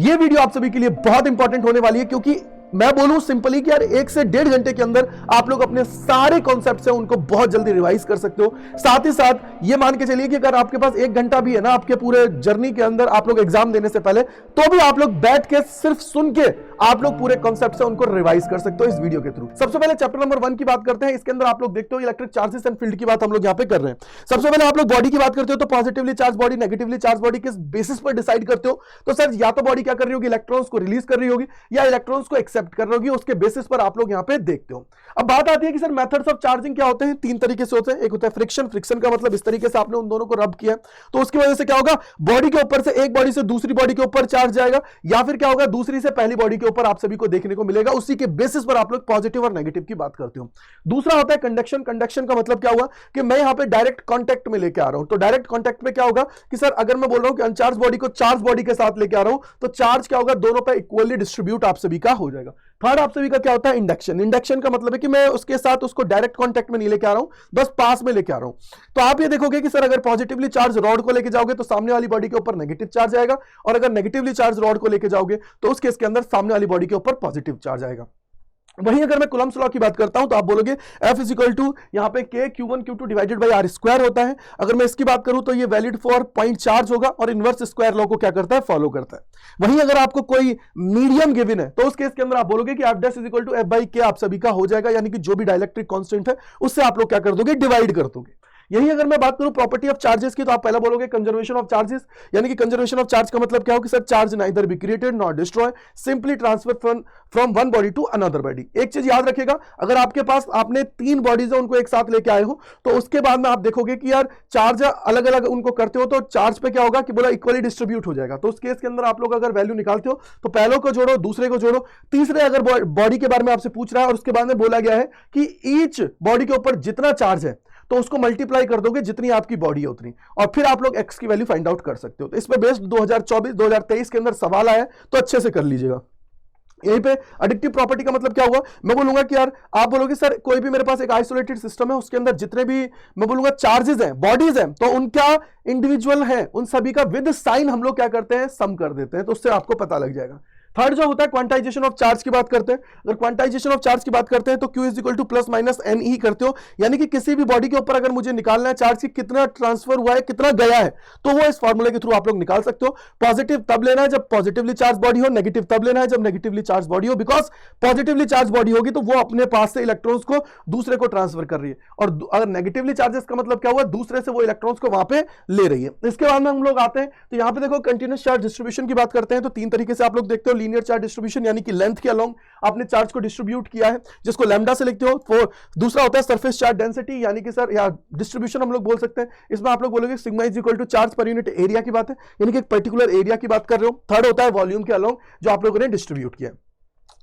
ये वीडियो आप सभी के लिए बहुत इंपॉर्टेंट होने वाली है, क्योंकि मैं बोलूं सिंपली कि यार 1 से 1.5 घंटे के अंदर आप लोग अपने सारे कॉन्सेप्ट्स हैं उनको बहुत जल्दी रिवाइज कर सकते हो। साथ ही साथ ये मान के चलिए कि अगर आपके पास 1 घंटा भी है ना आपके पूरे जर्नी के अंदर, आप लोग एग्जाम देने से पहले, तो भी आप लोग बैठ के सिर्फ सुन के आप लोग पूरे कॉन्सेप्ट्स हैं उनको रिवाइज कर सकते हो इस वीडियो के थ्रू। सबसे पहले चैप्टर नंबर 1 की बात करते हैं। इसके अंदर आप लोग देखते हो इलेक्ट्रिक चार्जेस एंड फील्ड की बात हम लोग यहां पे कर रहे हैं। सबसे पहले आप लोग बॉडी की बात करते हो तो positively charge body, negatively charge body किस बेसिस पर डिसाइड करते हो? तो सर या तो बॉडी क्या कर रही होगी, इलेक्ट्रॉन्स को रिलीज कर रही होगी या इलेक्ट्रॉन्स को एक्सेप्ट कर रही होगी, उसके बेसिस पर आप लोग यहां पे देखते हो। अब बात आती है कि सर मेथड्स ऑफ चार्जिंग क्या होते हैं? 3 तरीके से होते हैं। एक होता है फ्रिक्शन, फ्रिक्शन का मतलब इस तरीके से आपने उन दोनों को रब किया तो उसकी वजह से क्या होगा, बॉडी के ऊपर से एक बॉडी से दूसरी बॉडी के ऊपर चार्ज जाएगा, या फिर क्या होगा, दूसरी से पहली बॉडी के ऊपर आप सभी को देखने को मिलेगा। उसी के बेसिस पर आप लोग पॉजिटिव और नेगेटिव की बात करते हो। दूसरा होता है कंडक्शन। कंडक्शन का मतलब क्या हुआ कि मैं यहां पे डायरेक्ट कांटेक्ट में लेके आ रहा हूं। तो डायरेक्ट कांटेक्ट में क्या होगा कि सर अगर मैं बोल रहा हूं कि अनचार्ज बॉडी को चार्ज बॉडी के साथ लेके आ रहा हूं तो चार्ज क्या होगा, दोनों पे इक्वली डिस्ट्रीब्यूट आप सभी का हो जाएगा। थर्ड आप सभी का क्या होता है, इंडक्शन। इंडक्शन का मतलब है कि मैं उसके साथ उसको डायरेक्ट कांटेक्ट में नहीं लेके आ रहा हूं, बस पास में लेके आ रहा हूं। तो आप ये देखोगे कि सर अगर पॉजिटिवली चार्ज रॉड को लेके जाओगे तो सामने वाली बॉडी के ऊपर नेगेटिव चार्ज आएगा, और अगर नेगेटिवली चार्ज रॉड को लेके जाओगे तो उस केस के अंदर सामने वाली बॉडी के ऊपर पॉजिटिव चार्ज आएगा। वहीं अगर मैं कूलम्ब्स लॉ की बात करता हूं तो आप बोलोगे F इज इक्वल टू यहां पे K Q1 Q2 divided by R square होता है। अगर मैं इसकी बात करूं तो ये वैलिड फॉर पॉइंट चार्ज होगा और इनवर्स स्क्वायर लॉ को क्या करता है, फॉलो करता है। वहीं अगर आपको कोई मीडियम गिवन है तो उस केस के अंदर आप बोलोगे कि F' is equal to F by K आप सभी का हो जाएगा, यानी कि जो भी डाइलेक्ट्रिक कांस्टेंट है उससे आप लोग क्या कर दोगे, डिवाइड कर दोगे। यही अगर मैं बात करूं प्रॉपर्टी ऑफ चार्जेस की तो आप पहला बोलोगे कंजर्वेशन ऑफ चार्जेस, यानी कि कंजर्वेशन ऑफ चार्ज का मतलब क्या हो कि sir charge neither be created not destroy, simply transfer from one body to another body. एक चीज याद रखिएगा, अगर आपके पास आपने 3 बॉडीज है उनको एक साथ लेके आए हो तो उसके बाद में आप देखोगे कि यार चार्ज अलग अलग उनको करते हो तो चार्ज पे क्या होगा कि बोला इक्वली डिस्ट्रीब्यूट हो जाएगा। तो उस केस के अंदर आप लोग अगर वैल्यू निकालते हो तो पहले को जोड़ो, दूसरे को जोड़ो, तीसरे अगर बॉडी के बारे में आपसे पूछ रहा है और उसके बाद में बोला गया है कि ईच बॉडी के ऊपर जितना चार्ज है तो उसको मल्टीप्लाई कर दोगे जितनी आपकी बॉडी है उतनी, और फिर आप लोग एक्स की वैल्यू फाइंड आउट कर सकते हो। तो इस पे बेस्ड 2024-2023 के अंदर सवाल आया तो अच्छे से कर लीजिएगा। यहीं पे एडिक्टिव प्रॉपर्टी का मतलब क्या हुआ, मैं बोलूंगा कि यार आप बोलोगे सर कोई भी मेरे पास एक आइसोलेटेड सिस्टम है उसके अंदर जितने भी मैं बोलूंगा चार्जेस हैं, बॉडीज हैं, तो उनका इंडिविजुअल है उन सभी का विद साइन हम लोग क्या करते हैं, सम कर देते हैं, तो उससे आपको पता लग जाएगा। थर्ड जो होता है क्वांटाइजेशन ऑफ चार्ज की बात करते हैं। अगर क्वांटाइजेशन ऑफ चार्ज की बात करते हैं तो Q is equal to plus minus N ही करते हो, यानी कि किसी भी बॉडी के ऊपर अगर मुझे निकालना है चार्ज की कितना ट्रांसफर हुआ है, कितना गया है, तो वो इस फॉर्मूले के थ्रू आप लोग निकाल सकते हो। पॉजिटिव तब लेना है जब पॉजिटिवली चार्ज बॉडी हो, नेगेटिव तब लेना है जब नेगेटिवली चार्ज बॉडी हो, बिकॉज पॉजिटिवली चार्ज बॉडी होगी तो वो अपने पास से इलेक्ट्रॉन्स को दूसरे को ट्रांसफर कर रही है, और अगर नेगेटिवली चार्जेस का मतलब क्या हुआ, दूसरे से वो इलेक्ट्रॉन्स को वहां पे ले रही है। इसके बाद में हम लोग आते हैं तो यहां पे देखो कंटिन्यूस चार्ज डिस्ट्रीब्यूशन की बात करते हैं तो 3 तरीके से आप लोग देखते हो। लीनियर चार्ज डिस्ट्रीब्यूशन यानी कि लेंथ के अलोंग आपने चार्ज को डिस्ट्रीब्यूट किया है जिसको लैम्डा से लिखते हो। दूसरा होता है सरफेस चार्ज डेंसिटी, यानी कि सर या डिस्ट्रीब्यूशन हम लोग बोल सकते हैं, इसमें आप लोग बोलोगे sigma is equal to charge per unit area की बात है, यानी कि एक पर्टिकुलर एरिया की बात कर रहे हो। थर्ड होता है वॉल्यूम के अलोंग जो आप लोगों ने डिस्ट्रीब्यूट किया।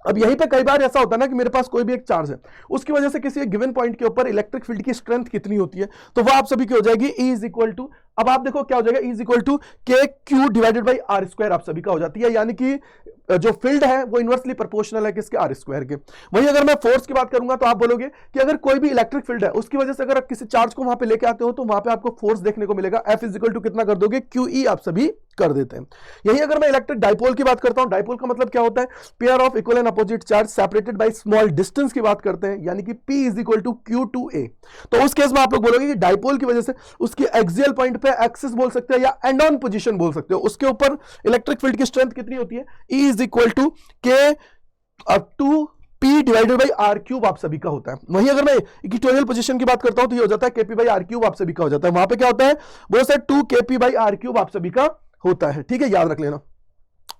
अब यहीं पे कई बार ऐसा होता है ना कि मेरे पास कोई भी एक चार्ज है, उसकी वजह से किसी एक गिवन पॉइंट के ऊपर इलेक्ट्रिक फील्ड की स्ट्रेंथ कितनी होती है, तो वो आप सभी की हो जाएगी E इज इक्वल टू, अब आप देखो क्या हो जाएगा, E is equal to K Q divided by R square आप सभी का हो जाती है, यानी कि जो फील्ड है वो इनवर्सली प्रोपोर्शनल है किसके, आर स्क्वायर के। वहीं अगर मैं फोर्स की बात करूंगा तो आप बोलोगे कि अगर कोई भी इलेक्ट्रिक फील्ड है उसकी वजह से अगर आप किसी चार्ज को वहां पे लेके आते हो तो वहां पे आपको फोर्स देखने को मिलेगा। F इज इक्वल टू कितना कर दोगे, QE आप सभी कर देते हैं। यही अगर मैं इलेक्ट्रिक डाइपोल की बात करता हूं, डाइपोल का मतलब क्या होता है, pair of equal and opposite charge separated by small distance की बात करते हैं, यानी कि P is equal to Q2A। तो उस केस में आप लोग बोलोगे कि डाइपोल की वजह से उसकी एक्सियल पॉइंट पे एक्सिस बोल सकते हैं या एंड ऑन पोजीशन बोल सकते हो, उसके ऊपर इलेक्ट्रिक फील्ड की स्ट्रेंथ कितनी होती है, E is equal to K up to P divided by R cube आप सभी का होता है। वहीं अगर मैं इक्वेटोरियल पोजीशन की बात करता हूं तो ये हो जाता है KP बाई आर क्यूब आप सभी का हो जाता है। वहां पे क्या होता है, बोलो sir 2KP by R cube आप सभी का होता है, ठीक है, याद रख लेना।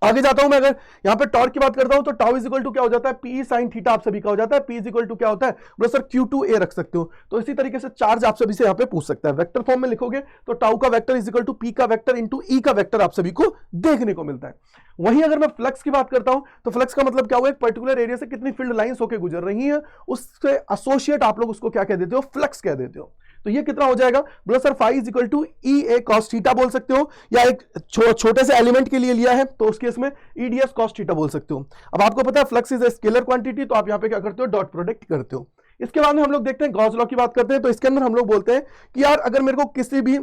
आगे जाता हूं मैं, अगर यहां पे टॉर्क की बात करता हूं तो टाउ इज इक्वल टू क्या हो जाता है, P sin थीटा आप सभी का हो जाता है। P इज इक्वल टू क्या होता है, बोलो सर Q2A रख सकते हो। तो इसी तरीके से चार्ज आप सभी से यहां पे पूछ सकता है, वेक्टर फॉर्म में लिखोगे तो टाउ का vector is equal to P का वेक्टर इंटू E का वेक्टर आप सभी को देखने को मिलता है। वहीं अगर मैं फ्लक्स की बात करता हूं तो फ्लक्स का मतलब क्या हुआ, एक पर्टिकुलर एरिया से कितनी फील्ड लाइंस होकर गुजर रही हैं उससे एसोसिएट आप लोग उसको क्या कह देते हो, फ्लक्स कह देते हो। तो ये कितना हो जाएगा, बोलो sir phi is equal to EA cos theta बोल सकते हो, या एक छोटे से एलिमेंट के लिए लिया है तो उस केस में EDS cos थीटा बोल सकते हो। अब आपको पता है flux is a scalar quantity, तो आप यहां पे क्या करते हो, डॉट प्रोडक्ट करते हो। इसके बाद में हम लोग देखते हैं गॉस लॉ की बात करते हैं, तो इसके अंदर हम लोग बोलते हैं कि यार अगर मेरे को किसी भी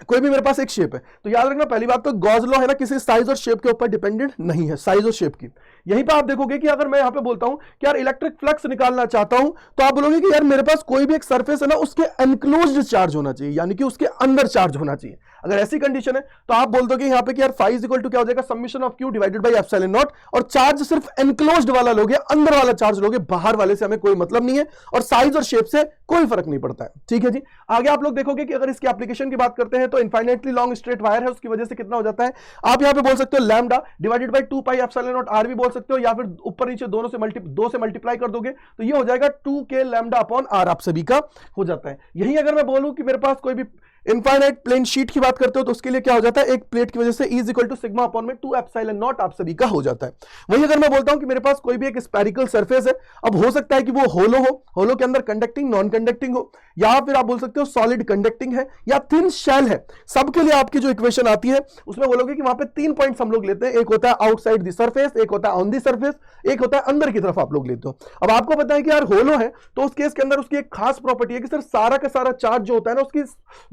कोई भी मेरे पास एक शेप है, तो याद रखना पहली बात तो गॉस लॉ है ना, किसी साइज और शेप के ऊपर डिपेंडेंट नहीं है, साइज और शेप की। यहीं पे आप देखोगे कि अगर मैं यहां पे बोलता हूं कि यार इलेक्ट्रिक फ्लक्स निकालना चाहता हूं, तो आप बोलोगे कि यार मेरे पास कोई भी एक सरफेस है ना, उसके एनक्लोज्ड चार्ज होना चाहिए, यानी कि उसके अंदर चार्ज होना चाहिए। अगर ऐसी कंडीशन है तो आप बोल दोगे यहां पे कि यार फाई इज इक्वल टू क्या हो जाएगा, summation of Q divided by epsilon not, और चार्ज सिर्फ एनक्लोज्ड वाला लोगे, अंदर वाला चार्ज लोगे, बाहर वाले से हमें कोई मतलब नहीं है, और साइज और शेप से कोई फर्क नहीं पड़ता है। ठीक है जी, आगे आप लोग देखोगे कि अगर इसकी एप्लीकेशन की बात करते हैं तो इनफाइनाइटली लॉन्ग स्ट्रेट वायर है, उसकी वजह से कितना हो जाता है, आप यहां पे बोल सकते हो lambda divided by 2 pi epsilon naught R भी बोल सकते हो, या फिर ऊपर नीचे दोनों से दो से मल्टीप्लाई कर दोगे तो ये हो जाएगा 2k लैम्डा अपॉन आर, आप सभी का हो जाता है। यही अगर मैं बोलूं कि मेरे पास कोई भी इनफाइनाइट प्लेन शीट की बात करते हो तो उसके लिए क्या हो जाता है, एक प्लेट की वजह से E is equal to sigma upon में 2 एप्सिलॉन नॉट आप सभी का हो जाता है। वही अगर मैं बोलता हूं कि मेरे पास कोई भी एक स्फेरिकल सरफेस है, अब हो सकता है कि वो होलो हो, होलो के अंदर कंडक्टिंग नॉन कंडक्टिंग हो, या फिर आप बोल सकते हो सॉलिड कंडक्टिंग है या थिन शेल है, सबके लिए आपकी जो इक्वेशन आती है उसमें बोलोगे कि वहां पे 3 पॉइंट्स हम लोग लेते हैं, एक होता है आउटसाइड द सरफेस, एक होता है ऑन द सरफेस, एक होता है अंदर की तरफ आप लोग लेते हो। अब आपको पता है कि यार होलो है तो उस केस के अंदर उसकी एक खास प्रॉपर्टी है कि सर सारा का सारा चार्ज जो होता है ना, उसकी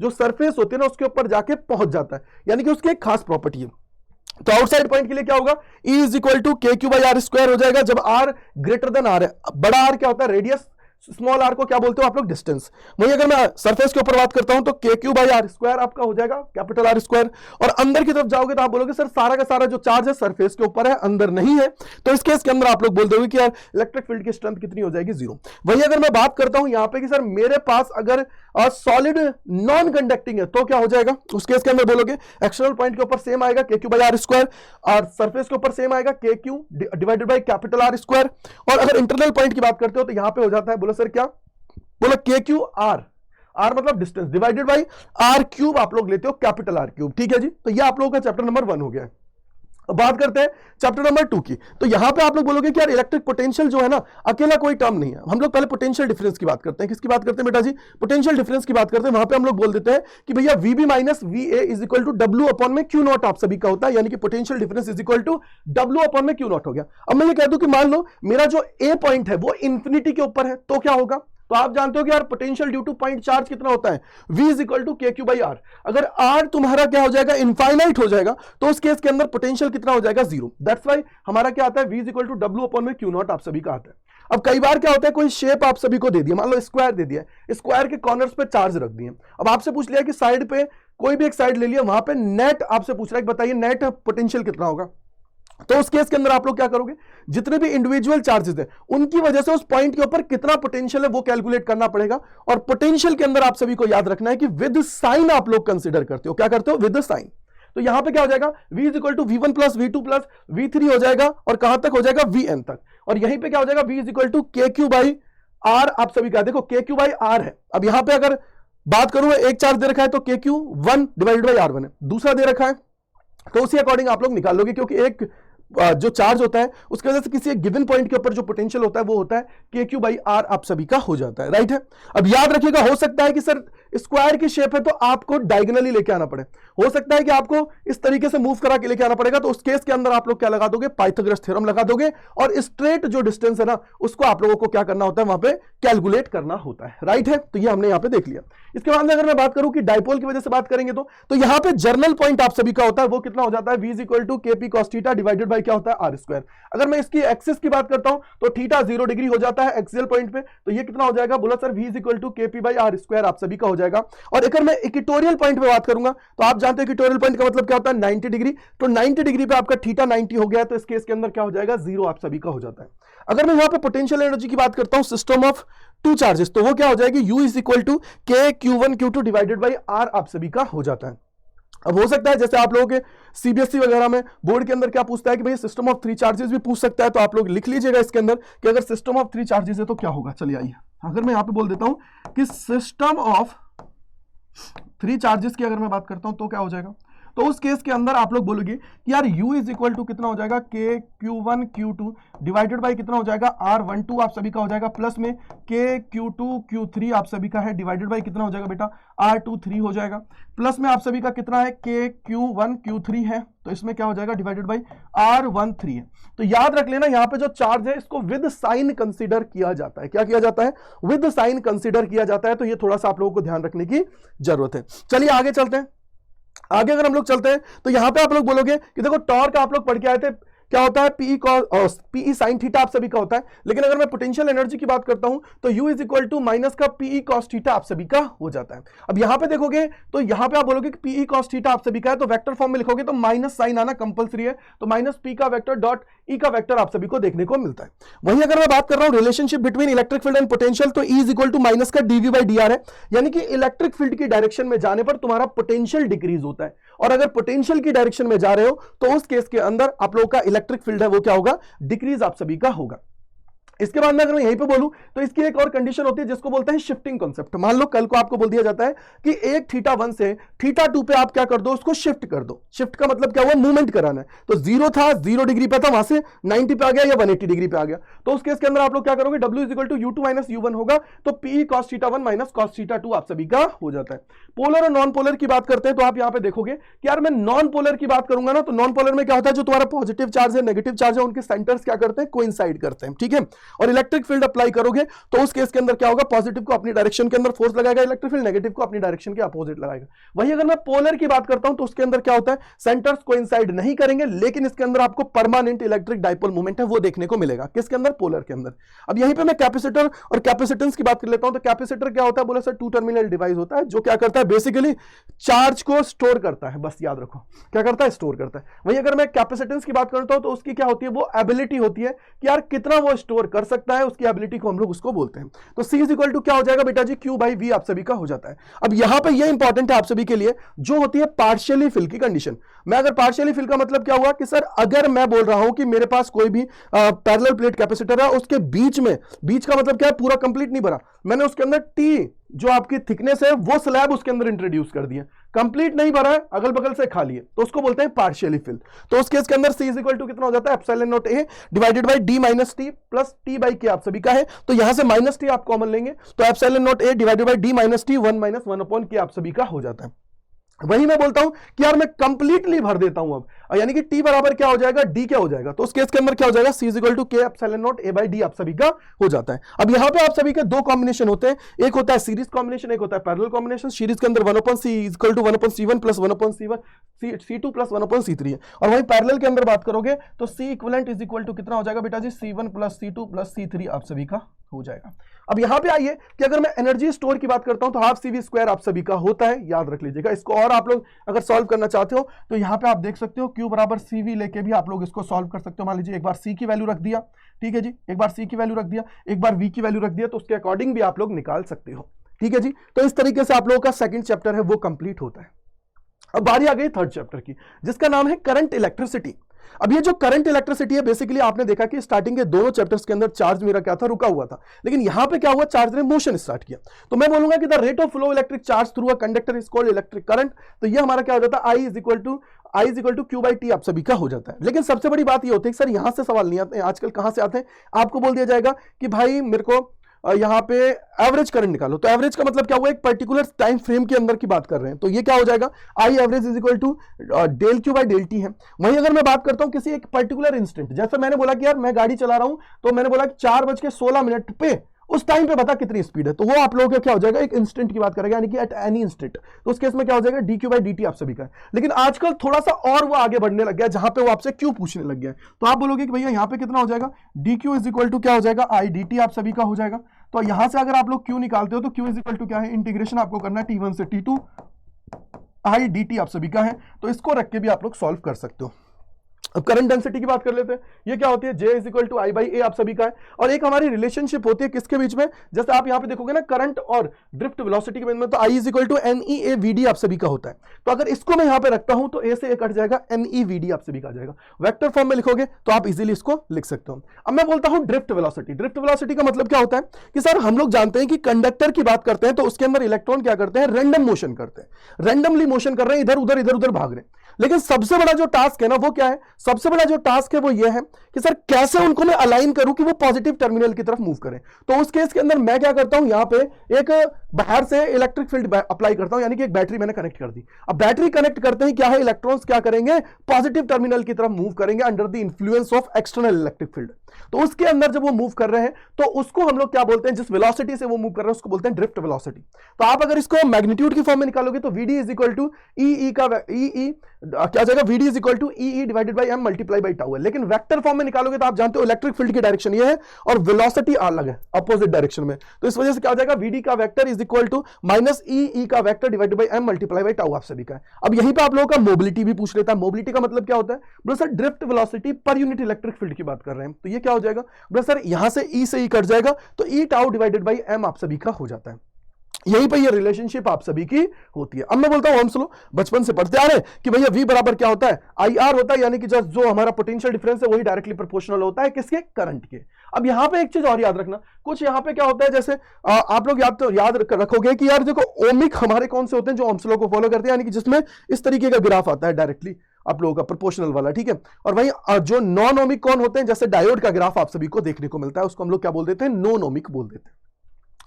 जो सरफेस होती है ना उसके ऊपर जाके पहुंच जाता है, यानी कि उसकी एक खास प्रॉपर्टी है। तो आउटसाइड पॉइंट के लिए क्या होगा, E is equal to K Q by R square हो जाएगा, जब R ग्रेटर देन R है। बड़ा R क्या होता है, रेडियस, स्मॉल r को क्या बोलते हो आप लोग, डिस्टेंस। वही अगर मैं सरफेस के ऊपर बात करता हूं तो के क्यू बाई आर स्क्वायर आपका हो जाएगा कैपिटल R स्क्वायर, और अंदर की तरफ जाओगे तो आप बोलोगे सर सारा का सारा जो चार्ज है सरफेस के ऊपर है, अंदर नहीं है, तो इस केस के अंदर आप लोग बोल दोगे कि यार इलेक्ट्रिक फील्ड की स्ट्रेंथ कितनी हो जाएगी, 0। वही अगर मैं बात करता हूं यहां पे कि सर मेरे पास अगर सॉलिड नॉन कंडक्टिंग है तो क्या हो जाएगा, उस केस के अंदर बोलोगे एक्सटर्नल पॉइंट के ऊपर सेम आएगा के क्यू बाई आर स्क्वायर, और सरफेस के ऊपर सेम आएगा के Q divided by capital R square. और अगर इंटरनल पॉइंट की बात करते हो तो यहां पे हो जाता है, बोलो सर क्या, बोलो के क्यू आर, आर मतलब distance, divided by R cube आप लोग लेते हो कैपिटल आर क्यूब। ठीक है जी, तो ये आप लोगों का चैप्टर नंबर 1 हो गया है। अब बात करते हैं चैप्टर नंबर 2 की। तो यहां पे आप लोग बोलोगे कि यार इलेक्ट्रिक पोटेंशियल जो है ना, अकेला कोई टर्म नहीं है। हम लोग पहले पोटेंशियल डिफरेंस की बात करते हैं। किसकी बात करते हैं बेटा जी, पोटेंशियल डिफरेंस की बात करते हैं। वहां पे हम लोग बोल देते हैं कि भैया VB minus V A is equal to W upon में क्यू नॉट आप सभी का होता है, यानी कि potential difference is equal to W upon में क्यू नॉट हो गया। अब मैं ये कह दूं कि मान लो मेरा जो ए पॉइंट है वो इंफिनिटी के ऊपर है, तो क्या होगा, तो आप जानते हो कि यार potential due two point charge कितना होता है, V is equal to K Q by are. अगर R तुम्हारा क्या हो जाएगा, इनफाइनाइट हो जाएगा, तो उस केस के अंदर पोटेंशियल कितना हो जाएगा, 0। दैट्स व्हाई हमारा क्या आता है, V is equal to W upon में क्यू नॉट आप सभी का आता है। अब कई बार क्या होता है, कोई शेप आप सभी को दे दिया, मान लो स्क्वायर दे दिया, स्क्वायर के कॉर्नर्स पे चार्ज रख दिए। अब आपसे पूछ लिया कि साइड पे कोई भी एक साइड ले लिया, वहां पे नेट आपसे पूछ रहा है कि बताइए नेट पोटेंशियल कितना होगा। तो उस केस के अंदर आप लोग क्या करोगे, जितने भी इंडिविजुअल चार्जेस हैं उनकी वजह से उस पॉइंट के ऊपर कितना पोटेंशियल है वो कैलकुलेट करना पड़ेगा। और पोटेंशियल के अंदर आप सभी को याद रखना है कि विद साइन आप लोग कंसीडर करते हो, क्या करते हो, विद साइन। तो यहां पे क्या हो जाएगा, V is equal to V1 plus V2 plus V3 हो जाएगा, और कहां तक हो जाएगा, Vn तक। और यहीं पे क्या हो जाएगा, V is equal to K Q by R आप सभी का, देखो के क्यू बाई आर है। अब यहां पे अगर बात करूं, एक चार्ज दे रखा है तो के क्यू 1 डिवाइडेड बाई R1 है, दूसरा दे रखा है तो उसी अकॉर्डिंग आप लोग निकाल लोगे, क्योंकि एक जो चार्ज होता है उसकी वजह से किसी एक गिवन पॉइंट के ऊपर जो पोटेंशियल होता है वो होता है के क्यू बाई आर आप सभी का हो जाता है, राइट है। अब याद रखिएगा, हो सकता है कि सर स्क्वायर की शेप है तो आपको डायगोनली लेके आना पड़े, हो सकता है कि आपको इस तरीके से मूव करा के लेके आना पड़ेगा, तो उस केस के अंदर आप लोग क्या लगा दोगे, पाइथागोरस थ्योरम लगा दोगे, और स्ट्रेट जो डिस्टेंस है ना उसको आप लोगों को क्या करना होता है, वहां पे कैलकुलेट करना होता है, राइट है। तो ये हमने यहां पे देख लिया। इसके बाद अगर मैं बात करूं कि डाइपोल की वजह से बात करेंगे तो यहां पे जर्नल पॉइंट आप सभी का होता है, वो कितना हो जाता है, V is equal to KP cos theta divided by क्या होता है, आर स्क्वायर। अगर मैं इसकी एक्सिस की बात करता हूं तो थीटा 0 डिग्री हो जाता है एक्सियल पॉइंट पे, तो ये कितना हो जाएगा, बोला sir V is equal to KP by R square आप सभी का हो जाएगा। और अगर मैं इक्वेटोरियल पॉइंट पे बात करूंगा तो आप जानते हैं इक्वेटोरियल पॉइंट का मतलब क्या होता है, 90 डिग्री। तो 90 डिग्री पे आपका थीटा 90 हो गया, तो इस केस के अंदर क्या हो जाएगा, 0 आप सभी का हो जाता है। अगर मैं यहां पे पोटेंशियल एनर्जी की बात करता हूं सिस्टम ऑफ 2 चार्जेस, तो वो क्या हो जाएगी, U इज इक्वल टू के Q1 Q2 divided by R आप सभी का हो जाता है। अब हो सकता है जैसे आप लोगों के सीबीएसई वगैरह में बोर्ड के अंदर क्या पूछता है कि भाई सिस्टम ऑफ 3 चार्जेस भी पूछ सकता है, तो आप लोग लिख लीजिएगा इसके अंदर कि अगर सिस्टम ऑफ 3 चार्जेस है तो क्या होगा। चलिए आइए, अगर मैं यहां पे बोल देता हूं कि सिस्टम ऑफ 3 चार्जेस की अगर मैं बात करता हूं तो क्या हो जाएगा, तो उस केस के अंदर आप लोग बोलोगे कि यार U इज इक्वल टू कितना हो जाएगा, के Q1 Q2 डिवाइडेड बाई कितना हो जाएगा, R12 आप सभी का हो जाएगा, प्लस में के Q2 Q3 आप सभी का है डिवाइडेड बाई कितना हो जाएगा बेटा, R23 हो जाएगा, प्लस में आप सभी का कितना है, के Q1 Q3 है, तो इसमें क्या हो जाएगा, डिवाइडेड बाई R13 है। तो याद रख लेना यहाँ पे जो चार्ज है इसको विद साइन कंसीडर किया जाता है। क्या किया जाता है, विद साइन कंसीडर किया जाता है। तो ये थोड़ा सा आप लोगों को ध्यान रखने की जरूरत है। चलिए आगे चलते हैं। आगे अगर हम लोग चलते हैं तो यहां पे आप लोग बोलोगे कि देखो टॉर्क आप लोग पढ़ के आए थे, क्या होता है PE cos PE sine theta आप सभी का होता है, लेकिन अगर मैं पोटेंशियल एनर्जी की बात करता हूं तो U is equal to minus का पीई कॉस थीटा आप सभी का हो जाता है। अब यहां पे देखोगे तो यहां पे आप बोलोगे कि पीई कॉस थीटा आप सभी का है, तो वेक्टर फॉर्म में लिखोगे तो माइनस साइन आना कंपलसरी है, तो माइनस पी का वेक्टर डॉट ई का वेक्टर आप सभी को देखने को मिलता है। वहीं अगर मैं बात कर रहा हूं relationship between electric field and potential, तो E is equal to minus का डीवी बाई डी आर है, यानी कि इलेक्ट्रिक फील्ड की डायरेक्शन में जाने पर तुम्हारा पोटेंशियल डिक्रीज होता है, और अगर पोटेंशियल की डायरेक्शन में जा रहे हो तो उस केस के अंदर आप लोगों का इलेक्ट्रिक फील्ड है वो क्या होगा, डिक्रीज आप सभी का होगा। इसके बाद में अगर मैं यहीं पे बोलूं तो इसकी एक और कंडीशन होती है जिसको बोलते हैं शिफ्टिंग कॉन्सेप्ट। मान लो कल को आपको बोल दिया जाता है कि एक थीटा 1 से थीटा 2 पे आप क्या कर दो, उसको शिफ्ट कर दो। शिफ्ट का मतलब क्या हुआ, मूवमेंट कराना है। तो 0 था, 0 डिग्री पे था, वहां से 90 पे आ गया या 180 डिग्री पे आ गया, तो उस केस के अंदर आप लोग क्या करोगे, W is equal to U2 minus U1 होगा, तो P cos theta 1 minus cos theta 2 आप सभी का हो जाता है। पोलर और नॉन पोलर की बात करते हैं तो आप यहां पे देखोगे कि यार मैं नॉन पोलर की बात करूंगा ना, तो नॉन पोलर में क्या होता है, जो तुम्हारा पॉजिटिव चार्ज है नेगेटिव चार्ज है उनके सेंटर्स क्या करते हैं, कोइंसाइड करते हैं, ठीक है। और इलेक्ट्रिक फील्ड अप्लाई करोगे तो उस केस के अंदर क्या होगा, पॉजिटिव को अपनी डायरेक्शन के अंदर फोर्स लगाएगा इलेक्ट्रिक फील्ड, नेगेटिव को अपनी डायरेक्शन के अपोजिट लगाएगा। वही अगर मैं पोलर की बात करता हूं तो उसके अंदर क्या होता है, सेंटर्स कोइंसाइड नहीं करेंगे, लेकिन इसके अंदर आपको परमानेंट इलेक्ट्रिक डाइपोल मूवमेंट है वो देखने को मिलेगा। किसके अंदर, पोलर के अंदर। अब यहीं पे मैं कैपेसिटर और कैपेसिटेंस की बात कर लेता हूं, तो कैपेसिटर क्या होता है, बोला सर टू टर्मिनल डिवाइस होता है जो क्या करता है, बेसिकली चार्ज को स्टोर करता है, बस याद रखो क्या करता है, स्टोर करता है। वही अगर मैं कैपेसिटेंस की बात करता हूं तो उसकी क्या होती है, वो एबिलिटी होती है कि यार कितना वो स्टोर कर सकता है, उसकी एबिलिटी को हम लोग उसको बोलते हैं। तो C इज इक्वल टू क्या हो जाएगा बेटा जी, Q बाई V आप सभी का हो जाता है। अब यहां पे ये इंपॉर्टेंट है आप सभी के लिए, जो होती है पार्शियली फिल की कंडीशन। मैं अगर पार्शियली फिल का मतलब क्या हुआ कि सर अगर मैं बोल रहा हूं कि मेरे पास कोई भी पैरेलल प्लेट कैपेसिटर है, उसके बीच में, बीच का मतलब क्या है, पूरा कंप्लीट नहीं भरा, मैंने उसके अंदर T जो आपकी थिकनेस है वो स्लैब उसके अंदर इंट्रोड्यूस कर दिया, कंप्लीट नहीं भरा है, अगल बगल से खाली है, तो उसको बोलते हैं पार्शियली फिल। तो उस केस के अंदर C इज इक्वल टू कितना हो जाता है, epsilon naught A divided by D minus T plus T by K आप सभी का है, तो यहां से माइनस T आप कॉमन लेंगे, तो epsilon naught A divided by D minus T 1 minus 1 upon K आप सभी का हो जाता है। वही मैं बोलता हूं कि यार मैं कंप्लीटली भर देता हूं अब, यानी कि T बराबर क्या हो जाएगा, D क्या हो जाएगा, तो उस केस के अंदर क्या हो जाएगा, C is equal to K epsilon naught A by D आप सभी का हो जाता है। अब यहां पे आप सभी के दो कॉम्बिनेशन होते हैं, एक होता है सीरीज कॉम्बिनेशन, एक होता है पैरेलल कॉम्बिनेशन। सीरीज के अंदर 1/C is equal to 1/C1 plus 1/C1 C2 plus 1/C3 है, और वही पैरेलल के अंदर बात करोगे तो C equivalent is equal to कितना हो जाएगा बेटा जी, C1 plus C2 plus C3 आप सभी का हो जाएगा। अब यहां पे आइए कि अगर मैं एनर्जी स्टोर की बात करता हूं तो हाफ CV स्क्वायर आप सभी का होता है, याद रख लीजिएगा इसको। और आप लोग अगर सॉल्व करना चाहते हो तो यहां पे आप देख सकते हो Q बराबर CV लेके भी आप लोग इसको सॉल्व कर सकते हो। मान लीजिए एक बार C की वैल्यू रख दिया, ठीक है जी, एक बार C की वैल्यू रख दिया, एक बार V की वैल्यू रख दिया, तो उसके अकॉर्डिंग भी आप लोग निकाल सकते हो, ठीक है जी। तो इस तरीके से आप लोगों का सेकंड चैप्टर है वो कंप्लीट होता है। अब बारी आ गई थर्ड चैप्टर की, जिसका नाम है करंट इलेक्ट्रिसिटी। अब ये जो करंट इलेक्ट्रिसिटी है, बेसिकली आपने देखा कि स्टार्टिंग के दोनों चैप्टर्स के अंदर चार्ज मेरा क्या था, रुका हुआ था, लेकिन यहां पे क्या हुआ, चार्ज ने मोशन स्टार्ट किया। तो मैं बोलूंगा कि the rate of flow electric charge through a conductor is called electric current. तो ये हमारा क्या हो जाता है, I is equal to Q by T आप सभी का हो जाता है। लेकिन सबसे बड़ी बात ये होती है सर यहां से सवाल नहीं आते हैं आजकल, कहां से आते हैं, आपको बोल दिया जाएगा कि भाई मेरे को यहां पे एवरेज करंट निकालो। तो एवरेज का मतलब क्या हुआ, एक पर्टिकुलर टाइम फ्रेम के अंदर की बात कर रहे हैं, तो ये क्या हो जाएगा, I average is equal to del Q by del T है। वहीं अगर मैं बात करता हूं किसी एक पर्टिकुलर इंस्टेंट, जैसे मैंने बोला कि यार मैं गाड़ी चला रहा हूं, तो मैंने बोला 4:16 पे उस टाइम पे बता कितनी स्पीड है, तो वो आप लोगों का क्या हो जाएगा, एक इंस्टेंट की बात करेगा, यानी कि एट एनी इंस्टेंट। तो उस केस में क्या हो जाएगा, dQ बाई dt आप सभी का है। लेकिन आजकल थोड़ा सा और वो आगे बढ़ने लग गया, जहां पे वो आपसे Q पूछने लग गया है, तो आप बोलोगे कि भैया यहाँ पे कितना हो जाएगा, dQ इज इक्वल टू क्या हो जाएगा, I dt आप सभी का हो जाएगा। तो यहां से अगर आप लोग Q निकालते हो तो Q इज इक्वल टू क्या है, इंटीग्रेशन आपको करना है T1 से T2 I dt आप सभी का है, तो इसको रख के भी आप लोग सॉल्व कर सकते हो। अब करंट डेंसिटी की बात कर लेते हैं, ये क्या होती है, J is equal to I by A आप सभी का है। और एक हमारी रिलेशनशिप होती है किसके बीच में, जैसे आप यहाँ पे देखोगे ना करंट और ड्रिफ्ट वेलोसिटी के बीच में, तो I is equal to NEAVD आप सभी का होता है। तो अगर इसको मैं यहाँ पे रखता हूं तो A से A कट जाएगा, NEVD आप सभी का आ जाएगा। वेक्टर फॉर्म में लिखोगे तो आप इजीली इसको लिख सकते हो। अब मैं बोलता हूं ड्रिफ्ट वेलोसिटी। ड्रिफ्ट वेलोसिटी का मतलब क्या होता है कि सर हम लोग जानते हैं कि कंडक्टर की बात करते हैं तो उसके अंदर इलेक्ट्रॉन क्या करते हैं, रैंडम मोशन करते हैं, रैंडमली मोशन कर रहे हैं, इधर उधर भाग रहे हैं। लेकिन सबसे बड़ा जो टास्क है ना वो क्या है, सबसे बड़ा जो टास्क है वो ये है कि सर कैसे उनको मैं अलाइन करूं कि वो पॉजिटिव टर्मिनल की तरफ मूव करें। तो उस केस के अंदर मैं क्या करता हूं, यहां पे एक बाहर से इलेक्ट्रिक फील्ड अप्लाई करता हूं, यानी कि एक बैटरी मैंने कनेक्ट कर दी। अब बैटरी कनेक्ट करते ही क्या है, इलेक्ट्रॉन्स क्या करेंगे, पॉजिटिव टर्मिनल की तरफ मूव करेंगे under the influence of external electric field. तो उसके अंदर जब वो मूव कर रहे हैं तो उसको हम लोग क्या बोलते हैं, जिस वेलोसिटी से वो मूव कर रहे हैं उसको बोलते हैं ड्रिफ्ट वेलोसिटी। तो आप अगर इसको मैग्नीट्यूड की फॉर्म में निकालोगे तो VD is equal to E का क्या जाएगा, VD is equal to E divided by M multiply by tau है। लेकिन वेक्टर फॉर्म में निकालोगे तो आप जानते हो इलेक्ट्रिक फील्ड की डायरेक्शन ये है और वेलोसिटी अलग है, अपोजिट डायरेक्शन में। तो इस वजह से क्या हो जाएगा, VD का vector is equal to minus E का vector divided by M multiply by tau आप सभी का है। अब यहीं पे आप लोगों का मोबिलिटी भी पूछ लेता है। मोबिलिटी का मतलब क्या होता है, बोलो sir drift velocity per unit electric field की बात कर रहे हैं। तो ये क्या हो जाएगा, बोलो सर यहां से ई से ई कट जाएगा तो ई टाउ डिवाइडेड बाई एम आप सभी का हो जाता है। यहीं पर ये रिलेशनशिप आप सभी की होती है। अब मैं बोलता हूं, हम सुनो बचपन से पढ़ते आ रहे कि भैया V बराबर क्या होता है, IR होता है, यानी कि जो हमारा पोटेंशियल डिफरेंस है वही डायरेक्टली प्रोपोर्शनल होता है किसके, करंट के। अब यहां पे एक चीज और याद रखना, कुछ यहां पे क्या होता है, जैसे आप लोग याद रखोगे कि यार देखो ओमिक हमारे कौन से होते हैं, जो ओम्स लॉ को फॉलो करते हैं, यानी कि जिसमें इस तरीके का ग्राफ आता है डायरेक्टली आप लोगों का प्रोपोर्शनल वाला, ठीक है। और वहीं जो नॉन ओमिक कौन होते हैं, जैसे डायोड का ग्राफ आप सभी को देखने को मिलता है, उसको हम लोग क्या बोल देते हैं, नॉन ओमिक बोल देते हैं।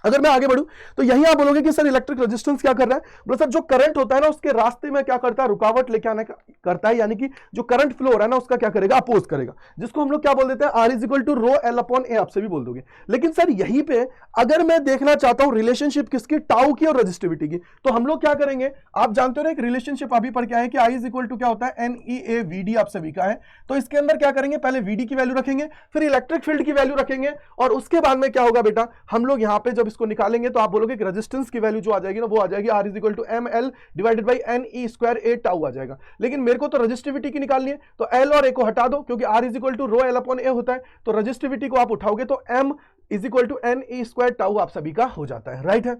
अगर मैं आगे बढ़ूं तो यही आप बोलोगे कि सर इलेक्ट्रिक रेजिस्टेंस क्या कर रहा है, बोलो सर जो करंट होता है ना उसके रास्ते में क्या करता है, रुकावट लेके आने करता है, यानी कि जो करंट फ्लो हो रहा है ना उसका क्या करेगा, अपोज करेगा, जिसको हम लोग क्या बोल देते हैं, R is equal to rho L upon A, आपसे भी बोल दोगे। लेकिन सर यहीं पे अगर मैं देखना चाहता हूं रिलेशनशिप किसकी, टाउ की और रजिस्टिविटी की, तो हम लोग क्या करेंगे, आप जानते हो ना एक रिलेशनशिप अभी पर क्या है कि I इज इक्वल टू क्या होता है, NEA VD आप सभी का है। तो इसके अंदर क्या करेंगे, पहले VD की वैल्यू रखेंगे, फिर इलेक्ट्रिक फील्ड की वैल्यू रखेंगे, और उसके बाद में क्या होगा बेटा, हम लोग यहां पे जब इसको निकालेंगे तो आप बोलोगे कि रेजिस्टेंस की वैल्यू जो आ जाएगी ना वो आ जाएगी R is equal to ML divided by NE square A tau आ जाएगा। लेकिन मेरे को तो रजिस्टिविटी की निकालनी है, तो L और A को हटा दो क्योंकि R is equal to rho L upon A होता है। तो रजिस्टिविटी को आप उठाओगे तो M is equal to NE square tau आप सभी का हो जाता है, राइट है।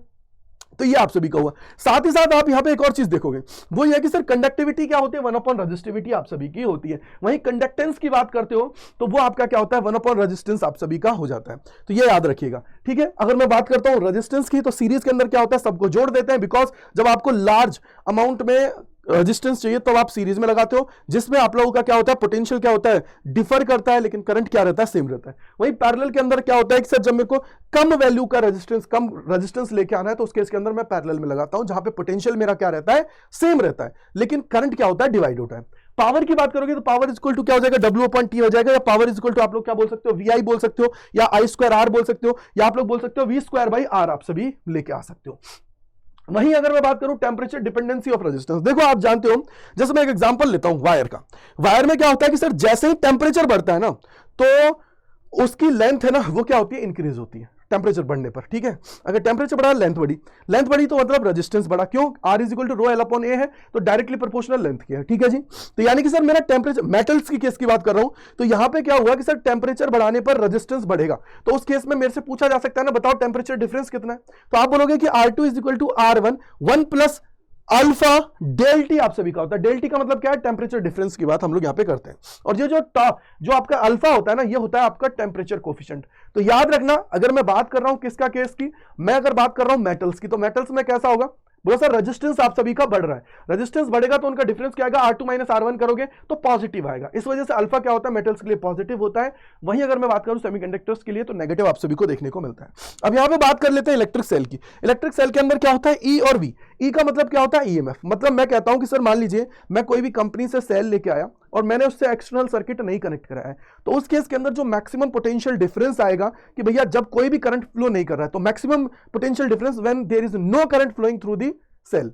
तो ये आप सभी का हुआ। साथ ही साथ आप यहां पे एक और चीज देखोगे, वो ये है कि सर कंडक्टिविटी क्या होती है, 1 अपॉन रजिस्टिविटी आप सभी की होती है। वहीं कंडक्टेंस की बात करते हो तो वो आपका क्या होता है, 1 अपॉन रेजिस्टेंस आप सभी का हो जाता है। तो ये याद रखिएगा, ठीक है। अगर मैं बात करता हूं रेजिस्टेंस की, तो सीरीज के अंदर क्या होता है, सबको जोड़ देते हैं, बिकॉज जब आपको लार्ज अमाउंट में रेजिस्टेंस चाहिए तो आप सीरीज में लगाते हो, जिसमें आप लोगों का क्या होता है, पोटेंशियल क्या होता है, डिफर करता है, लेकिन करंट क्या रहता है, सेम रहता है। वहीं पैरेलल के अंदर क्या होता है कि सर जब मेरे को कम वैल्यू का रेजिस्टेंस, कम रेजिस्टेंस लेके आना है तो उस केस के अंदर मैं पैरेलल में लगाता हूं, जहां पे पोटेंशियल मेरा क्या रहता है, सेम रहता है, लेकिन करंट क्या होता है, डिवाइड होता है। पावर की बात करोगे तो पावर इक्वल टू क्या हो जाएगा, W अपॉन T हो जाएगा, या पावर इक्वल टू आप लोग क्या बोल सकते हो, VI बोल सकते हो, या I स्क्वायर R बोल सकते हो, या आप लोग बोल सकते हो V स्क्वायर बाई R, आप सभी लेके आ सकते हो। वहीं अगर मैं बात करूं टेम्परेचर डिपेंडेंसी ऑफ रेजिस्टेंस, देखो आप जानते हो, जैसे मैं एक एग्जांपल लेता हूं वायर का। वायर में क्या होता है कि सर जैसे ही टेम्परेचर बढ़ता है ना तो उसकी लेंथ है ना वो क्या होती है, इंक्रीज होती है टेम्परेचर बढ़ने पर, ठीक है। अगर टेम्परेचर बढ़ा, लेंथ बढ़ी तो मतलब रेजिस्टेंस बढ़ा, क्यों, R is equal to rho L upon A है, तो डायरेक्टली प्रोपोर्शनल लेंथ की है, ठीक है जी। तो यानी कि सर मेरा टेम्परेचर, मेटल्स की केस की बात कर रहा हूं, तो यहां पे क्या हुआ कि सर टेम्परेचर बढ़ाने पर रेजिस्टेंस बढ़ेगा। तो उस केस में मेरे से पूछा जा सकता है ना, बताओ टेम्परेचर डिफरेंस कितना है, तो आप बोलोगे कि R2 is equal to R1 1 plus alpha del T आप सभी का होता है। डेल टी का मतलब क्या है, टेम्परेचर डिफरेंस की बात हम लोग यहां पे करते हैं। और ये जो आपका अल्फा होता है ना, ये होता है आपका टेम्परेचर कोफिशिएंट। तो याद रखना, अगर मैं बात कर रहा हूं किसका केस की, मैं अगर बात कर रहा हूं मेटल्स की, तो मेटल्स में कैसा होगा, बोला सर रेजिस्टेंस आप सभी का बढ़ रहा है, रेजिस्टेंस बढ़ेगा तो उनका डिफरेंस क्या आएगा, R2 माइनस R1 करोगे तो पॉजिटिव आएगा। इस वजह से अल्फा क्या होता है, मेटल्स के लिए पॉजिटिव होता है। वहीं अगर मैं बात करूं सेमीकंडक्टर्स के लिए तो नेगेटिव आप सभी को देखने को मिलता है। अब यहां पे बात कर लेते हैं इलेक्ट्रिक सेल की। इलेक्ट्रिक सेल के अंदर क्या होता है, E और V। E का मतलब क्या होता है, EMF। मतलब मैं कहता हूं कि सर मान लीजिए मैं कोई भी कंपनी से सेल लेके आया और मैंने उससे एक्सटर्नल सर्किट नहीं कनेक्ट कराया है, तो उस केस के अंदर जो मैक्सिमम पोटेंशियल डिफरेंस आएगा कि भैया जब कोई भी करंट फ्लो नहीं कर रहा है, तो maximum potential difference when there is no current flowing through the cell,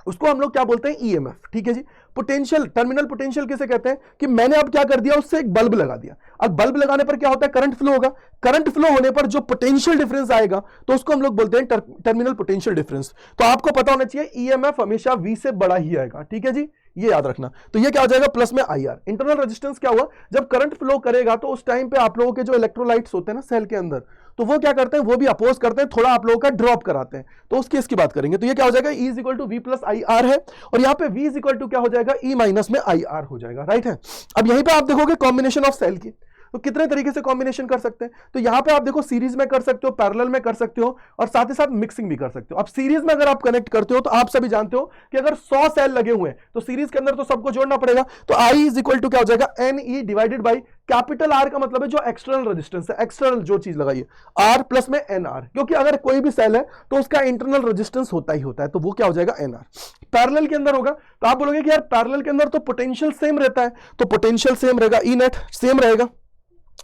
उसको हम लोग क्या बोलते हैं, EMF, ठीक है जी। पोटेंशियल, टर्मिनल पोटेंशियल किसे कहते हैं कि मैंने अब क्या कर दिया, उससे एक बल्ब लगा दिया। अब बल्ब लगाने पर क्या होता है, करंट फ्लो होगा। करंट फ्लो होने पर जो पोटेंशियल डिफरेंस आएगा तो उसको हम लोग बोलते हैं टर्मिनल पोटेंशियल डिफरेंस। तो आपको पता होना चाहिए EMF हमेशा V से बड़ा ही आएगा, ठीक है जी, ये याद रखना। तो ये क्या हो जाएगा, प्लस में IR। इंटरनल रेजिस्टेंस क्या हुआ, जब करंट फ्लो करेगा तो उस टाइम पे आप लोगों के जो इलेक्ट्रोलाइट्स होते हैं ना सेल के अंदर, तो वो क्या करते हैं, वो भी अपोज करते हैं, थोड़ा आप लोगों का ड्रॉप कराते हैं। तो उस केस की बात करेंगे तो ये क्या हो जाएगा, E is equal to V plus IR है, और यहाँ पे V इज इक्वल टू क्या हो जाएगा, E माइनस में IR हो जाएगा, राइट है। अब यहीं पे आप देखोगे कॉम्बिनेशन ऑफ सेल की, तो कितने तरीके से कॉम्बिनेशन कर सकते हैं। तो यहां पे आप देखो सीरीज में कर सकते हो, पैरेलल में कर सकते हो और साथ ही साथ मिक्सिंग भी कर सकते हो। अब सीरीज में अगर आप कनेक्ट करते हो तो आप सभी जानते हो कि अगर 100 सेल लगे हुए हैं तो सीरीज के अंदर तो सबको जोड़ना पड़ेगा। तो आई इज इक्वल टू क्या हो जाएगा, N E divided by capital R का मतलब है जो एक्सटर्नल रेजिस्टेंस है, एक्सटर्नल जो चीज लगाइए आर प्लस में एन आर, क्योंकि अगर कोई भी सेल है तो उसका इंटरनल रेजिस्टेंस होता ही होता है, तो वो क्या हो जाएगा एन आर। पैरेलल के अंदर होगा तो आप बोलोगे कि यार पैरेलल के अंदर तो पोटेंशियल सेम रहता है, तो पोटेंशियल सेम रहेगा, ई नेट सेम रहेगा।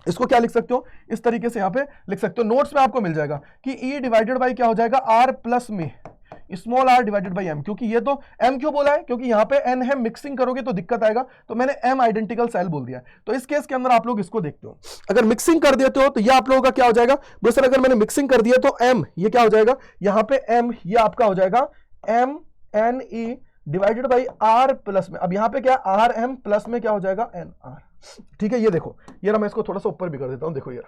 इसको क्या लिख सकते हो, इस तरीके से यहां पे लिख सकते हो, नोट्स में आपको मिल जाएगा कि ई डिवाइडेड बाई क्या हो जाएगा आर प्लस में small R divided by M. क्योंकि ये तो एम क्यों बोला है, क्योंकि यहां पे एन है, मिक्सिंग करोगे तो दिक्कत आएगा, तो मैंने एम आइडेंटिकल सेल बोल दिया। तो इस केस के अंदर आप लोग इसको देखते हो, अगर मिक्सिंग कर देते हो तो ये आप लोगों का क्या हो जाएगा बोलो सर, अगर मैंने मिक्सिंग कर दिया तो एम ये क्या हो जाएगा, यहां पे एम ये आपका हो जाएगा M N E divided by R plus में, अब यहां पे क्या आर एम प्लस में क्या हो जाएगा एन आर। ठीक है, ये देखो ये मैं इसको थोड़ा सा ऊपर भी कर देता हूं, देखो ये,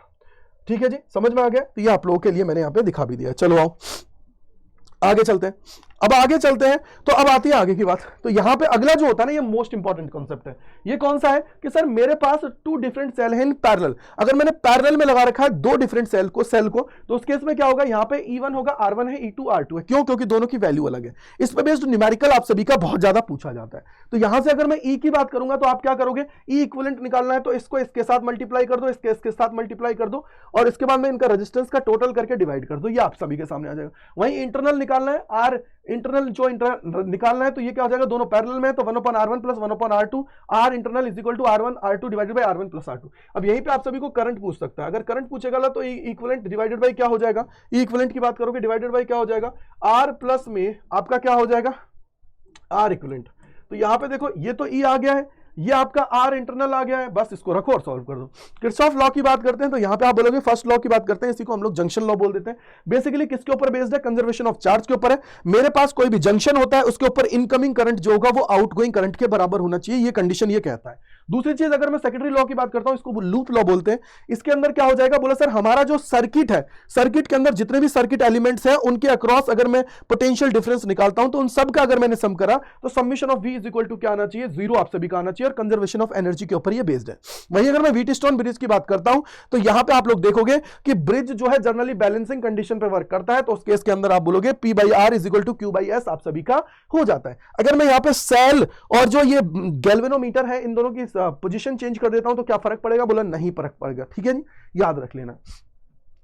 ठीक है जी, समझ में आ गया। तो ये आप लोगों के लिए मैंने यहां पे दिखा भी दिया। चलो आओ आगे चलते हैं। अब आगे चलते हैं तो अब आती है आगे की बात। तो यहां पे अगला जो होता है ना, ये मोस्ट इंपॉर्टेंट कॉन्सेप्ट है। ये कौन सा है कि सर मेरे पास 2 डिफरेंट सेल हैं इन पैरेलल। अगर मैंने पैरेलल में लगा रखा है 2 डिफरेंट सेल को तो उस केस में क्या होगा, यहां पे E1 होगा, R1 है, E2 R2 है। क्यों, क्योंकि दोनों की वैल्यू अलग है। इस पे बेस्ड न्यूमेरिकल आप सभी का बहुत ज्यादा पूछा जाता है। तो यहां से अगर मैं E की बात करूंगा तो आप क्या करोगे, E इक्विवेलेंट निकालना है तो इसको इसके साथ मल्टीप्लाई कर दो, इसके साथ मल्टीप्लाई कर दो और इसके बाद में इनका रेजिस्टेंस का टोटल करके डिवाइड कर दो, ये आप सभी के सामने आ जाएगा। वहीं इंटरनल निकालना है, आर इंटरनल जो निकालना है तो ये क्या हो जाएगा, दोनों पैरेलल में है तो 1/R1 plus 1/R2, R internal is equal to R1 R2 divided by R1 plus R2। अब यहीं पे आप सभी को करंट पूछ सकता है, अगर करंट पूछेगा तो इक्विवेलेंट डिवाइडेड बाय क्या हो जाएगा, ई इक्विवेलेंट की बात करोगे डिवाइडेड बाय क्या हो जाएगा, आर प्लस में आपका क्या हो जाएगा आर इक्विवेलेंट। तो यहां पे देखो ये तो ई आ गया है, ये आपका आर इंटरनल आ गया है, बस इसको रखो और सॉल्व कर दो। किरचॉफ लॉ की बात करते हैं तो यहां पे आप बोलोगे फर्स्ट लॉ की बात करते हैं, इसी को हम लोग जंक्शन लॉ बोल देते हैं। बेसिकली किसके ऊपर बेस्ड है, कंजर्वेशन ऑफ चार्ज के ऊपर है। मेरे पास कोई भी जंक्शन होता है उसके ऊपर इनकमिंग करंट जो होगा वो आउटगोइंग करंट के बराबर होना चाहिए, ये कंडीशन ये कहता है। दूसरी चीज अगर मैं सेकेंडरी लॉ की बात करता हूं, इसको लूप लॉ बोलते हैं। इसके अंदर क्या हो जाएगा, बोला सर हमारा जो सर्किट है, सर्किट के अंदर जितने भी सर्किट एलिमेंट्स हैं उनके अक्रॉस अगर मैं पोटेंशियल डिफरेंस निकालता हूं तो उन सब का अगर मैंने सम करा तो summation of V is equal to क्या आना चाहिए, 0 आप सभी का आना चाहिए और कंजर्वेशन ऑफ एनर्जी के ऊपर ये बेस्ड है। वहीं अगर मैं व्हीटस्टोन ब्रिज की बात करता हूं तो यहां पे आप लोग देखोगे कि ब्रिज जो है जनरली बैलेंसिंग कंडीशन पे वर्क करता है, तो उस केस के अंदर आप बोलोगे P/R is equal to Q/S आप सभी का हो जाता है। अगर मैं यहां पे सेल और जो ये गैल्वेनोमीटर है इन दोनों की पोजीशन चेंज कर देता हूं तो क्या फर्क पड़ेगा, बोला नहीं फर्क पड़ेगा। ठीक है जी, याद रख लेना।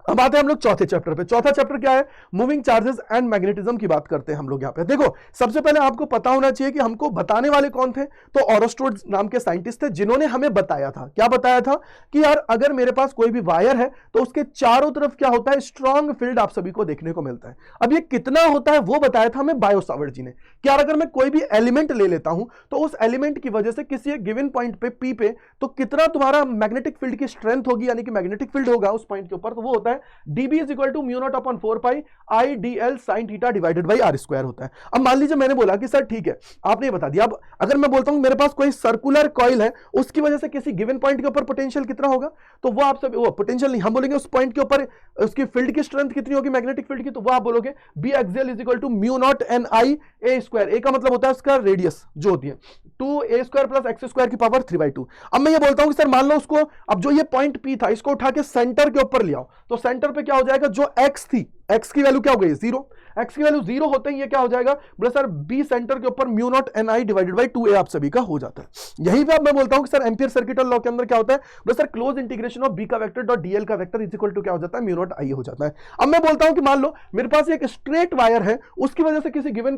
अब आते हैं हम लोग चौथे चैप्टर पे। चौथा चैप्टर क्या है, मूविंग चार्जेस एंड मैग्नेटिज्म की बात करते हैं हम लोग यहाँ पे। देखो सबसे पहले आपको पता होना चाहिए कि हमको बताने वाले कौन थे, तो ऑरोस्ट्रोड नाम के साइंटिस्ट थे जिन्होंने हमें बताया था, क्या बताया था कि यार अगर मेरे पास कोई भी वायर है तो उसके चारों तरफ क्या होता है, स्ट्रॉन्ग फील्ड आप सभी को देखने को मिलता है। अब ये कितना होता है वो बताया था हमें बायो सावर्ट जी ने। क्या अगर मैं कोई भी एलिमेंट ले लेता हूं तो उस एलिमेंट की वजह से किसी एक गिवन पॉइंट पे P पे तो कितना तुम्हारा मैग्नेटिक फील्ड की स्ट्रेंथ होगी, यानी कि मैग्नेटिक फील्ड होगा उस पॉइंट के ऊपर, तो वो होता है dB is equal to mu naught upon 4 pi IDL sin theta divided by R square होता है। अब मान लीजिए मैंने बोला कि सर ठीक है आपने ये बता दिया, अब अगर मैं बोलता हूं मेरे पास कोई सर्कुलर कॉइल है उसकी वजह से किसी गिवन पॉइंट के ऊपर पोटेंशियल कितना होगा, तो वो आप सब वो पोटेंशियल नहीं, हम बोलेंगे उस पॉइंट के ऊपर उसकी फील्ड की स्ट्रेंथ कितनी होगी मैग्नेटिक फील्ड की, तो वो आप बोलोगे B axial is equal to mu not NI A square. A का मतलब होता है उसका रेडियस जो होती है 2A square plus x square की पावर 3/2। अब मैं ये बोलता हूं कि सर मान लो उसको, अब जो ये पॉइंट P था इसको उठा के सेंटर के ऊपर ले आओ, तो सेंटर पे क्या हो जाएगा, जो x थी x की वैल्यू क्या हो गई 0, x की वैल्यू 0 होते ही ये क्या हो जाएगा, बोले सर B सेंटर के ऊपर mu not NI divided by 2A आप सभी का हो जाता है। यहीं पे अब मैं बोलता हूं कि सर एम्पियर सर्किटल लॉ के अंदर क्या होता है, बोले sir close integration of B का वेक्टर डॉट DL का वेक्टर इज इक्वल टू क्या हो जाता है, म्यू नॉट I हो जाता है। अब मैं बोलता हूं कि मान लो मेरे पास एक स्ट्रेट वायर है, उसकी वजह से किसी गिवन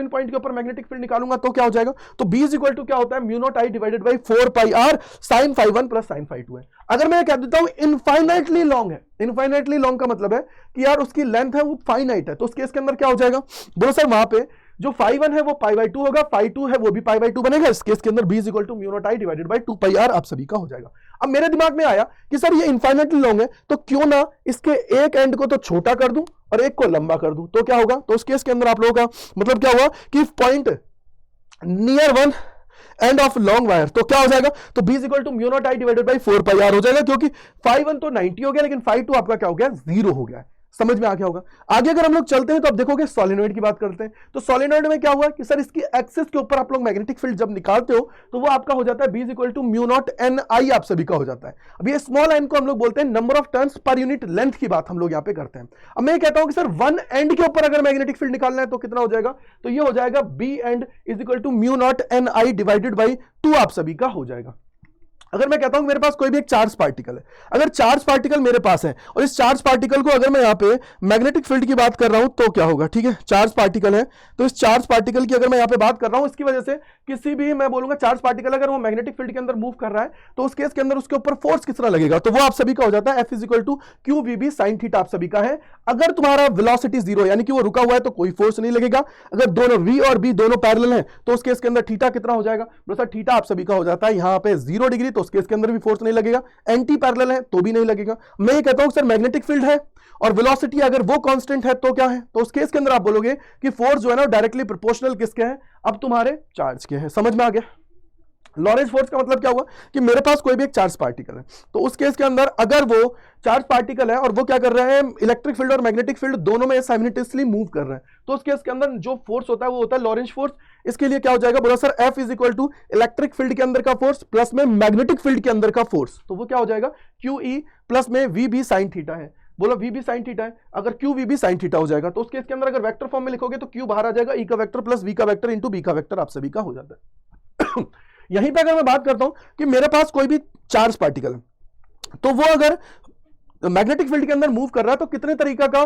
पॉइंट के ऊपर मैग्नेटिक फील्ड निकालूंगा तो क्या हो जाएगा, तो B इज इक्वल टू क्या होता है, mu naught I divided by 4 pi R sin phi1 plus sin phi2 है। अगर मैं कह देता हूं इनफाइनाइटली लॉन्ग है, इनफाइनाइटली लॉन्ग का मतलब है कि यार उसकी लेंथ है वो फाइनाइट है, तो उस केस के अंदर क्या हो जाएगा, बोलो सर वहां पे जो phi1 है वो π/2 होगा, phi2 है वो भी π/2 बनेगा। इस केस के अंदर B is equal to mu naught I divided by 2 pi R आप सभी का हो जाएगा। अब मेरे दिमाग में आया कि सर ये इनफाइनाइटली लॉन्ग है तो क्यों ना इसके एक एंड को तो छोटा कर दूं और एक को लंबा कर दूं, तो क्या होगा, तो उस केस के अंदर आप लोगों का मतलब क्या हुआ कि point near one end of long wire तो क्या हो जाएगा, तो B is equal to mu naught I divided by 4 pi R हो जाएगा, क्योंकि phi1 तो 90 हो गया लेकिन phi2 आपका क्या हो गया 0 हो गया है। समझ में आ गया होगा। आगे अगर हम लोग चलते हैं तो अब देखोगे सॉलिनॉइड की बात करते हैं। तो सॉलिनॉइड में क्या हुआ कि सर इसकी एक्सिस के ऊपर आप लोग मैग्नेटिक फील्ड जब निकालते हो तो वो आपका हो जाता है B = म्यू नॉट एन आई, आप सभी का हो जाता है। अब ये स्मॉल एन को हम लोग बोलते हैं number of turns per unit length की बात हम लोग यहाँ पे करते हैं। अब मैं कहता हूं कि सर वन एंड के ऊपर अगर मैग्नेटिक फील्ड निकालना है तो कितना हो जाएगा, तो ये हो जाएगा B and = mu naught N I divided by 2 आप सभी का हो जाएगा। अगर मैं कहता हूं मेरे पास कोई भी एक चार्ज पार्टिकल है, अगर चार्ज पार्टिकल मेरे पास है और इस चार्ज पार्टिकल को अगर मैं यहां पे मैग्नेटिक फील्ड की बात कर रहा हूं तो क्या होगा, ठीक है, चार्ज पार्टिकल है तो इस चार्ज पार्टिकल की अगर मैं यहां पे बात कर रहा हूं इसकी वजह से किसी भी मैं बोलूंगा चार्ज पार्टिकल अगर वो मैग्नेटिक फील्ड के अंदर मूव कर रहा है तो उस केस के अंदर उसके ऊपर फोर्स कितना लगेगा, तो वो आप सभी का हो जाता है F = QVB sin थीटा आप सभी का है। अगर तुम्हारा वेलोसिटी 0 यानी कि वो रुका हुआ है तो कोई फोर्स नहीं लगेगा। अगर दोनों V और B दोनों पैरेलल हैं तो उस केस के अंदर थीटा कितना हो जाएगा, बोलो सर थीटा आप सभी का हो जाता है यहां पे 0 डिग्री, तो उस केस के अंदर भी फोर्स नहीं लगेगा। एंटी पैरेलल है तो भी नहीं लगेगा। मैं ये कहता हूं सर मैग्नेटिक फील्ड है और वेलोसिटी अगर वो कांस्टेंट है तो क्या है, तो उस केस के अंदर आप बोलोगे कि फोर्स जो है ना डायरेक्टली प्रोपोर्शनल किसके है, अब तुम्हारे चार्ज के है। समझ में आ गया। लॉरेंज फोर्स का मतलब क्या हुआ कि मेरे पास कोई भी एक चार्ज पार्टिकल है तो उस केस के अंदर अगर वो चार्ज पार्टिकल है और वो क्या कर रहे हैं, इलेक्ट्रिक फील्ड और मैग्नेटिक फील्ड दोनों में साइमल्टेनियसली मूव कर रहे हैं, तो उस केस के अंदर जो फोर्स होता है वो होता है लॉरेंज फोर्स। इसके लिए क्या हो जाएगा, बोला सर F = इलेक्ट्रिक फील्ड के अंदर का फोर्स प्लस में मैग्नेटिक फील्ड के अंदर का फोर्स, तो वो क्या हो जाएगा QE प्लस में VB sin थीटा है। बोलो VB sin थीटा है, अगर QVB sin थीटा हो जाएगा तो उस केस के अंदर अगर वेक्टर फॉर्म में लिखोगे तो Q बाहर आ जाएगा, E का वेक्टर प्लस V का वेक्टर इंटू B का वेक्टर आप सभी का हो जाता है। यहीं पे अगर मैं बात करता हूं कि मेरे पास कोई भी चार्ज पार्टिकल है तो वो अगर मैग्नेटिक फील्ड के अंदर मूव कर रहा है तो कितने तरीका का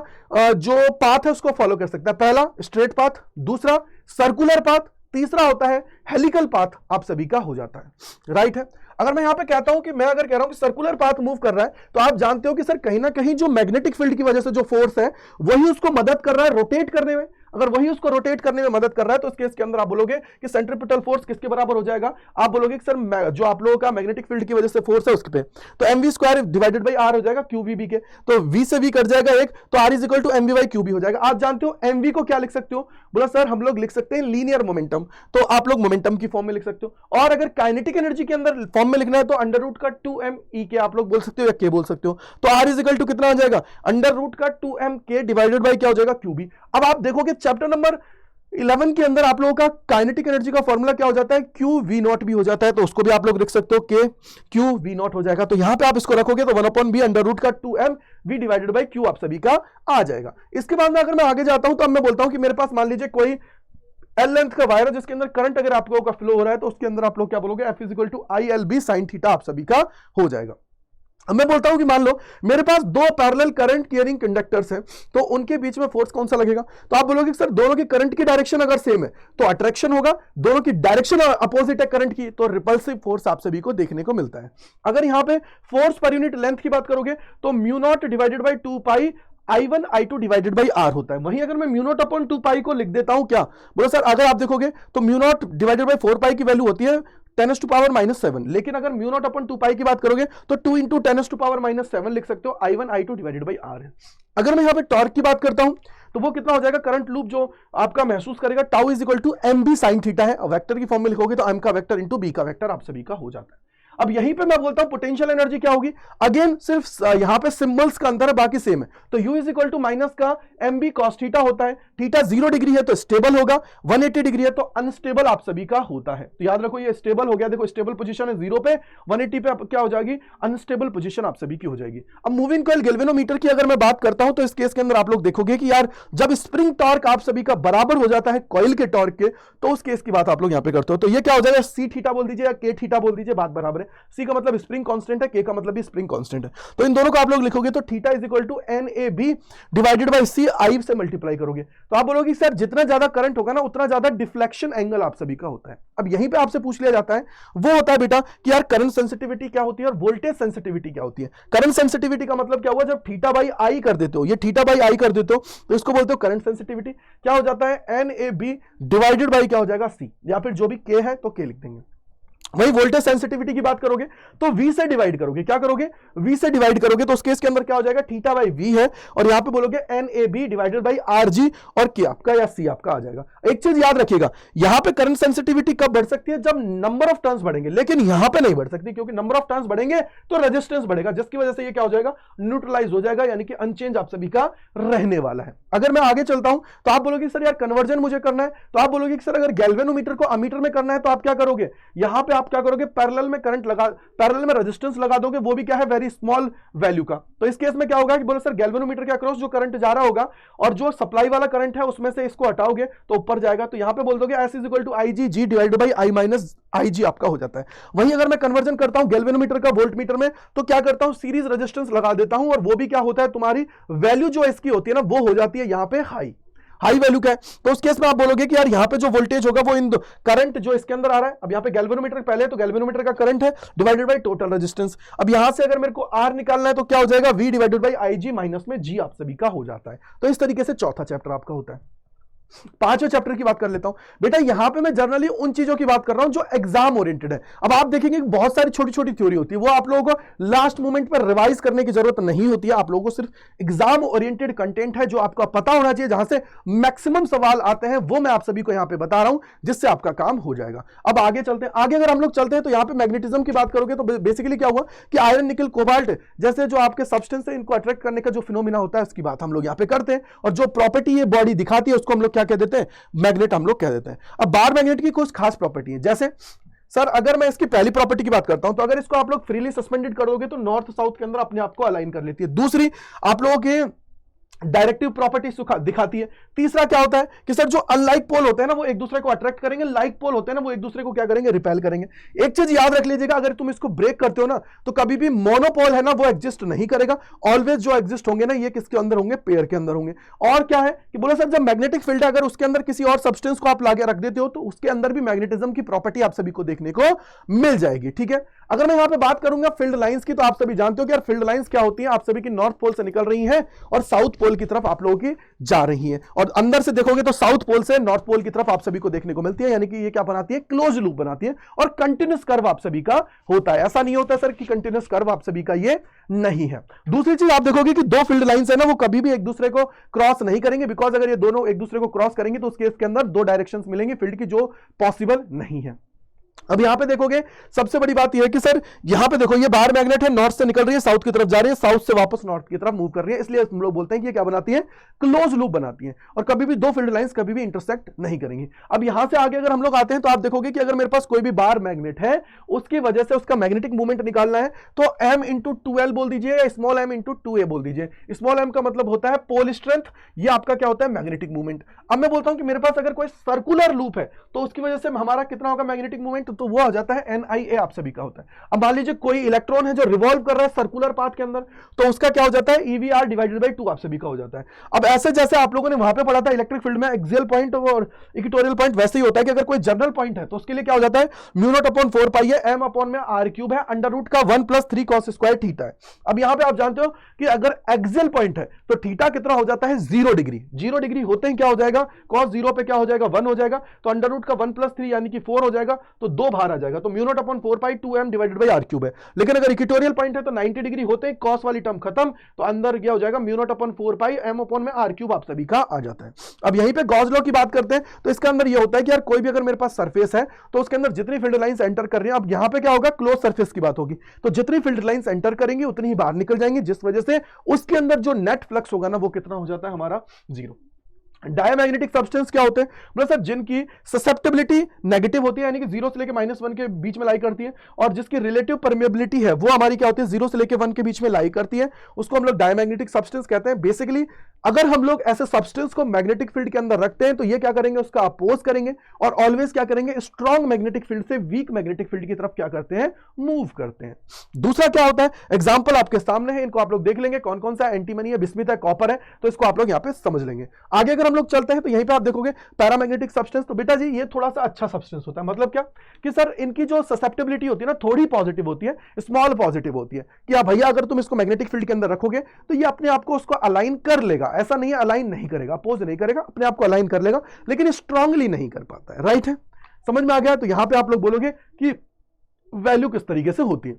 जो पाथ है उसको फॉलो कर सकता है। पहला स्ट्रेट पाथ, दूसरा सर्कुलर पाथ, तीसरा होता है हेलिकल पाथ आप सभी का हो जाता है। राइट है। अगर मैं यहां पे कहता हूं कि मैं अगर कह रहा हूं कि सर्कुलर पाथ मूव कर रहा है तो आप जानते हो कि सर कहीं ना कहीं जो मैग्नेटिक फील्ड की वजह से जो फोर्स है वही उसको मदद कर रहा है रोटेट करने में। अगर वही उसको रोटेट करने में मदद कर रहा है तो इस केस के अंदर आप बोलोगे कि सेंट्रीपिटल फोर्स किसके बराबर हो जाएगा, आप बोलोगे कि सर जो आप लोगों का मैग्नेटिक फील्ड की वजह से फोर्स है उसके पे तो mv² डिवाइडेड बाई r हो जाएगा QVB के, तो v से v कट जाएगा एक, तो r = mv/qb हो जाएगा। आप जानते हो mv को क्या लिख सकते हो, बोला सर हम लोग लिख सकते हैं लीनियर मोमेंटम, तो आप लोग मोमेंटम की फॉर्म में लिख सकते हो। और अगर काइनेटिक एनर्जी के अंदर फॉर्म में लिखना है तो √2m e के आप लोग बोल सकते हो या k बोल सकते हो, तो r = कितना आ जाएगा, √2m k डिवाइडेड बाई क्या हो जाएगा QB। अब आप देखोगे चैप्टर नंबर 11 के अंदर आप लोगों का काइनेटिक एनर्जी का फॉर्मूला क्या हो जाता है, QV0 भी हो जाता है, तो उसको भी आप लोग लिख सकते हो कि QV0 हो जाएगा। तो यहां पे आप इसको रखोगे तो 1/b √2m v divided by q आप सभी का आ जाएगा। इसके बाद में अगर मैं आगे जाता हूं तो अब मैं बोलता हूं कि मेरे पास मान लीजिए कोई L लेंथ का वायर है जिसके अंदर करंट अगर आप लोगों का फ्लो हो रहा है तो उसके अंदर आप लोग क्या बोलोगे, F = ILB sin थीटा आप सभी का हो जाएगा। अब मैं बोलता हूं कि मान लो मेरे पास दो पैरेलल करंट कैरिंग कंडक्टर्स हैं तो उनके बीच में फोर्स कौन सा लगेगा, तो आप बोलोगे सर दोनों की करंट की डायरेक्शन अगर सेम है तो अट्रैक्शन होगा, दोनों की डायरेक्शन अपोजिट है करंट की तो रिपल्सिव फोर्स आप सभी को देखने को मिलता है। अगर यहां पे फोर्स पर यूनिट लेंथ की बात करोगे तो μ0 divided by 2π I1 I2 divided by r होता है। वहीं अगर मैं μ0/2π को लिख देता हूं क्या, बोलो सर अगर आप देखोगे तो μ0 डिवाइडेड बाई 4π की वैल्यू होती है 10⁻⁷, लेकिन अगर μ0/2π की बात करोगे तो 2 × 10⁻⁷ लिख सकते हो, I1 I2 divided by r है। अगर मैं यहां पे टॉर्क की बात करता हूं तो वो कितना हो जाएगा, करंट लूप जो आपका महसूस करेगा τ = mb sin थीटा है, वेक्टर की फॉर्म में लिखोगे तो m का वेक्टर इंटू b का वेक्टर आप सभी का हो जाता है। अब यहीं पे मैं बोलता हूं पोटेंशियल एनर्जी क्या होगी, अगेन सिर्फ यहां पे सिंबल्स का अंतर है बाकी सेम है, तो U = माइनस का mb cos थीटा होता है। थीटा 0 डिग्री है तो स्टेबल होगा, 180 डिग्री है तो अनस्टेबल आप सभी का होता है। तो याद रखो ये स्टेबल हो गया, देखो स्टेबल पोजीशन है 0 पे, 180 पे क्या हो जाएगी, अनस्टेबल पोजीशन आप सभी की हो जाएगी। अब मूविंग कॉइल गैल्वेनोमीटर की अगर मैं बात करता हूं तो इस केस के अंदर आप लोग देखोगे कि यार जब स्प्रिंग टॉर्क आप सभी का बराबर हो जाता है कॉइल के टॉर्क के तो उस केस की बात आप लोग यहां पे करते हो, तो ये क्या हो जाएगा, C थीटा बोल दीजिए या K थीटा बोल दीजिए, बात बराबर है। C का मतलब स्प्रिंग कांस्टेंट है, K का मतलब भी स्प्रिंग कांस्टेंट है, तो इन दोनों को आप लोग लिखोगे तो theta = NAB divided by C I से मल्टीप्लाई करोगे तो आप बोलोगे सर जितना ज्यादा करंट होगा ना उतना ज्यादा डिफ्लेक्शन एंगल आप सभी का होता है। अब यहीं पे आपसे पूछ लिया जाता है वो होता है बेटा कि यार करंट सेंसिटिविटी क्या होती है और वोल्टेज सेंसिटिविटी क्या होती है। करंट सेंसिटिविटी का मतलब क्या हुआ, जब थीटा बाई आई कर देते हो, ये थीटा बाई आई कर देते हो तो इसको बोलते हो करंट सेंसिटिविटी। क्या हो जाता है, NAB डिवाइडेड बाई क्या हो जाएगा C, या फिर जो भी K है तो K लिख देंगे। वही वोल्टेज सेंसिटिविटी की बात करोगे तो V से डिवाइड करोगे, क्या करोगे, V से डिवाइड करोगे, तो उस केस के अंदर क्या हो जाएगा, थीटा बाई V है, और यहां पे बोलोगे NAB डिवाइडेड बाई RG, और K आपका या C आपका आ जाएगा। एक चीज याद रखिएगा, यहां पे करंट सेंसिटिविटी कब बढ़ सकती है, जब नंबर ऑफ टर्न्स बढ़ेंगे, लेकिन यहां पे नहीं बढ़ सकती, क्योंकि नंबर ऑफ टर्न्स बढ़ेंगे तो रेजिस्टेंस बढ़ेगा, जिसकी वजह से ये क्या हो जाएगा, न्यूट्रलाइज हो जाएगा, यानी कि अनचेंज आप सभी का रहने वाला है। अगर मैं आगे चलता हूं तो आप बोलोगे सर यार कन्वर्जन मुझे करना है, तो आप बोलोगे कि सर अगर गैल्वेनोमीटर को अमीटर में करना है तो आप क्या करोगे, यहां पे आप क्या करोगे, पैरेलल में करंट लगा, पैरेलल में रेजिस्टेंस लगा दोगे, वो भी क्या है, वेरी स्मॉल वैल्यू का। तो इस केस में क्या होगा कि बोलो सर गैल्वेनोमीटर के अक्रॉस जो करंट जा रहा होगा और जो सप्लाई वाला करंट है उसमें से इसको हटाओगे तो ऊपर जाएगा, तो यहां पे बोल दोगे S is equal to IG G divided by I minus IG आपका हो जाता है। वहीं अगर मैं कन्वर्जन करता हूं गैल्वेनोमीटर का वोल्ट मीटर में, तो क्या करता हूं, सीरीज रेजिस्टेंस लगा देता हूं, और वो भी क्या होता है, तुम्हारी वैल्यू जो इसकी होती है ना वो हो जाती है यहां पे हाई वैल्यू का है। तो उस केस में आप बोलोगे कि यार यहां पे जो वोल्टेज होगा वो इन करंट जो इसके अंदर आ रहा है, अब यहां पे गैल्वेनोमीटर पहले तो गैल्वेनोमीटर का करंट है डिवाइडेड बाय टोटल रेजिस्टेंस। अब यहां से अगर मेरे को R निकालना है तो क्या हो जाएगा, V divided by IG minus में G आप सभी का हो जाता है। तो इस तरीके से चौथा चैप्टर आपका होता है। पांचवें चैप्टर की बात कर लेता हूं बेटा, यहां पे मैं जनरली उन चीजों की बात कर रहा हूं जो एग्जाम ओरिएंटेड है। अब आप देखेंगे बहुत सारी छोटी छोटी थ्योरी होती है, वो आप लोगों को लास्ट मोमेंट पर रिवाइज करने की जरूरत नहीं होती है, आप लोगों को सिर्फ एग्जाम ओरिएंटेड कंटेंट है जो आपका पता होना चाहिए, जहां से मैक्सिमम सवाल आते हैं, वो मैं आप सभी को यहां पे बता रहा हूं, जिससे आपका काम हो जाएगा। अब आगे चलते हैं, आगे अगर हम लोग चलते हैं तो यहां पे मैग्नेटिज्म की बात करोगे तो बेसिकली क्या हुआ कि आयरन निकल कोबाल्ट जैसे जो आपके सब्सटेंस है, इनको अट्रैक्ट करने का जो फिनोमिना होता है उसकी बात हम लोग यहां पे करते हैं, और जो प्रॉपर्टी ये बॉडी दिखाती है उसको हम लोग क्या कह देते हैं, मैग्नेट हम लोग कह देते हैं। अब बार मैग्नेट की कुछ खास प्रॉपर्टी है, जैसे सर अगर मैं इसकी पहली प्रॉपर्टी की बात करता हूं तो अगर इसको आप लोग फ्रीली सस्पेंडेड करोगे तो नॉर्थ साउथ के अंदर अपने आप को अलाइन कर लेती है। दूसरी आप लोगों के डायरेक्टिव प्रॉपर्टी दिखाती है। तीसरा क्या होता है कि सर जो अनलाइक पोल होते हैं ना वो एक दूसरे को अट्रैक्ट करेंगे, लाइक पोल होते हैं ना वो एक दूसरे को क्या करेंगे, रिपेल करेंगे। एक चीज याद रख लीजिएगा, अगर तुम इसको ब्रेक करते हो ना तो कभी भी मोनोपोल है ना वो एग्जिस्ट नहीं करेगा, ऑलवेज जो एग्जिस्ट होंगे ना ये किसके अंदर होंगे, पेयर के अंदर होंगे। और क्या है कि बोलो सर जब मैग्नेटिक फील्ड है अगर उसके अंदर किसी और सब्सटेंस को आप लाके रख देते हो तो उसके अंदर भी मैग्नेटिज्म की प्रॉपर्टी आप सभी को देखने को मिल जाएगी। ठीक है, अगर मैं यहां पे बात करूंगा फील्ड लाइंस की तो आप सभी जानते हो कि यार फील्ड लाइंस क्या होती है, आप सभी की नॉर्थ पोल से निकल रही है और साउथ पोल की तरफ आप लोगों की जा रही है, और अंदर से देखोगे तो साउथ पोल से नॉर्थ पोल की तरफ आप सभी को देखने को मिलती है, यानी कि ये क्या बनाती है, क्लोज लूप बनाती है, और कंटिन्यूस कर्व आप सभी का होता है। ऐसा नहीं होता सर कि कंटिन्यूस कर्व आप सभी का ये नहीं है। दूसरी चीज आप देखोगे कि दो फील्ड लाइंस है ना वो कभी भी एक दूसरे को क्रॉस नहीं करेंगे, बिकॉज अगर ये दोनों एक दूसरे को क्रॉस करेंगे तो उस केस के अंदर दो डायरेक्शंस मिलेंगे फील्ड की जो पॉसिबल नहीं है। अब यहां पे देखोगे सबसे बड़ी बात यह है कि सर यहां पे देखो ये बाहर मैग्नेट है, नॉर्थ से निकल रही है साउथ की तरफ जा रही है, साउथ से वापस नॉर्थ की तरफ मूव कर रही है, इसलिए हम लोग बोलते हैं कि ये क्या बनाती है, क्लोज लूप बनाती है, और कभी भी दो फील्ड लाइंस कभी भी इंटरसेक्ट नहीं करेंगी। अब यहां से आगे अगर हम लोग आते हैं तो आप देखोगे कि अगर मेरे पास कोई भी बाहर मैग्नेट है उसकी वजह से उसका मैग्नेटिक मूवमेंट निकालना है तो m इंटू 2l बोल दीजिए या स्मॉल m इंटू 2a बोल दीजिए। स्मॉल m का मतलब होता है पोल स्ट्रेंथ, ये आपका क्या होता है, मैग्नेटिक मूवमेंट। अब मैं बोलता हूं कि मेरे पास अगर कोई सर्कुलर लूप है तो उसकी वजह से हमारा कितना होगा मैग्नेटिक मूवमेंट, तो वो आ जाता है NIA आप सभी का होता है। अब मान लीजिए कोई इलेक्ट्रॉन है जो रिवॉल्व कर रहा है सर्कुलर पाथ के अंदर तो उसका क्या हो जाता है, EVR डिवाइडेड बाय 2 आप सभी का हो जाता है। अब ऐसे जैसे आप लोगों ने वहां पे पढ़ा था इलेक्ट्रिक फील्ड में एक्सियल पॉइंट और इक्वेटोरियल पॉइंट, वैसे ही होता है कि अगर कोई जनरल पॉइंट है तो उसके लिए क्या हो जाता है, म्यू नॉट अपॉन 4 पाई है, m अपॉन में r क्यूब है, अंडर रूट का 1 प्लस 3 cos स्क्वायर थीटा है। अब यहां पे आप जानते हो कि अगर एक्सियल पॉइंट है तो थीटा कितना हो जाता है, 0 डिग्री। 0 डिग्री होते ही क्या हो जाएगा, cos 0 पे क्या हो जाएगा, 1 हो जाएगा, तो अंडर रूट का 1 प्लस 3 यानी कि 4 हो जाएगा, तो 2 बाहर आ जाएगा, तो mu naught upon 4 pi 2m divided by r cube है। लेकिन अगर इक्वेटोरियल पॉइंट है तो 90 डिग्री होते ही cos वाली टर्म खत्म, तो अंदर क्या हो जाएगा, म्यू नॉट अपॉन 4 पाई m अपॉन में r क्यूब आप सभी का आ जाता है। अब यहीं पे गॉस लॉ की बात करते हैं तो इसके अंदर ये होता है कि यार कोई भी अगर मेरे पास सरफेस है तो उसके अंदर जितनी फील्ड लाइंस एंटर कर रही हैं, अब यहां पे क्या होगा, क्लोज सरफेस की बात होगी, तो जितनी फील्ड लाइंस एंटर करेंगी उतनी ही बाहर निकल जाएंगी, जिस वजह से उसके अंदर जो नेट फ्लक्स होगा ना वो कितना हो जाता है हमारा, 0। डायमैग्नेटिक सब्सटेंस क्या होते हैं, मतलब सर जिनकी ससेप्टेबिलिटी नेगेटिव होती है, यानी कि 0 से लेके -1 के बीच में लाई करती है, और जिसकी रिलेटिव परमेबिलिटी है वो हमारी क्या होती है, 0 से लेके 1 के बीच में लाई करती है, उसको हम लोग डायमैग्नेटिक सब्सटेंस कहते हैं। बेसिकली अगर हम लोग ऐसे सब्सटेंस को मैग्नेटिक फील्ड के अंदर रखते हैं तो ये क्या करेंगे, उसका अपोज करेंगे, और ऑलवेज क्या करेंगे, स्ट्रॉन्ग मैग्नेटिक फील्ड से वीक मैग्नेटिक फील्ड की तरफ क्या करते हैं, मूव करते हैं। दूसरा क्या होता है, एग्जाम्पल आपके सामने है, इनको आप लोग देख लेंगे, कौन कौन सा एंटीमनी है, बिस्मिथ है, कॉपर है, तो इसको आप लोग यहाँ पे समझ लेंगे। आगे अगर हम लोग चलते हैं तो यहीं पे आप देखोगे पैरामैग्नेटिक सब्सटेंस, तो बेटा जी ये थोड़ा सा अच्छा सब्सटेंस होता है। मतलब क्या कि सर इनकी जो ससेप्टेबिलिटी होती है ना थोड़ी पॉजिटिव होती है, स्मॉल पॉजिटिव होती है, कि आप भैया अगर तुम इसको मैग्नेटिक फील्ड के अंदर रखोगे तो ये अपने आप को उसको अलाइन कर लेगा, ऐसा नहीं है अलाइन नहीं करेगा, अपोज नहीं करेगा, अपने आप को अलाइन कर लेगा, लेकिन स्ट्रांगली नहीं कर पाता है। राइट है, समझ में आ गया। तो यहां पे आप लोग बोलोगे कि वैल्यू किस तरीके से होती है।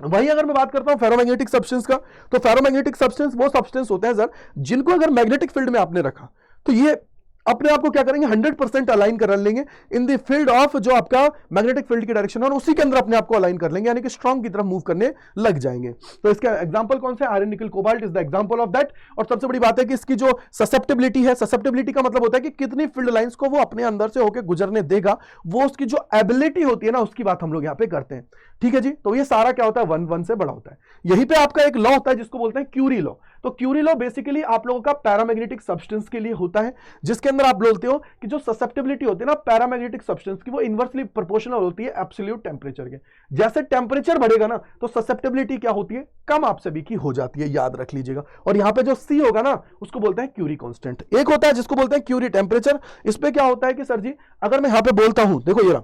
वही अगर मैं बात करता हूं फेरोमैग्नेटिक सब्सटेंस का, तो फेरोमैग्नेटिक सब्सटेंस वो सब्सटेंस होते हैं सर जिनको अगर मैग्नेटिक फील्ड में आपने रखा तो ये अपने आप को क्या करेंगे 100% अलाइन कर लेंगे इन द फील्ड ऑफ जो आपका मैग्नेटिक फील्ड की डायरेक्शन है, और उसी के अंदर अपने आप को अलाइन कर लेंगे, यानी कि स्ट्रॉन्ग की तरफ मूव करने लग जाएंगे। तो इसका एग्जांपल कौन सा है, iron nickel cobalt is the example of that. और सबसे बड़ी बात है कि इसकी जो ससेप्टेबिलिटी है, ससेप्टेबिलिटी का मतलब होता है कि कितनी फील्ड लाइंस को वो अपने अंदर से होकर गुजरने देगा, वो उसकी जो एबिलिटी होती है ना उसकी बात हम लोग यहाँ पे करते हैं। ठीक है जी, तो ये सारा क्या होता है 1 से बड़ा होता है। यहीं पे आपका एक लॉ होता है जिसको बोलते हैं क्यूरी लॉ। तो क्यूरी लॉ बेसिकली आप लोगों का पैरामैग्नेटिक सब्सटेंस के लिए होता है, जिसके अंदर आप बोलते हो कि जो ससेप्टेबिलिटी होती है ना पैरामैग्नेटिक सब्सटेंस की, वो इनवर्सली प्रोपोर्शनल होती है एब्सोल्यूट टेंपरेचर के। जैसे टेंपरेचर बढ़ेगा ना तो ससेप्टेबिलिटी क्या होती है, कम आप सभी की हो जाती है, याद रख लीजिएगा। और यहां पे जो सी होगा ना उसको बोलते हैं क्यूरी कांस्टेंट। एक होता है जिसको बोलते हैं क्यूरी टेंपरेचर। इस पे क्या होता है कि सर जी अगर मैं यहां पे बोलता हूं, देखो ये रहा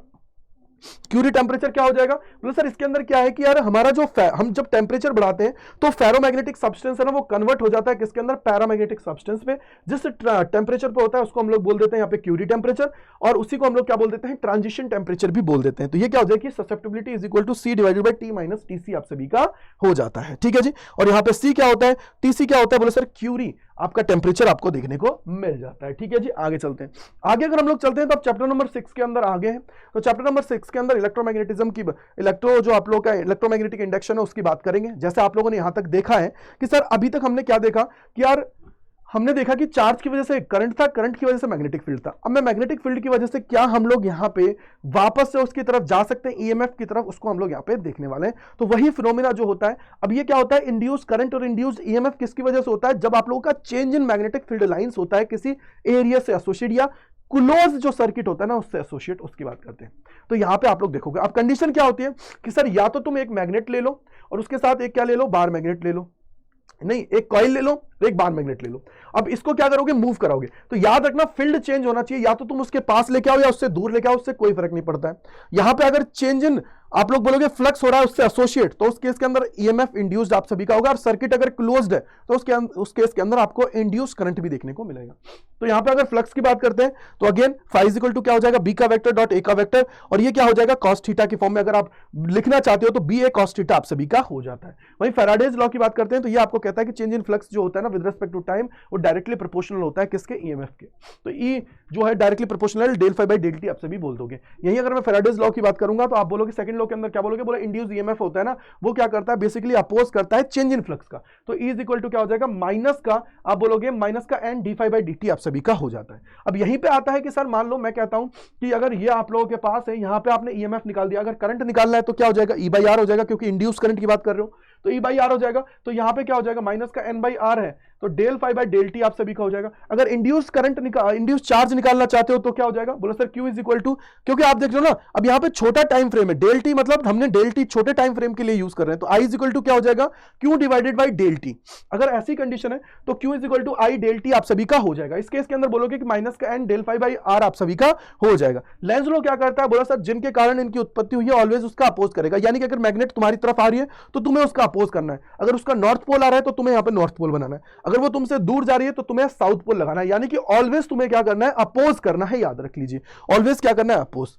क्यूरी टेंपरेचर क्या हो जाएगा, बोले सर इसके अंदर क्या है कि यार हमारा जो हम जब टेंपरेचर बढ़ाते हैं तो फेरोमैग्नेटिक सब्सटेंस है ना वो कन्वर्ट हो जाता है किसके अंदर, पैरामैग्नेटिक सब्सटेंस पे। जिस टेंपरेचर पे होता है उसको हम लोग बोल देते हैं यहाँ पे क्यूरी टेंपरेचर, और उसी को हम लोग क्या बोल देते हैं, ट्रांजिशन टेंपरेचर भी बोल देते हैं। तो ये क्या हो जाएगी, susceptibility is equal to C divided by T minus TC आप सभी का हो जाता है। ठीक है जी, और यहाँ पे सी क्या होता है, टीसी क्या होता है, बोले सर क्यूरी आपका टेंपरेचर आपको देखने को मिल जाता है। ठीक है जी, आगे चलते हैं। आगे अगर हम लोग चलते हैं तो अब चैप्टर नंबर 6 के अंदर आगे हैं। तो चैप्टर नंबर 6 के अंदर इलेक्ट्रोमैग्नेटिज्म की जो आप लोग का इलेक्ट्रोमैग्नेटिक इंडक्शन है उसकी बात करेंगे। जैसे आप लोगों ने यहां तक देखा है कि सर अभी तक हमने क्या देखा कि यार हमने देखा कि चार्ज की वजह से करंट था, करंट की वजह से मैग्नेटिक फील्ड था। अब मैं मैग्नेटिक फील्ड की वजह से क्या हम लोग यहाँ पे वापस से उसकी तरफ जा सकते हैं, ईएमएफ की तरफ, उसको हम लोग यहाँ पे देखने वाले हैं। तो वही फिनोमेना जो होता है, अब ये क्या होता है, इंड्यूस करंट और इंड्यूस ईएमएफ किसकी वजह से होता है, जब आप लोगों का change in magnetic field lines होता है किसी एरिया से एसोसिएट या क्लोज जो सर्किट होता है ना उससे एसोसिएट, उसकी बात करते हैं। तो यहां पे आप लोग देखोगे अब कंडीशन क्या होती है कि सर या तो तुम एक मैग्नेट ले लो और उसके साथ एक क्या ले लो, बार मैग्नेट ले लो, नहीं एक कॉइल ले लो एक बार मैग्नेट ले लो। अब इसको क्या करोगे, मूव कराओगे। तो याद रखना फील्ड चेंज होना चाहिए, या तो तुम उसके पास लेके आओ या उससे दूर लेके आओ, उससे कोई फर्क नहीं पड़ता है। यहां पे अगर चेंज इन आप लोग बोलोगे फ्लक्स हो रहा है उससे एसोसिएट, तो उस केस के अंदर ईएमएफ इंड्यूस्ड आप सभी का होगा। और सर्किट अगर क्लोज्ड है तो उस केस के अंदर आपको इंड्यूस करंट भी देखने को मिलेगा। तो यहां पे अगर फ्लक्स की बात करते हैं तो again phi is equal to क्या हो जाएगा, बी का वेक्टर डॉट ए का वेक्टर, और ये क्या हो जाएगा कॉस थीटा की फॉर्म में अगर आप लिखना चाहते हो तो बी ए कॉस थीटा आप सभी का हो जाता है। वहीं फैराडेज लॉ की बात करते हैं तो ये आपको कहता है कि चेंज इन फ्लक्स जो होता है ना विद रिस्पेक्ट टू टाइम वो डायरेक्टली प्रोपोर्शनल होता है किसके, ईएमएफ के। तो ई जो है directly proportional del phi by del T आप सभी बोल दोगे। यही अगर मैं फैराडेज लॉ की बात करूंगा तो आप बोलोगे सेकंड लॉ के अंदर क्या बोलोगे, बोला इंड्यूस ईएमएफ होता है ना वो क्या करता है, बेसिकली अपोज करता है चेंज इन फ्लक्स का। तो ई इज इक्वल टू क्या हो जाएगा, माइनस का आप बोलोगे माइनस का N D phi by D T आप सभी का हो जाता है। अब यहीं पे आता है कि सर मान लो मैं कहता हूं कि अगर ये आप लोगों के पास है, यहां पे आपने ईएमएफ निकाल दिया, अगर करंट निकालना है तो क्या हो जाएगा, ई बाई आर हो जाएगा, क्योंकि इंड्यूस करंट की बात कर रहे हो तो ई बाई आर हो जाएगा। तो यहां पे क्या हो जाएगा, माइनस का एन बाई आर है तो del phi by del T आप सभी का हो जाएगा। अगर इंड्यूस करंट इंड्यूस चार्ज निकालना चाहते हो तो क्या हो जाएगा, बोलो sir Q is equal to, क्योंकि आप देख रहे हो ना अब यहां पे छोटा टाइम फ्रेम है, डेल टी मतलब हमने डेल टी छोटे टाइम फ्रेम के लिए यूज कर रहे हैं, तो आई इज इक्वल टू क्या हो जाएगा, Q divided by del T. अगर ऐसी कंडीशन है तो Q is equal to I del T आप सभी का हो जाएगा। इस केस के अंदर बोलोगे कि माइनस का N del phi by R आप सभी का हो जाएगा। लेंज लॉ क्या करता है, बोला सर जिनके कारण इनकी उत्पत्ति हुई है ऑलवेज उसका अपोज करेगा, यानी कि अगर मैग्नेट तुम्हारी तरफ आ रही है तो तुम्हें उसका अपोज करना है। अगर उसका नॉर्थ पोल आ रहा है तो तुम्हें यहां पे नॉर्थ पोल बनाना है, अगर वो तुमसे दूर जा रही है तो तुम्हें साउथ पोल लगाना है, यानी कि ऑलवेज तुम्हें क्या करना है, अपोज करना है। याद रख लीजिए ऑलवेज क्या करना है, अपोज।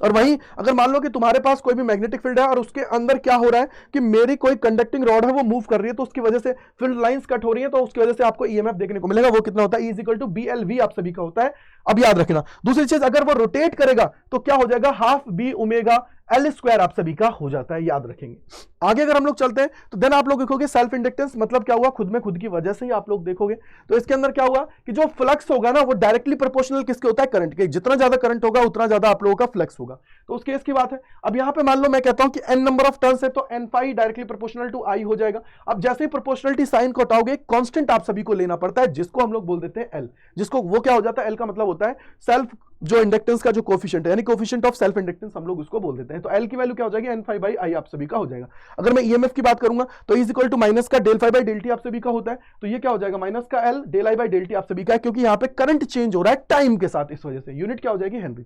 और वहीं अगर मान लो कि तुम्हारे पास कोई भी मैग्नेटिक फील्ड है और उसके अंदर क्या हो रहा है कि मेरी कोई कंडक्टिंग रॉड है वो मूव कर रही है, तो उसकी वजह से फील्ड लाइंस कट हो रही है, तो उसकी वजह से आपको ईएमएफ देखने को मिलेगा। वो कितना होता है, E is equal to B L V आप सभी का होता है। अब याद रखना दूसरी चीज, अगर वो रोटेट करेगा तो क्या हो जाएगा, half B omega L square आप सभी का हो जाता है, याद रखेंगे। आगे अगर हम लोग चलते हैं तो देन आप लोग देखोगे सेल्फ इंडक्टेंस मतलब क्या हुआ, खुद में खुद की वजह से ही आप लोग देखोगे। तो इसके अंदर क्या हुआ कि जो फ्लक्स होगा ना वो डायरेक्टली प्रोपोर्शनल किसके होता है, करंट के। जितना ज्यादा करंट होगा उतना ज्यादा आप लोगों का फ्लक्स होगा। तो उस केस की बात है। अब यहां पे मान लो मैं कहता हूं कि n नंबर ऑफ टर्न्स है तो n phi directly proportional to i हो जाएगा। अब जैसे ही प्रोपोर्शनलिटी साइन को हटाओगे कांस्टेंट आप सभी को लेना पड़ता है जिसको हम लोग बोल देते हैं l, जिसको वो क्या हो जाता है, l का मतलब होता है सेल्फ जो इंडक्टेंस का जो कोफिशिएंट है, यानी कोफिशिएंट ऑफ सेल्फ इंडक्टेंस हम लोग उसको बोल देते हैं। तो l की वैल्यू क्या हो जाएगी, n फाई बाई i आप सभी का हो जाएगा। अगर मैं ईएमएफ की बात करूंगा तो इज इक्वल टू माइनस का del phi by del T आप सभी का होता है, तो ये क्या हो जाएगा माइनस का l del I by del T आप सभी का है, क्योंकि यहां पे करंट चेंज हो रहा है टाइम के साथ, इस वजह से यूनिट क्या हो जाएगी, हेनरी।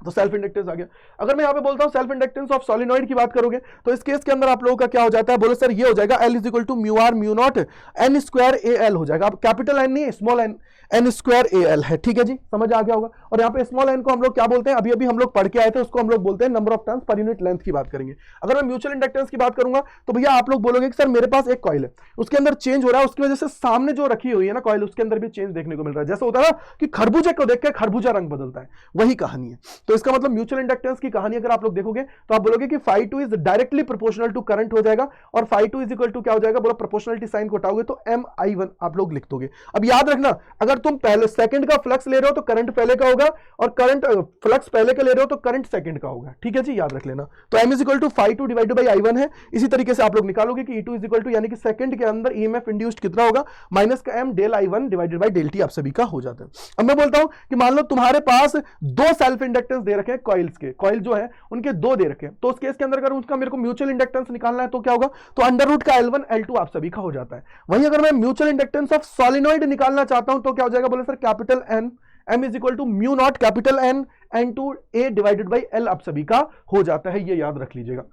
तो सेल्फ इंडक्टेंस आ गया। अगर मैं यहाँ पे बोलता हूँ सेल्फ इंडक्टेंस ऑफ सोलिनॉइड की बात करोगे तो इस केस के अंदर आप लोगों का क्या हो जाता है, बोलो सर ये हो जाएगा L is equal to mu R mu naught N square A L हो जाएगा। अब कैपिटल एन नहीं, small N, N square A L है, ठीक है जी, समझ आ गया होगा। और यहाँ पे स्मॉल एन को हम लोग क्या बोलते हैं, अभी अभी हम लोग पढ़ के आए थे, उसको हम लोग बोलते हैं number of turns per unit length की बात करेंगे। अगर मैं म्यूचुअल इंडक्टेंस की बात करूंगा तो भैया आप लोग बोलोगे कि सर मेरे पास एक कॉइल है, उसके अंदर चेंज हो रहा है, उसकी वजह से सामने जो रखी हुई है ना कॉइल, उसके अंदर भी चेंज देखने को मिल रहा है। जैसे होता है ना कि खरबूजे को देख के खरबूजा रंग बदलता है, वही कहानी है। तो इसका मतलब म्यूचुअल इंडक्टेंस की कहानी अगर आप लोग देखोगे तो आप बोलोगे कि φ2 is directly proportional to current हो जाएगा, और φ2 इज इक्वल टू क्या हो जाएगा, बोलो प्रोपोर्शनलिटी साइन को हटाओगे तो mi1 आप लोग लिख दोगे। अब याद रखना, अगर तुम पहले सेकंड का फ्लक्स ले रहे हो तो करंट पहले का होगा, और करंट फ्लक्स पहले का ले रहे हो तो करंट सेकंड का होगा, ठीक है जी, याद रख लेना। तो m is equal to φ2 divided by i1 है। इसी तरीके से आप लोग निकालोगे कि E2 इज इक्वल टू, यानी कि सेकंड के अंदर ईएमएफ इंड्यूस्ड कितना होगा, माइनस का m del i1 divided by del t आप सभी का हो जाता है। अब मैं बोलता हूं कि मान लो तुम्हारे पास दो सेल्फ इंडक्टेंस दे रखे हैं कॉइल्स के, कॉइल जो है उनके दो दे रखे हैं, तो उस केस के अंदर अगर उसका मेरे को म्यूचुअल इंडक्टेंस निकालना है तो क्या होगा, तो अंडर रूट का L1 L2 आप सभी का हो जाता है। वहीं अगर मैं म्यूचुअल इंडक्टेंस ऑफ सॉलिनॉइड निकालना चाहता हूं तो क्या हो जाएगा, बोले sir capital N, M is equal to mu naught capital N N2 A divided by L आप सभी का हो जाता है, ये याद रख लीजिएगा।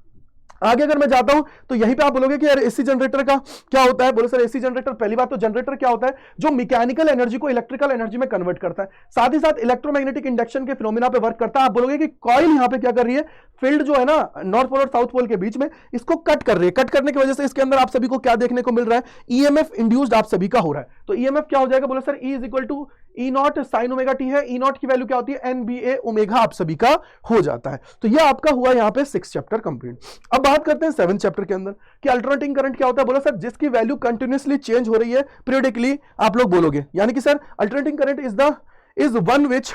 आगे अगर मैं जाता हूं तो यहीं पे आप बोलोगे कि यार एसी जनरेटर का क्या होता है, बोलो सर एसी जनरेटर, पहली बात तो जनरेटर क्या होता है, जो मैकेनिकल एनर्जी को इलेक्ट्रिकल एनर्जी में कन्वर्ट करता है, साथ ही साथ इलेक्ट्रोमैग्नेटिक इंडक्शन के फिनोमेना पे वर्क करता है। आप बोलोगे कि कॉइल यहां पे क्या कर रही है, फील्ड जो है ना नॉर्थ पोल और साउथ पोल के बीच में, इसको कट कर रही है, कट करने की वजह से इसके अंदर आप सभी को क्या देखने को मिल रहा है, ईएमएफ इंड्यूस्ड आप सभी का हो रहा है। तो ईएमएफ क्या हो जाएगा, बोलो sir E is equal to E naught sine omega T है, ई नॉट की वैल्यू क्या होती है, NBA ओमेगा आप सभी का हो जाता है। तो ये आपका हुआ यहाँ पे 6 चैप्टर कंप्लीट। अब बात करते हैं 7 चैप्टर के अंदर कि अल्टरनेटिंग करंट क्या होता है। बोला सर जिसकी वैल्यू कंटिन्यूअसली चेंज हो रही है पीरियडिकली, आप लोग बोलोगे, यानी कि sir alternating current is one which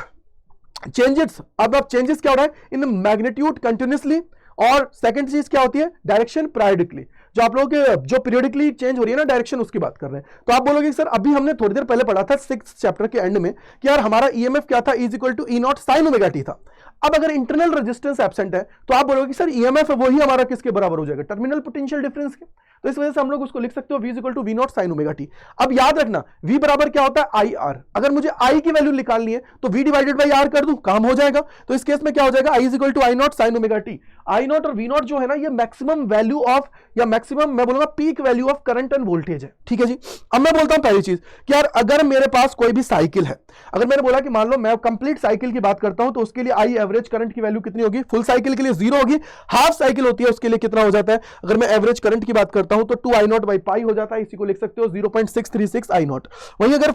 changes. अब चेंजेस क्या हो रहा है, इन मैग्नीट्यूड कंटिन्यूअसली, और सेकंड चीज क्या होती है, डायरेक्शन पीरियडिकली। जो आप लोगों के जो पीरियडिकली चेंज हो रही है ना डायरेक्शन, उसकी बात कर रहे हैं। तो आप बोलोगे सर अभी हमने थोड़ी देर पहले पढ़ा था 6th चैप्टर के एंड में कि यार हमारा ईएमएफ क्या था, is equal to E naught sine omega T था। अब अगर इंटरनल रेजिस्टेंस एब्सेंट है तो आप बोलोगे सर ईएमएफ वही हमारा किसके बराबर हो जाएगा, टर्मिनल पोटेंशियल डिफरेंस के। तो इस वजह से हम लोग उसको लिख सकते हो v equal to V not sine omega T. अब याद रखना v बराबर क्या होता है, आई आर। अगर मुझे i की वैल्यू निकालनी है तो v डिवाइडेड बाई आर कर दूं, काम हो जाएगा। तो इस केस में क्या हो जाएगा, i is equal to I not sine omega T. I naught और वी नॉट जो है ना, ये मैक्सिमम वैल्यू ऑफ, या मैक्सिमम मैं बोलूंगा peak value of current and voltage है, ठीक है जी। अब मैं बोलता हूं पहली चीज कि यार अगर मेरे पास कोई भी साइकिल है, अगर मैंने बोला कि मान लो मैं कंप्लीट साइकिल की बात करता हूं तो उसके लिए आई एवरेज करंट की वैल्यू कितनी होगी, फुल साइकिल के लिए 0 होगी, हाफ साइकिल होती है उसके लिए कितना हो जाता है, अगर मैं एवरेज करंट की बात करता हूं तो 2 आई नॉट बाई पाई हो जाता है, इसी को लिख सकते हो 0.636 आई नॉट। वहीं अगर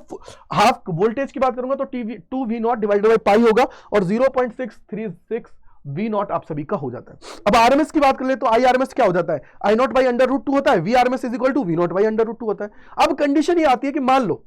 हाफ वोल्टेज की बात करूंगा तो 2 V naught divided by pi होगा, और 0.636 वी नॉट आप सभी का हो जाता है। अब आरएमएस की बात कर ले तो आई आरएमएस क्या हो जाता है, I naught by under root 2 होता है, V RMS is equal to V naught by under root 2 होता है। अब कंडीशन ये आती है कि मान लो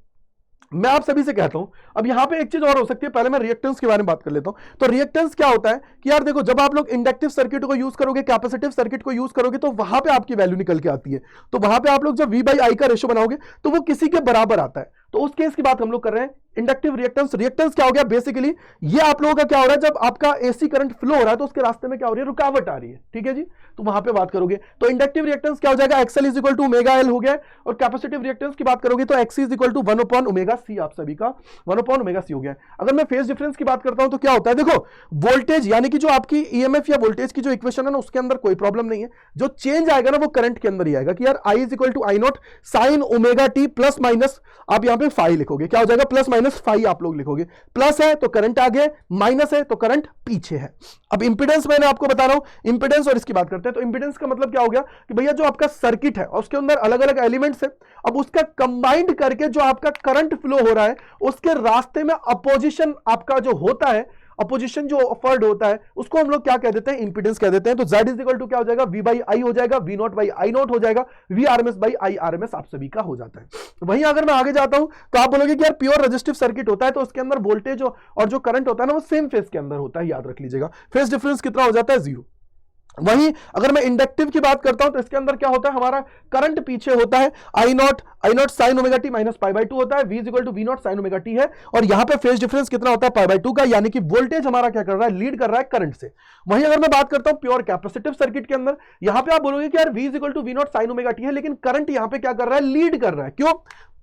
मैं आप सभी से कहता हूं, अब यहां पे एक चीज और हो सकती है, पहले मैं रिएक्टेंस के बारे में बात कर लेता हूं। तो रिएक्टेंस क्या होता है कि यार देखो, जब आप लोग इंडक्टिव सर्किट को यूज करोगे, कैपेसिटिव सर्किट को यूज करोगे, तो वहां पे आपकी वैल्यू निकल के आती है। तो वहां पे आप लोग जब V बाई आई का रेशियो बनाओगे तो वो किसी के बराबर आता है। तो उस केस की बात हम लोग कर रहे हैं, इंडक्टिव रिएक्टेंस। रिएक्टेंस क्या हो गया, बेसिकली ये आप लोगों का क्या हो रहा है, जब आपका एसी करंट फ्लो हो रहा है तो उसके रास्ते में क्या हो रही है, रुकावट आ रही है, ठीक है जी। तो वहां पे बात करोगे तो इंडक्टिव रिएक्टेंस क्या हो जाएगा, XL is equal to omega L हो गया। और कैपेसिटिव रिएक्टेंस की बात करोगे तो X is equal to 1 upon omega C, आप सभी का 1 अपॉन ओमेगा सी हो गया। अगर मैं फेज डिफरेंस की बात करता हूं तो क्या होता है, देखो वोल्टेज यानी कि जो आपकी ईएमएफ या वोल्टेज की जो इक्वेशन है ना, उसके अंदर कोई प्रॉब्लम नहीं है। जो चेंज आएगा ना वो करंट के अंदर ही आएगा कि यार I is equal to I not sine omega T plus minus, आप यहां पे फाई लिखोगे, क्या हो जाएगा, प्लस माइनस फाई आप लोग लिखोगे। प्लस है तो करंट आगे, माइनस है तो करंट पीछे है। अब इंपीडेंस मैंने आपको बता रहा हूं, इंपीडेंस और इसकी बात करते हैं। तो इंपीडेंस का मतलब क्या हो गया कि भैया जो आपका सर्किट है और उसके अंदर अलग अलग एलिमेंट्स है, अब उसका कंबाइंड करके जो आपका करंट फ्लो हो रहा है उसके रास्ते में अपोजिशन आपका जो होता है, अपोजिशन जो ऑफर्ड होता है, उसको हम लोग क्या कह देते हैं, इंपीडेंस कह देते हैं। तो Z इज इक्वल टू क्या हो जाएगा, V बाई आई हो जाएगा, V not by I not हो जाएगा, V RMS by I RMS आप सभी का हो जाता है। वहीं अगर मैं आगे जाता हूं तो आप बोलोगे कि यार प्योर रेजिस्टिव सर्किट होता है तो उसके अंदर वोल्टेज और जो करंट होता है ना वो सेम फेज के अंदर होता है, याद रख लीजिएगा। फेज डिफरेंस कितना हो जाता है, 0। वहीं अगर मैं इंडक्टिव की बात करता हूं तो इसके अंदर क्या होता है, हमारा करंट पीछे होता है, I not sine omega T minus pi by 2 होता है, V is equal to V not sine omega T है। और यहां पे फेज डिफरेंस कितना होता है, पाई बाई 2 का, यानी कि वोल्टेज हमारा क्या कर रहा है, लीड कर रहा है करंट से। वहीं अगर मैं बात करता हूं प्योर कैपेसिटिव सर्किट के अंदर, यहां पे आप बोलोगे कि यार V is equal to V not sine omega T है, लेकिन करंट यहां पे क्या कर रहा है, लीड कर रहा है, क्यों,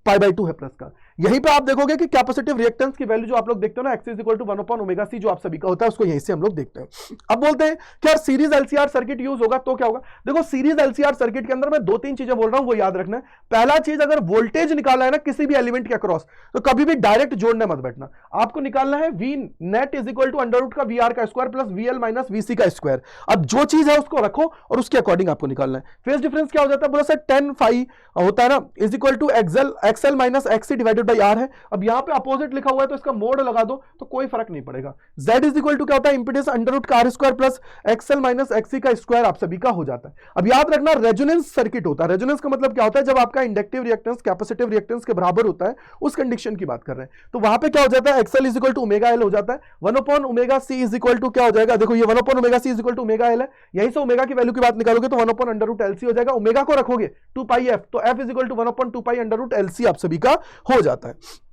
पाई बाई 2 है प्लस का। यहीं पे आप देखोगे कि कैपेसिटिव रिएक्टेंस की वैल्यू जो आप लोग देखते हो ना, x is equal to 1/ωc जो आप सभी का होता है, उसको यहीं से हम लोग देखते हैं। अब बोलते हैं कि यार सीरीज एलसीआर सर्किट यूज होगा तो क्या होगा। देखो सीरीज एलसीआर सर्किट के अंदर मैं 2-3 चीजें बोल रहा हूं, वो याद रखना है। पहला चीज, अगर वोल्टेज निकालना है ना किसी भी एलिमेंट के अक्रॉस, तो कभी भी डायरेक्ट जोड़ने मत बैठना। आपको निकालना है V net is equal to under root का वी आर का square plus V L minus V C का स्क्वायर। अब जो चीज है उसको रखो और उसके अकॉर्डिंग आपको निकालना है। फेज डिफरेंस क्या हो जाता है, बोला सर 10 फाई होता है ना, is equal to XL minus XC divided by R है। अब यहां पे अपोजिट लिखा हुआ है तो इसका मोड लगा दो तो कोई फर्क नहीं पड़ेगा। Z इज इक्वल टू क्या होता है, इंपेडेंस अंडर रूट का R square plus XL minus XC का स्क्वायर आप सभी का हो जाता है। अब याद रखना रेजोनेंस सर्किट होता है। रेजोनेंस का मतलब क्या होता है, जब आपका इंडक्टिव रिएक्टेंस कैपेसिटिव रिएक्टेंस के बराबर होता है, उस कंडीशन की बात कर रहे हैं। तो वहां पे क्या हो जाता है, XL is equal to omega L हो जाता है। 1/ωc इज इक्वल टू क्या हो जाएगा, देखो ये 1/ωc is equal to omega L है। यहीं से ओमेगा की वैल्यू की बात निकालोगे तो 1/√LC हो जाएगा। ओमेगा को रखोगे 2πf, तो f is equal to 1/2π√LC आप सभी का हो जाता है।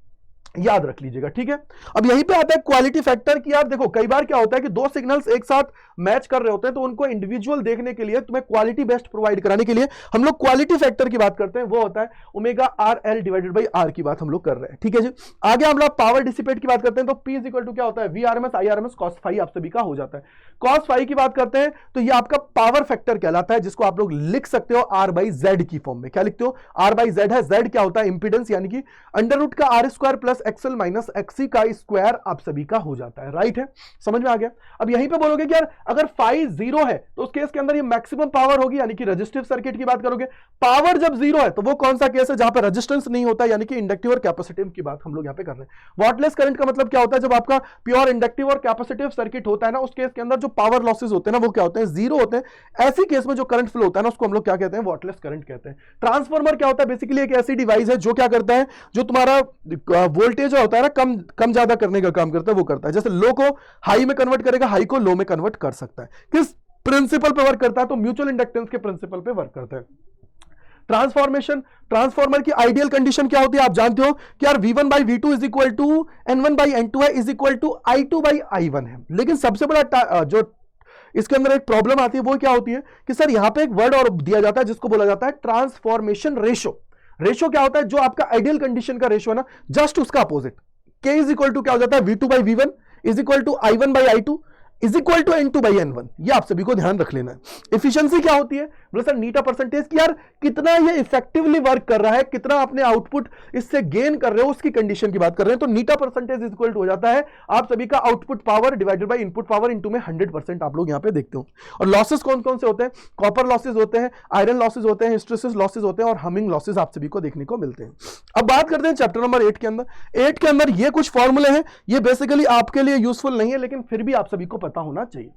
याद रख लीजिएगा, ठीक है। अब यहीं पे आता है क्वालिटी फैक्टर की। आप देखो कई बार क्या होता है कि दो सिग्नल्स एक साथ मैच कर रहे होते हैं, तो उनको इंडिविजुअल देखने के लिए, तुम्हें क्वालिटी बेस्ट प्रोवाइड कराने के लिए हम लोग क्वालिटी फैक्टर की बात करते हैं। वो होता है omega R L divided by R की बात हम लोग कर रहे हैं, ठीक है जी। आगे हम लोग पावर डिसिपेट की बात करते हैं, तो P इज इक्वल टू क्या होता है, V R M S I R M S cos phi आप सभी का हो जाता है। कॉस फाई की बात करते हैं तो ये आपका पावर फैक्टर कहलाता है, जिसको आप लोग लिख सकते हो आर बाई जेड की फॉर्म में। क्या लिखते हो, आर बाई जेड है। जेड क्या होता है, इंपीडेंस, यानी कि अंडर रूट का R square plus XL minus XC का स्क्वायर आप सभी का हो जाता है। राइट है, समझ में आ गया। अब यहीं पे बोलोगे कि यार अगर फाई 0 है तो उस केस के अंदर ये मैक्सिमम पावर होगी, यानी कि रेजिस्टिव सर्किट की बात करोगे। पावर जब 0 है तो वो कौन सा केस है जहां पे रेजिस्टेंस नहीं होता, यानी कि इंडक्टिव और कैपेसिटिव की बात हम लोग यहां पे कर रहे हैं। वॉटलेस करंट का मतलब क्या होता है, जब आपका प्योर इंडक्टिव और कैपेसिटिव सर्किट होता है ना, उस केस के अंदर जो पावर लॉसेस होते हैं ना वो क्या होते हैं, 0 होते हैं। ऐसी केस में जो करंट फ्लो होता है ना उसको हम लोग क्या कहते हैं, वॉटलेस करंट कहते हैं। ट्रांसफार्मर क्या होता है, बेसिकली एक ऐसी डिवाइस है जो क्या करता है, जो तुम्हारा वोल्टेज होता है ना कम ज्यादा करने का काम करता है, वो करता है। जैसे लो को हाई में कन्वर्ट करेगा, हाई को लो में कन्वर्ट कर सकता है। किस प्रिंसिपल पे वर्क करता है, तो म्यूचुअल इंडक्टेंस के प्रिंसिपल पे वर्क करता है। ट्रांसफॉर्मर की आइडियल कंडीशन क्या होती है, आप जानते हो कि यार V1 by V2 is equal to N1 by N2 है, is equal to I2 by I1 है। लेकिन सबसे बड़ा जो इसके अंदर एक प्रॉब्लम आती है वो क्या होती है कि सर यहां पे एक वर्ड और दिया जाता है जिसको बोला जाता है ट्रांसफॉर्मेशन रेशो। रेशो क्या होता है, जो आपका आइडियल कंडीशन का रेशो है ना, जस्ट उसका opposite. K is equal to क्या हो जाता है, V2 by V1 is equal to I1 by I2 is equal to N2 by N1। ये आप सभी को ध्यान रख लेना है। इफिशियंसी क्या होती है, बोले सर नीटा परसेंटेज की, यार कितना ये इफेक्टिवली वर्क कर रहा है, कितना अपने आउटपुट इससे गेन कर रहे हो, उसकी कंडीशन की बात कर रहे हैं। तो नीटा परसेंटेज इज इक्वल टू हो जाता है आप सभी का output power divided by input power into में 100% आप लोग यहां पे देखते हो। और लॉसेस कौन कौन से होते हैं, कॉपर लॉसेस होते हैं, आयरन लॉसेस होते हैं, हिस्टेरेसिस लॉसेस होते हैं और हमिंग लॉसेस आप सभी को देखने को मिलते हैं। अब बात करते हैं चैप्टर नंबर 8 के अंदर। 8 के अंदर ये कुछ फॉर्मूले हैं, ये बेसिकली आपके लिए यूजफुल नहीं है, लेकिन फिर भी आप सभी को पता होना चाहिए।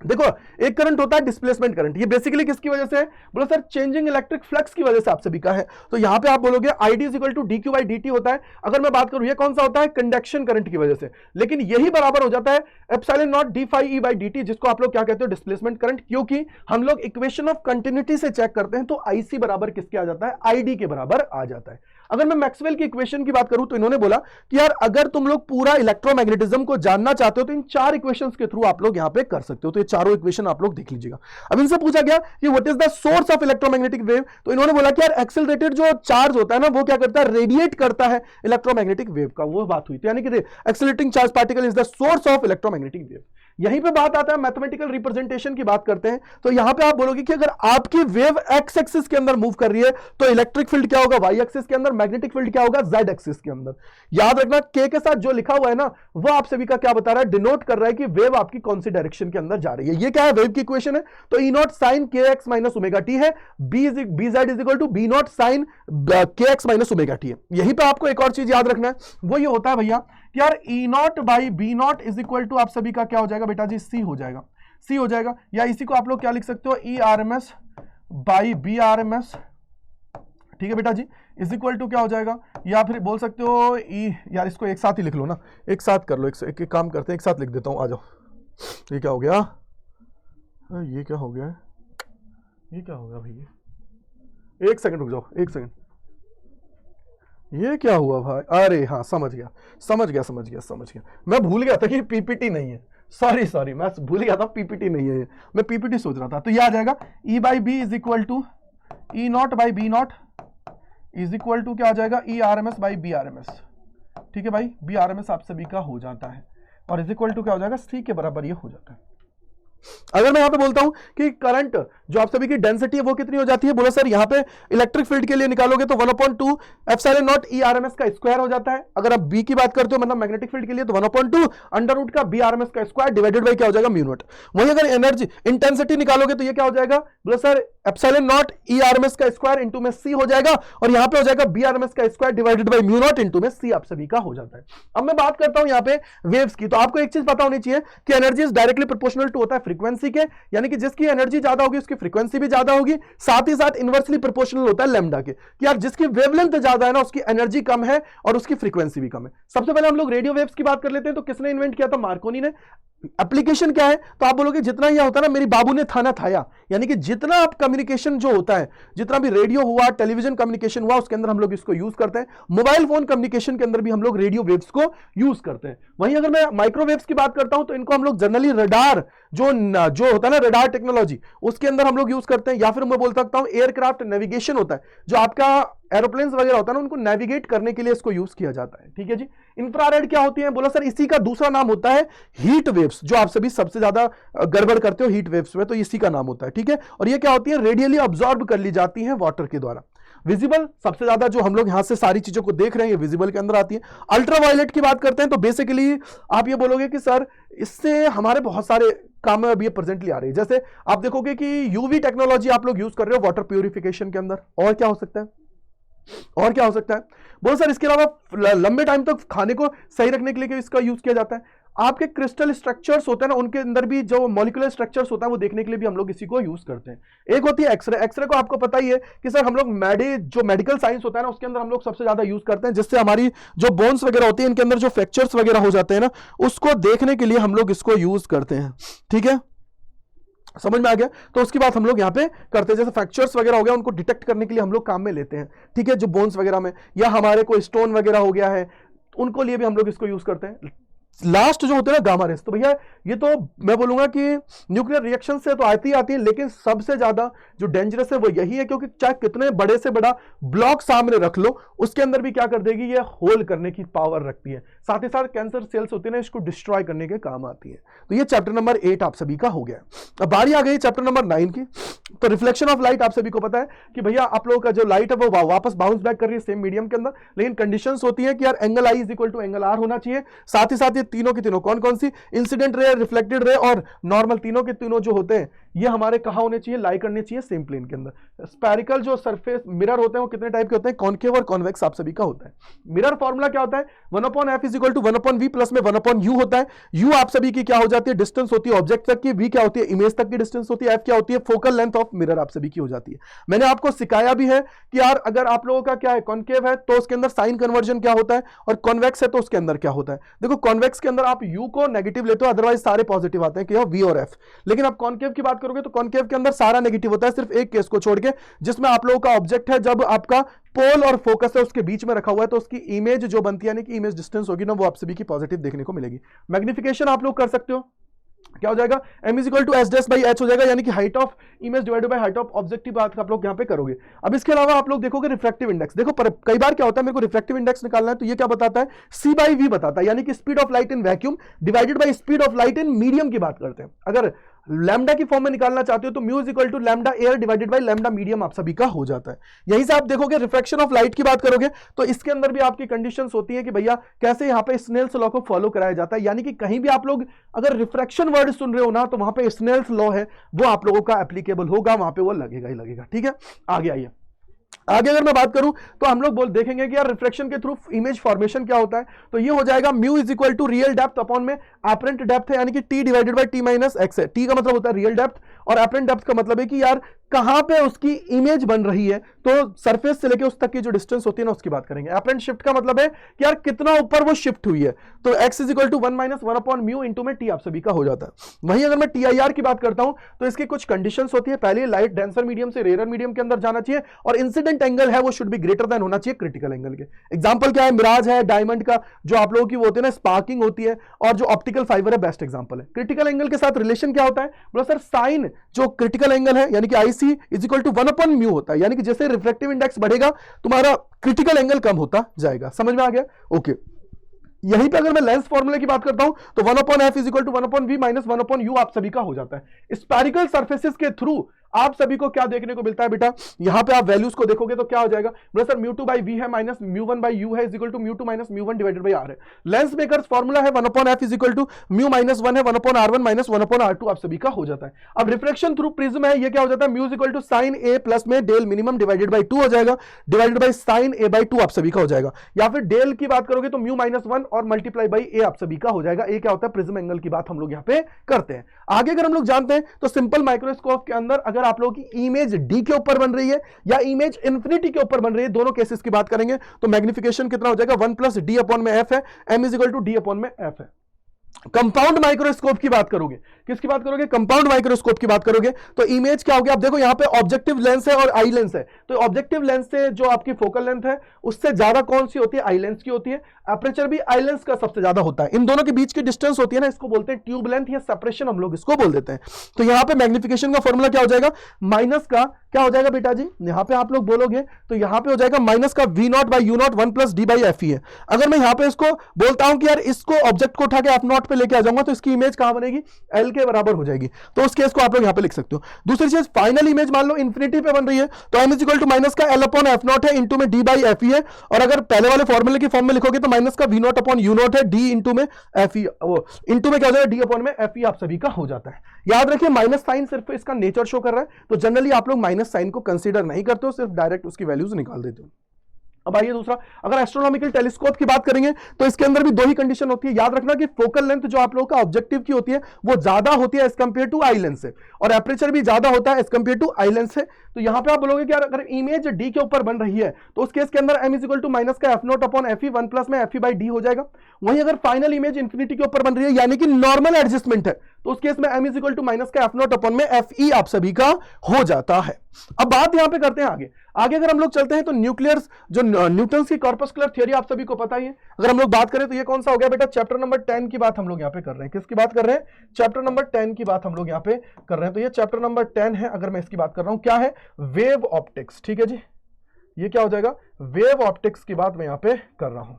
देखो एक करंट होता है डिस्प्लेसमेंट करंट, ये बेसिकली किसकी वजह से है, बोलो सर चेंजिंग इलेक्ट्रिक फ्लक्स की वजह से आप सभी का है। तो यहां पे आप बोलोगे ID is equal to DQ by DT होता है। अगर मैं बात करूं ये कौन सा होता है, कंडक्शन करंट की वजह से, लेकिन यही बराबर हो जाता है epsilon not d phi E by dt, जिसको आप लोग क्या कहते हो, डिस्प्लेसमेंट करंट। क्योंकि हम लोग इक्वेशन ऑफ कंटिन्यूटी से चेक करते हैं तो IC बराबर किसके आ जाता है, ID के बराबर आ जाता है। अगर मैं मैक्सवेल की इक्वेशन की बात करूं तो इन्होंने बोला कि यार अगर तुम लोग पूरा इलेक्ट्रोमैग्नेटिज्म को जानना चाहते हो तो इन 4 इक्वेशंस के थ्रू आप लोग यहां पे कर सकते हो। तो ये चारों इक्वेशन आप लोग देख लीजिएगा। अब इनसे पूछा गया कि what is the source of electromagnetic wave, तो इन्होंने बोला कि यार एक्सेलरेटेड जो चार्ज होता है ना वो क्या करता है, रेडिएट करता है इलेक्ट्रोमैग्नेटिक वेव का, वो बात हुई। तो यानी कि accelerating charge particle is the source of electromagnetic wave. यहीं पे बात आता है मैथमेटिकल रिप्रेजेंटेशन की बात करते हैं, तो यहां पे आप बोलोगे कि अगर आपकी वेव एक्स एक्सिस के अंदर मूव कर रही है तो इलेक्ट्रिक फील्ड क्या होगा, वाई एक्सिस के अंदर, मैग्नेटिक फील्ड क्या होगा, जेड एक्सिस के अंदर। याद रखना के साथ जो लिखा हुआ है ना वो आप सभी का क्या बता रहा है, डिनोट कर रहा है कि वेव आपकी कौन सी डायरेक्शन के अंदर जा रही है। ये क्या है, वेव की इक्वेशन है। तो ई नॉट साइन के एक्स माइनस ओमेगा टी है, B Z is equal to B naught sine के एक्स माइनस ओमेगा टी है। यहीं पे आपको एक और चीज याद रखना है, वो ये होता है भैया कि यार E not by B not is equal to आप सभी का क्या हो जाएगा बेटा जी, सी हो जाएगा, सी हो जाएगा। या इसी को आप लोग क्या लिख सकते हो, E R M S by B R M S, ठीक है बेटा जी, इज इक्वल टू क्या हो जाएगा, या फिर बोल सकते हो ई, यार इसको एक साथ ही लिख लो ना, एक साथ कर लो, एक काम करते हैं, एक साथ लिख देता हूं, आ जाओ। ये क्या हो गया, ये क्या हो गया, ये क्या हो गया भैया, एक सेकंड रुक जाओ, एक सेकंड, ये क्या हुआ भाई, अरे हाँ समझ गया समझ गया समझ गया समझ गया, मैं भूल गया था कि पीपीटी नहीं है, सॉरी मैं भूल गया था पीपीटी नहीं है, मैं पीपीटी सोच रहा था। तो ये आ जाएगा E by B is equal to E not by B not is equal to क्या आ जाएगा, E R M S by B R M S. ठीक है भाई, बी आर एम एस आप सभी का हो जाता है और इज इक्वल टू क्या हो जाएगा, सी के बराबर ये हो जाता है। अगर मैं यहां पे बोलता हूं कि करंट जो आप सभी की डेंसिटी है वो कितनी हो जाती है, बोलो सर यहां पे इलेक्ट्रिक फील्ड के लिए निकालोगे तो 1/2 एप्सिलॉन नॉट ई आरएमएस का स्क्वायर हो जाता है। अगर आप बी की बात करते हो मतलब मैग्नेटिक फील्ड के लिए तो 1/2 अंडर रूट का बी आरएमएस का स्क्वायर डिवाइडेड बाय क्या हो जाएगा, म्यू नॉट। वहीं अगर एनर्जी इंटेंसिटी निकालोगे तो ये क्या हो जाएगा, बोलो sir epsilon not E RMS का स्क्वायर इंटू में सी हो जाएगा और यहां पे हो जाएगा बी आरएमएस का square divided by mu naught into में सी आप सभी का हो जाता है। अब मैं बात करता हूं यहां पे वेव्स की, तो आपको एक चीज पता होनी चाहिए कि energy is directly proportional to होता है फ्रीक्वेंसी के, यानी कि जिसकी एनर्जी ज्यादा होगी उसकी फ्रीक्वेंसी भी ज्यादा होगी, साथ ही साथ इनवर्सली प्रोपोर्शनल होता है लैम्डा के, कि यार जिसकी वेवलेंथ ज्यादा है ना उसकी एनर्जी कम है और उसकी फ्रीक्वेंसी भी कम है। सबसे पहले हम लोग रेडियो वेव्स की बात कर लेते हैं, तो किसने इन्वेंट किया था, मार्कोनी ने। एप्लीकेशन क्या है, तो आप बोलोगे जितना यह होता है ना मेरी बाबू ने थाना थाया, यानी कि जितना आप कम्युनिकेशन जो होता है, जितना भी रेडियो हुआ, टेलीविजन कम्युनिकेशन हुआ, उसके अंदर हम लोग इसको यूज करते हैं। मोबाइल फोन कम्युनिकेशन के अंदर भी हम लोग रेडियो वेव्स को यूज करते हैं। वहीं अगर मैं माइक्रोवेव्स की बात करता हूं तो इनको हम लोग जनरली रडार जो होता है ना, रडार टेक्नोलॉजी, उसके अंदर हम लोग यूज करते हैं। या फिर मैं बोल सकता हूं एयरक्राफ्ट नेविगेशन होता है, जो आपका एरोप्लेन्स वगैरह होता है ना, उनको नेविगेट करने के लिए इसको यूज किया जाता है। ठीक है जी। इंफ्रारेड क्या होती है, बोला सर इसी का दूसरा नाम होता है हीट वेव्स, जो आप सभी सबसे ज्यादा गड़बड़ करते हो हीट वेव्स में, तो इसी का नाम होता है। ठीक है, और ये क्या होती है, रेडियली ऑब्जॉर्ब कर ली जाती है वाटर के द्वारा। विजिबल सबसे ज्यादा जो हम लोग यहां से सारी चीजों को देख रहे हैं ये विजिबल के अंदर आती है। अल्ट्रावायलेट की बात करते हैं तो बेसिकली आप ये बोलोगे कि सर इससे हमारे बहुत सारे काम में अभी ये प्रेजेंटली आ रही है। जैसे आप देखोगे कि यूवी टेक्नोलॉजी आप लोग यूज कर रहे हो वाटर प्यूरिफिकेशन के अंदर। और क्या हो सकता है, और क्या हो सकता है, बोलो सर इसके अलावा लंबे टाइम तक खाने को सही रखने के लिए इसका यूज किया जाता है। आपके क्रिस्टल स्ट्रक्चर्स होते हैं ना, उनके अंदर भी जो मॉलिक्यूलर स्ट्रक्चर्स होता है वो देखने के लिए भी हम लोग इसी को यूज करते हैं। एक होती है एक्सरे। एक्सरे को आपको पता ही है कि सर हम लोग जो मेडिकल साइंस होता है ना उसके अंदर हम लोग सबसे ज्यादा यूज करते हैं, जिससे हमारी जो बोन्स वगैरह होती है इनके अंदर जो फ्रैक्चर्स वगैरह हो जाते हैं ना, उसको देखने के लिए हम लोग इसको यूज करते हैं। ठीक है, समझ में आ गया। तो उसकी बात हम लोग यहाँ पे करते हैं, जैसे फ्रैक्चर्स वगैरह हो गया उनको डिटेक्ट करने के लिए हम लोग काम में लेते हैं। ठीक है, जो बोन्स वगैरह में, या हमारे कोई स्टोन वगैरह हो गया है उनको लिए भी हम लोग इसको यूज करते हैं। लास्ट जो होते हैं ना गामा रेस, तो भैया ये तो मैं बोलूंगा कि न्यूक्लियर रिएक्शन से तो आती है, लेकिन सबसे ज्यादा जो डेंजरस है वो यही है, क्योंकि चाहे कितने बड़े से बड़ा ब्लॉक सामने रख लो उसके अंदर भी क्या कर देगी, ये होल करने की पावर रखती है। साथ ही साथ कैंसर सेल्स होती है ना, इसको डिस्ट्रॉय करने के काम आती है। तो ये चैप्टर नंबर 8 आप सभी का हो गया। अब बारी आ गई चैप्टर नंबर 9 की। तो रिफ्लेक्शन ऑफ लाइट आप सभी को पता है कि भैया आप लोगों का जो लाइट है वो वापस बाउंस बैक कर रही है सेम मीडियम के अंदर, लेकिन कंडीशंस होती है कि यार angle I is equal to angle R होना चाहिए। साथ ही साथ ये तीनों की तीनों कौन कौन सी, इंसिडेंट रे, रिफ्लेक्टेड रे और नॉर्मल, तीनों के तीनों जो होते हैं ये हमारे कहां होने चाहिए, लाई करने चाहिए सेम प्लेन के अंदर। स्फेरिकल जो सरफेस मिरर होते हैं वो कितने टाइप के होते हैं, कॉनकेव और कॉन्वेक्स आप सभी का होता है। मिरर फॉर्मूला क्या होता है, 1/f is equal to 1/v plus में 1/u होता है। u आप सभी की क्या हो जाती है, डिस्टेंस होती है ऑब्जेक्ट तक की, v क्या होती है इमेज तक की डिस्टेंस होती है, f क्या होती है फोकल लेंथ ऑफ मिरर आप सभी की हो जाती है। मैंने आपको सिखाया भी है कि यार अगर आप लोगों का क्या है कॉनकेव है तो उसके अंदर साइन कन्वर्जन क्या होता है, और कॉन्वेक्स है तो उसके अंदर क्या होता है। देखो कॉन्वेक्स के अंदर आप u को नेगेटिव लेते हो, अदरवाइज सारे पॉजिटिव आते हैं कि v और f। लेकिन आप कॉनकेव की बात करोगे तो कॉनकेव के अंदर सारा नेगेटिव होता है, सिर्फ एक केस को छोड़ के, जिसमें आप लोगों का ऑब्जेक्ट है जब आपका पोल और फोकस है उसके बीच में रखा हुआ है, तो उसकी इमेज जो बनती है, यानी कि इमेज डिस्टेंस होगी ना, वो आप सभी की पॉजिटिव देखने को मिलेगी। मैग्निफिकेशन आप लोग कर सकते हो, क्या हो जाएगा, m is equal to S dash by H हो जाएगा, यानी कि height of image divided by height of object की बात आप लोग यहां पे करोगे। अब इसके अलावा आप लोग देखोगे रिफ्रैक्टिव इंडेक्स। देखो कई बार क्या होता है, मेरे को रिफ्रैक्टिव इंडेक्स निकालना है तो ये क्या बताता है, c बाई v बताता है, यानी कि speed of light in vacuum divided by speed of light in medium की बात करते हैं। अगर लैम्डा की फॉर्म में निकालना चाहते हो तो mu is equal to lambda air divided by lambda medium आप सभी का हो जाता है। यहीं से आप देखोगे रिफ्रैक्शन ऑफ लाइट की बात करोगे तो इसके अंदर भी आपकी कंडीशंस होती है कि भैया कैसे यहां पे स्नेल्स लॉ को फॉलो कराया जाता है, यानी कि कहीं भी आप लोग अगर रिफ्रैक्शन वर्ड सुन रहे हो ना तो वहां पे स्नेल्स लॉ है वो आप लोगों का एप्लीकेबल होगा, वहां पे वो लगेगा ही लगेगा। ठीक है, आगे आइए। आगे अगर मैं बात करूं तो हम लोग देखेंगे कि यार रिफ्रैक्शन के थ्रू इमेज फॉर्मेशन क्या होता है, तो ये हो जाएगा mu is equal to real depth upon में एपरेंट डेप्थ है, यानी कि T divided by T minus X है। टी का मतलब होता है रियल डेप्थ और एपरेंट डेप्थ का मतलब है कि यार कहां पे उसकी इमेज बन रही है, तो सरफेस से लेके उस तक की जो डिस्टेंस होती है ना उसकी बात करेंगे। एपरेंट शिफ्ट का मतलब है कि यार कितना ऊपर वो शिफ्ट हुई है, तो x is equal to 1 minus 1 upon mu into में टी आप सभी का हो जाता है। वहीं अगर मैं TIR की बात करता हूं तो इसकी कुछ कंडीशंस होती है। पहले लाइट डेंसर मीडियम से रेयर मीडियम के अंदर जाना चाहिए और इंसिडेंट एंगल है वो शुड बी ग्रेटर देन होना चाहिए क्रिटिकल एंगल के। एग्जांपल क्या है, मिराज है, डायमंड का जो आप लोगों की वो होती है ना स्पार्किंग होती है, और जो ऑप्टिकल फाइबर है बेस्ट एग्जांपल है। क्रिटिकल एंगल के साथ रिलेशन क्या होता है, बोला सर साइन जो क्रिटिकल एंगल है यानी कि आई सी इज इक्वल टू 1/μ होता है, यानी कि जैसे रिफ्रैक्टिव इंडेक्स बढ़ेगा तुम्हारा क्रिटिकल एंगल कम होता जाएगा। समझ में आ गया? ओके, यहीं पे अगर मैं लेंस फॉर्मूले की बात करता हूं तो 1/f is equal to 1/v minus 1/u आप सभी का हो जाता है। स्पेरिकल सर्फेसिस के थ्रू आप सभी को क्या देखने को मिलता है बेटा, यहां पे आप वैल्यूज को देखोगे तो क्या हो जाएगा बोला सर μ2/v है माइनस μ1/u है is equal to μ2 minus μ1 divided by r है। लेंस मेकर्स फार्मूला है 1/f is equal to μ minus 1 है 1/r1 माइनस 1/r2 आप सभी का हो जाता है। अब रिफ्लेक्शन थ्रू प्रिज्म है, ये क्या हो जाता है, μ is equal to sin a plus में डेल मिनिमम डिवाइडेड बाय 2 हो जाएगा, डिवाइडेड बाय sin a/2 आप सभी का हो जाएगा। या फिर डेल की बात करोगे तो μ माइनस 1 और मल्टीप्लाई बाय a आप सभी का हो जाएगा। ए क्या होता है, प्रिज्म एंगल की बात हम लोग यहाँ पे करते हैं। आगे अगर हम लोग जानते हैं तो सिंपल माइक्रोस्कोप के अंदर अगर आप लोगों की इमेज डी के ऊपर बन रही है या इमेज इंफिनिटी के ऊपर बन रही है, दोनों केसेस की बात करेंगे तो मैग्निफिकेशन कितना हो जाएगा 1 प्लस डी अपॉन में एफ है, M is equal to D upon में एफ है। कंपाउंड माइक्रोस्कोप की बात करोगे, किसकी बात करोगे, कंपाउंड माइक्रोस्कोप की बात करोगे तो इमेज क्या होगी, आप देखो यहां पे ऑब्जेक्टिव लेंस है और आई लेंस है, तो ऑब्जेक्टिव लेंस से जो आपकी फोकल लेंथ है उससे ज्यादा कौन सी होती है, आई लेंस की होती है। एपरेचर भी आई लेंस का सबसे ज्यादा होता है। इन दोनों के बीच की डिस्टेंस होती है ना, इसको बोलते हैं ट्यूब लेंथ या सेपरेशन हम लोग इसको बोल देते हैं। तो यहां पे मैग्निफिकेशन का फॉर्मूला क्या हो जाएगा, माइनस का क्या हो जाएगा बेटा जी, यहां पे आप लोग बोलोगे तो यहां पे हो जाएगा माइनस का v not by you not 1 plus D by F E है। अगर मैं यहां पे इसको बोलता हूं कि यार इसको ऑब्जेक्ट को उठा के एफ नॉट पे लेके आ जाऊंगा तो इसकी इमेज कहां बनेगी, एल के बराबर हो जाएगी, तो उस केस को आप लोग यहां पे लिख सकते हो। दूसरी चीज फाइनल इमेज मान लो इंफिनिटी पे बन रही है तो M is equal to minus का एल अपॉन एफ नॉट है इंटू में डी बाई एफ ई है, और अगर पहले वाले फॉर्मूले की फॉर्म में लिखोगे तो माइनस का V naught upon U naught है डी इंटू में एफ ई, इंटू में क्या हो जाएगा डी अपॉन में एफ ई आप सभी का हो जाता है। याद रखिए माइनस साइन सिर्फ इसका नेचर शो कर रहा है, तो जनरली आप लोग माइनस साइन को कंसीडर नहीं करते हो, सिर्फ डायरेक्ट उसकी वैल्यूज निकाल देते हो। अब आइए दूसरा, अगर एस्ट्रोनॉमिकल टेलीस्कोप की बात करेंगे तो इसके अंदर भी दो ही कंडीशन होती है। याद रखना कि फोकल लेंथ जो आप लोगों का ऑब्जेक्टिव की होती है वो ज्यादा होती है as compare to eye lens से, और एपरेचर भी ज्यादा होता है as compare to eye lens से। तो यहां पे आप बोलोगे कि यार अगर इमेज डी के ऊपर बन रही है तो उस केस के अंदर M is equal to minus का F not upon F E 1 plus में एफ ई बाई डी हो जाएगा। वहीं अगर फाइनल इमेज इंफिनिटी के ऊपर बन रही है यानी कि नॉर्मल एडजस्टमेंट है तो उस केस में M is equal to minus का एफ नॉट अपॉन में एफ ई आप सभी का हो जाता है। अब बात यहां पे करते हैं आगे अगर हम लोग चलते हैं तो न्यूक्लियर जो न्यूटन की कॉर्पस्कुलर थ्योरी आप सभी को पता ही है। अगर हम लोग बात करें तो ये कौन सा हो गया बेटा, चैप्टर नंबर 10 की बात हम लोग यहाँ पे कर रहे हैं। किसकी बात कर रहे हैं, चैप्टर नंबर 10 की बात हम लोग यहाँ पे कर रहे हैं। तो ये चैप्टर नंबर 10 है। अगर मैं इसकी बात कर रहा हूं क्या है, वेव ऑप्टिक्स, ठीक है जी, ये क्या हो जाएगा, वेव ऑप्टिक्स की बात मैं यहाँ पे कर रहा हूं।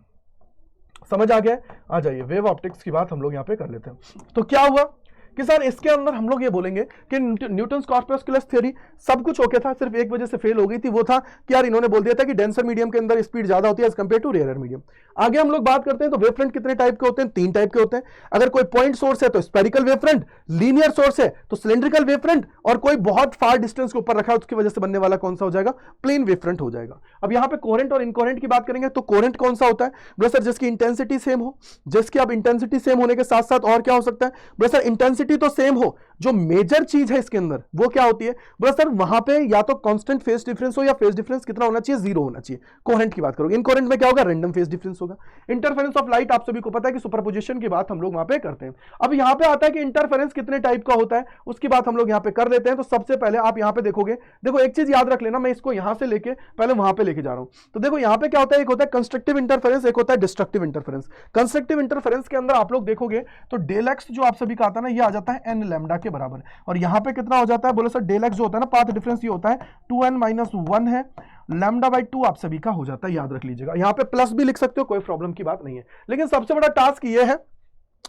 समझ आ गया, आ जाइए वेव ऑप्टिक्स की बात हम लोग यहाँ पे कर लेते हैं। तो क्या हुआ कि सर इसके अंदर हम लोग ये बोलेंगे कि न्यूटन्स कॉर्पस्कुलर थ्योरी सब कुछ ओके था, सिर्फ एक वजह से फेल हो गई थी, वो था कि यार इन्होंने बोल दिया था कि डेंसर मीडियम के अंदर स्पीड ज्यादा होती है as compare to rare medium. आगे हम लोग बात करते हैं तो वेवफ्रंट कितने टाइप के होते हैं, 3 टाइप के होते हैं। अगर कोई पॉइंट सोर्स है तो स्पेरिकल वेवफ्रंट, लीनियर सोर्स है तो सिलेंड्रिकल वेवफ्रंट, और कोई बहुत फार डिस्टेंस के ऊपर रखा है उसकी वजह से बनने वाला कौन सा हो जाएगा, प्लेन वेवफ्रंट हो जाएगा। अब यहाँ पे कोहेरेंट और इनकोहेरेंट की बात करेंगे तो कोहेरेंट कौन सा होता है, ब्रदर जिसकी इंटेंसिटी सेम हो, जिसकी अब इंटेंसिटी सेम होने के साथ साथ और क्या हो सकता है, ब्रदर इंटेंसिटी तो सेम हो, जो मेजर चीज है इसके अंदर वो क्या होती है, ब्रदर वहां पे या तो कांस्टेंट फेज डिफरेंस हो या फेज डिफरेंस कितना होना चाहिए, 0 होना चाहिए। कोहेरेंट की बात करोगे, इनकोहेरेंट में क्या होगा, रैंडम फेज डिफरेंस होगा। इंटरफेरेंस ऑफ लाइट आप सभी को पता है कि सुपरपोजिशन की बात हम लोग वहां पे करते हैं। अब यहां पे आता है कि इंटरफेरेंस कितने टाइप का होता है, उसकी बात हम लोग यहां पे कर लेते हैं। तो सबसे पहले आप यहां पे देखोगे, देखो एक चीज याद रख लेना, मैं इसको यहां से लेके पहले वहां पे लेके जा रहा हूं। तो देखो यहां पे क्या होता है, एक होता है कंस्ट्रक्टिव इंटरफेरेंस, एक होता है डिस्ट्रक्टिव इंटरफेरेंस। कंस्ट्रक्टिव इंटरफेरेंस के अंदर आप लोग देखोगे तो डेल एक्स जो आप सभी का आता है ना, ये आ जाता है एन लैम्डा के बराबर, और यहां पे कितना हो जाता है, बोलो सर डेल एक्स जो होता है ना, पाथ डिफरेंस ये होता है 2n-1 है, लैम्डा बाई 2 आप सभी का हो जाता है, याद रख लीजिएगा। यहां पे प्लस भी लिख सकते हो, कोई प्रॉब्लम की बात नहीं है। लेकिन सबसे बड़ा टास्क ये है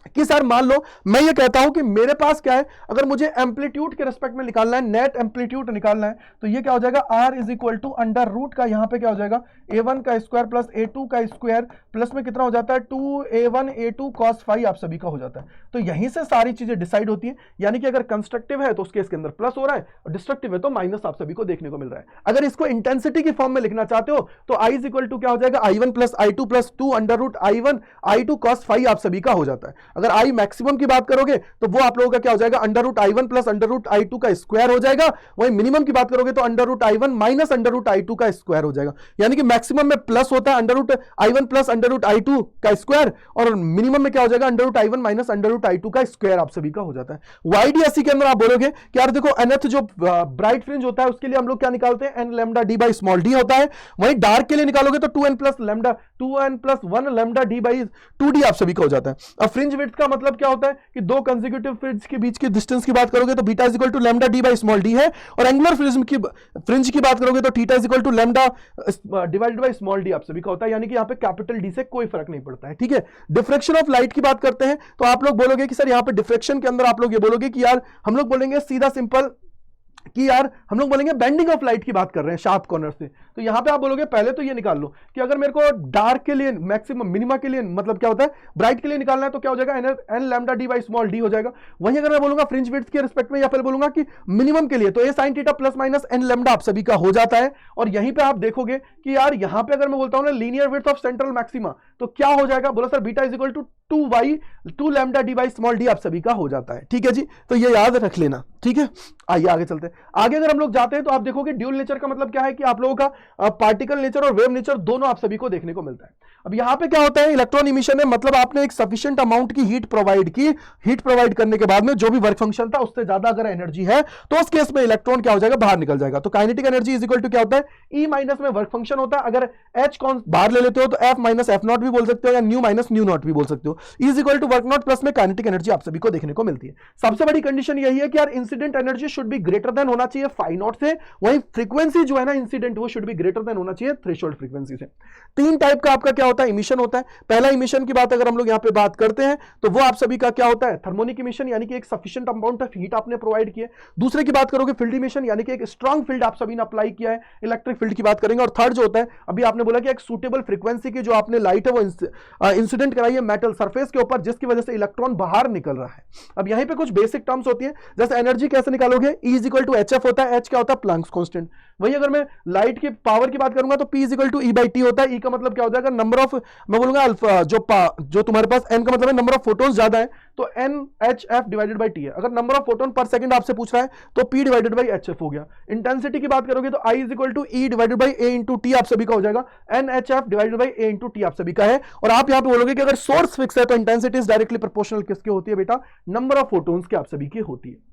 कि सर मान लो मैं ये कहता हूं कि मेरे पास क्या है, अगर मुझे एम्पलीट्यूड के रिस्पेक्ट में निकालना है, नेट एम्पलीट्यूड निकालना है, तो ये क्या हो जाएगा, r is equal to under root का यहां पे क्या हो जाएगा, a1 का स्क्वायर प्लस a2 का स्क्वायर प्लस में कितना हो जाता है 2a1 a2 cos फाई आप सभी का हो जाता है। तो यहीं से सारी चीजें डिसाइड होती है, यानी कि अगर कंस्ट्रक्टिव है तो उसके इसके अंदर प्लस हो रहा है, और डिस्ट्रक्टिव है तो माइनस आप सभी को देखने को मिल रहा है। अगर इसको इंटेंसिटी की फॉर्म में लिखना चाहते हो तो i इज इक्वल टू क्या हो जाएगा, i1 plus i2 plus 2 under root i1 i2 cos phi आप सभी का हो जाता है। अगर i मैक्सिमम की बात करोगे तो वो आप लोगों का क्या हो जाएगा, under root i1 plus under root i2 का स्क्वायर हो जाएगा। वहीं मिनिमम की बात करोगे तो under root i1 minus under root i2 का स्क्वायर हो जाएगा। यानी कि मैक्सिमम में प्लस होता है under root i1 plus under root i2 का स्क्वायर, और मिनिमम में क्या हो जाएगा, under root i1 minus under root i2 का स्क्वायर आप सभी का हो जाता है। YDSC के अंदर आप बोलोगे कि यार देखो nth जो ब्राइट फ्रिंज होता है उसके लिए हम लोग क्या निकालते हैं, n lambda d by small d होता है। वहीं डार्क के लिए निकालोगे तो 2n plus 1 lambda d by 2d आप सभी का हो जाता है। अब फ्रिंज विड्थ का मतलब क्या होता है कि दो कंसेक्यूटिव फ्रिंज के बीच की डिस्टेंस की बात करोगे तो beta is equal to lambda D by small D है, और एंगुलर फ्रिंज की बात करोगे तो theta is equal to lambda divided by small D आप सभी का होता है, यानी कि यहाँ पे कैपिटल डी से कोई फर्क नहीं पड़ता है, ठीक है। डिफ्रेक्शन ऑफ लाइट की बात करते हैं तो आप लोग बोलोगे कि सर यहाँ पे डिफ्रेक्शन के अंदर आप लोग ये बोलोगे कि यार हम लोग बोलेंगे सीधा सिंपल कि यार हम लोग बोलेंगे बेंडिंग ऑफ लाइट की बात कर रहे हैं शार्प कॉर्नर से, तो यहां पे आप बोलोगे पहले तो ये निकाल लो कि अगर मेरे को डार्क के लिए मैक्सिमम मिनिमा के लिए मतलब क्या होता है ब्राइट के लिए निकालना है तो क्या हो जाएगा N lambda D by small D हो जाएगा। वहीं अगर मैं बोलूंगा फ्रिंज विड्थ के रिस्पेक्ट में या फिर बोलूंगा कि मिनिमम के लिए तो A sine theta plus minus N lambda आप सभी का हो जाता है, और यहीं पे आप देखोगे कि यार यहां पे अगर मैं बोलता हूं ना linear width of central maxima तो क्या हो जाएगा, बोला sir beta is equal to 2 lambda D by small D आप सभी का हो जाता है, ठीक है जी। तो ये याद रख लेना, ठीक है। आइए आगे चलते हैं। आगे अगर हम लोग जाते हैं तो आप देखोगे ड्यूल नेचर का मतलब क्या है कि आप लोगों का पार्टिकल नेचर और वेव नेचर दोनों आप सभी को देखने को मिलता है। अब यहां पे क्या होता है, इलेक्ट्रॉन इमिशन है, मतलब आपने एक सफिशिएंट अमाउंट की हीट प्रोवाइड की, हीट प्रोवाइड करने के बाद में जो भी वर्क फंक्शन था उससे ज्यादा अगर एनर्जी है तो उस केस में इलेक्ट्रॉन क्या हो जाएगा, बाहर निकल जाएगा। तो kinetic energy is equal to क्या होता है, ई माइनस में वर्क फंक्शन होता है, अगर एच कौन बाहर ले लेते हो तो एफ माइनस एफ नॉट भी बोल सकते हो या न्यू माइनस न्यू नॉट भी बोल सकते हो, is equal to work nought plus में काइनेटिक एनर्जी आप सभी को देखने को मिलती है। सबसे बड़ी कंडीशन यही है कि यार incident energy should be greater than होना चाहिए फाई नॉट से, वही फ्रीक्वेंसी जो है ना इंसिडेंट वो शुड बी ग्रेटर देन होना चाहिए थ्रेशोल्ड फ्रीक्वेंसी से। तीन टाइप का आपका क्या होता है, इमिशन होता है। पहला इमिशन की बात अगर हम लोग यहां पे बात करते हैं तो वो आप सभी का क्या होता है, थर्मोनिक इमिशन, यानी कि एक सफिशिएंट अमाउंट ऑफ हीट आपने प्रोवाइड किया है। दूसरे की बात करोगे फील्ड इमिशन, यानी कि एक स्ट्रांग फील्ड आप सभी ने अप्लाई किया है, इलेक्ट्रिक फील्ड की बात करेंगे। और थर्ड जो होता है अभी आपने बोला कि एक सूटेबल फ्रीक्वेंसी की जो आपने लाइट है वो इंसिडेंट कराई है मेटल सरफेस के ऊपर, जिसकी वजह से इलेक्ट्रॉन बाहर निकल रहा है। अब यहीं पे कुछ बेसिक टर्म्स होती है, जैसे एनर्जी कैसे निकालोगे, E is equal to h f होता है, एच क्या होता है प्लैंक्स कांस्टेंट। वही अगर मैं लाइट की पावर की बात करूंगा तो P is equal to E by t होता है। E का मतलब क्या होता है, अगर नंबर ऑफ मैं बोलूंगा अल्फा जो तुम्हारे पास n का मतलब है नंबर ऑफ फोटोन्स ज्यादा है तो NHF डिवाइडेड बाई टी है। अगर नंबर ऑफ फोटोन पर सेकंड आपसे पूछ रहा है तो P डिवाइडेड बाई HF हो गया। इंटेंसिटी की बात करोगे तो I is equal to E divided by A into t आप सभी का हो जाएगा, NHF divided by A into t आप सभी का है। और आप यहां पे बोलोगे कि अगर सोर्स फिक्स है तो इंटेंसिटी इज डायरेक्टली प्रोपोर्शनल किसकी होती है बेटा, नंबर ऑफ फोटोन्स की आप सभी की होती है।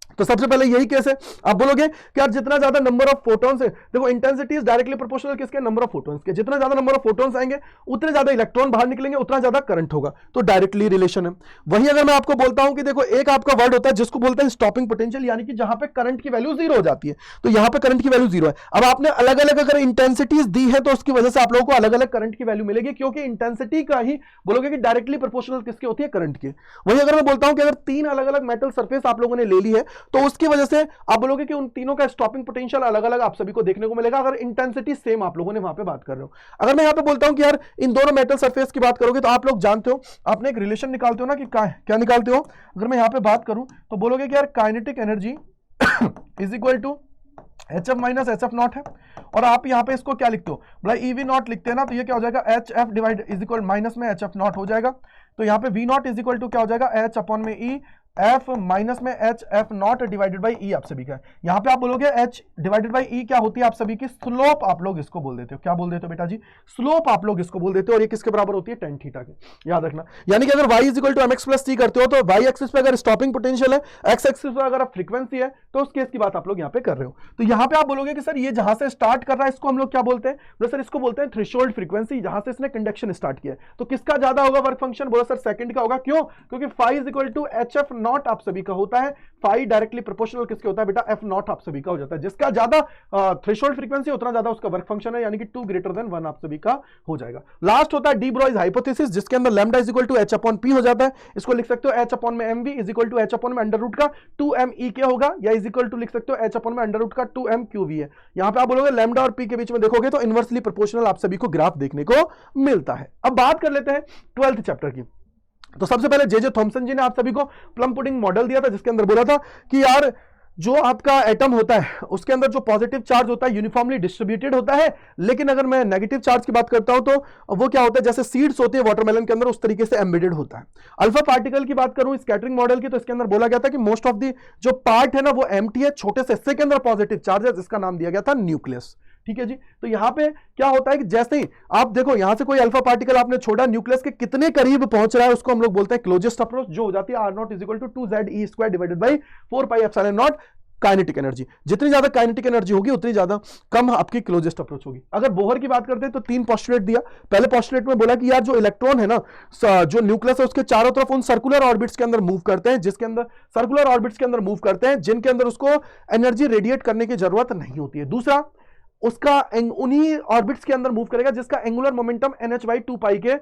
तो सबसे पहले यही केस है, आप बोलोगे कि यार जितना ज्यादा नंबर ऑफ फोटॉन्स है, देखो इंटेंसिटी इज डायरेक्टली प्रोपोर्शनल किसके, नंबर ऑफ फोटॉन्स के। जितना ज्यादा नंबर ऑफ फोटॉन्स आएंगे उतने ज्यादा इलेक्ट्रॉन बाहर निकलेंगे, उतना ज्यादा करंट होगा, तो डायरेक्टली रिलेशन है। वही अगर मैं आपको बोलता हूं कि देखो एक आपका वर्ड होता है जिसको बोलते हैं स्टॉपिंग पोटेंशियल, यानी कि जहां पे करंट की वैल्यू जीरो हो जाती है, तो यहां पे करंट की वैल्यू जीरो है। अब आपने अलग अलग अगर इंटेंसिटीज दी है तो उसकी वजह से आप लोगों को अलग अलग करंट की वैल्यू मिलेगी, क्योंकि इंटेंसिटी का ही बोलोगे कि डायरेक्टली प्रोपोर्शनल किसकी होती है, करंट की। वही अगर मैं बोलता हूं कि अगर तीन अलग अलग मेटल सरफेस आप लोगों ने ले ली है तो उसकी वजह से आप बोलोगे कि उन तीनों का स्टॉपिंग पोटेंशियल अलग अलग आप सभी को देखने को मिलेगा, अगर इंटेंसिटी सेम आप लोगों ने वहां पे बात कर रहे हो। अगर मैं यहां पे बोलता हूं कि यार इन दोनों मेटल सरफेस की बात करोगे तो आप लोग जानते हो, आपने एक रिलेशन निकालते हो ना कि क्या निकालते हो, अगर मैं यहां पे बात करूं तो बोलोगे कि यार kinetic energy is equal to h f minus h F not है, और आप यहां पे इसको क्या लिखते हो, बोला ई वी नॉट लिखते हैं ना, तो ये क्या हो जाएगा H F divide is equal minus में एच एफ नॉट हो जाएगा। तो यहाँ पे V not is equal to क्या हो जाएगा, एच अपॉन में ई एफ माइनस में H F not divided by E आप सभी का। यहां पे आप बोलोगे एच डिवाइडेड बाई ई क्या होती है आप सभी की, स्लोप आप लोग इसको बोल देते हो। क्या बोल देते हो बेटा जी, स्लोप आप लोग इसको बोल देते हो, और ये किसके बराबर होती है, टेन थीटा के, याद रखना। यानी कि अगर y is equal to m x plus t करते हो तो y एक्सिस पे अगर स्टॉपिंग पोटेंशियल है, x एक्सिस पे अगर फ्रीक्वेंसी है, तो उस केस की बात आप लोग यहाँ पे कर रहे हो। तो यहाँ पे आप बोलोगे कि सर ये जहां से स्टार्ट कर रहा है इसको हम लोग क्या बोलते हैं, बोलो सर इसको बोलते हैं थ्रेशोल्ड फ्रीक्वेंसी, जहां से इसने कंडक्शन स्टार्ट किया है। तो किसका ज्यादा होगा वर्क फंक्शन, बोलो सर सेकंड का होगा। क्यों, क्योंकि phi is equal to h F nought आप सभी का होता है, फाई डायरेक्टली प्रोपोर्शनल किसके होता है बेटा, एफ नॉट आप सभी का हो जाता है। जिसका ज्यादा थ्रेशोल्ड फ्रीक्वेंसी उतना ज्यादा उसका वर्क फंक्शन है, यानी कि 2 ग्रेटर देन 1 आप सभी का हो जाएगा। लास्ट होता है डी ब्रॉयज हाइपोथेसिस, जिसके अंदर lambda is equal to h upon p हो जाता है। इसको लिख सकते हो एच अपॉन में m v is equal to h upon में अंडर रूट का 2 एम ई के होगा, या इज इक्वल टू लिख सकते हो एच अपॉन में अंडर रूट का 2 एम क्यू वी है। यहां पे आप बोलोगे लैम्डा और पी के बीच में देखोगे तो इनवर्सली प्रोपोर्शनल आप सभी को ग्राफ देखने को मिलता है। अब बात कर लेते हैं 12th चैप्टर की। तो सबसे पहले जे थॉमसन जी ने आप सभी को प्लम पुडिंग मॉडल दिया था, जिसके अंदर बोला था कि यार जो आपका एटम होता है उसके अंदर जो पॉजिटिव चार्ज होता है यूनिफॉर्मली डिस्ट्रीब्यूटेड होता है, लेकिन अगर मैं नेगेटिव चार्ज की बात करता हूं तो वो क्या होता है, जैसे सीड्स होती है वाटरमेलन के अंदर उस तरीके से एम्बेडेड होता है। अल्फा पार्टिकल की बात करूं स्कैटरिंग मॉडल की, तो इसके अंदर बोला गया था कि मोस्ट ऑफ द जो पार्ट है ना वो एम्प्टी है, छोटे से हिस्से के अंदर पॉजिटिव चार्ज है, जिसका नाम दिया गया था न्यूक्लियस। ठीक है जी। तो यहां पे क्या होता है कि जैसे ही आप देखो यहां से कोई अल्फा पार्टिकल आपने छोड़ा, न्यूक्लियस के कितने करीब पहुंच रहा है उसको हम लोग बोलते हैं क्लोजेस्ट अप्रोच, जो हो जाती है r0 is equal to 2z e square divided by 4 pi epsilon nought. Kinetic energy. जितनी ज्यादा काइनेटिक एनर्जी होगी उतनी ज्यादा कम आपकी क्लोजेस्ट अप्रोच होगी। अगर बोहर की बात करते हैं तो 3 पोस्टुलेट दिया। पहले पोस्टुलेट में बोला कि यार जो इलेक्ट्रॉन है ना, जो न्यूक्लियस है उसके चारों तरफ उन सर्कुलर ऑर्बिट्स के अंदर मूव करते हैं, जिसके अंदर सर्कुलर ऑर्बिट्स के अंदर मूव करते हैं जिनके अंदर उसको एनर्जी रेडिएट करने की जरूरत नहीं होती है। दूसरा, उसका उन्हीं ऑर्बिट्स के अंदर मूव करेगा जिसका एंगुलर मोमेंटम NH/2π के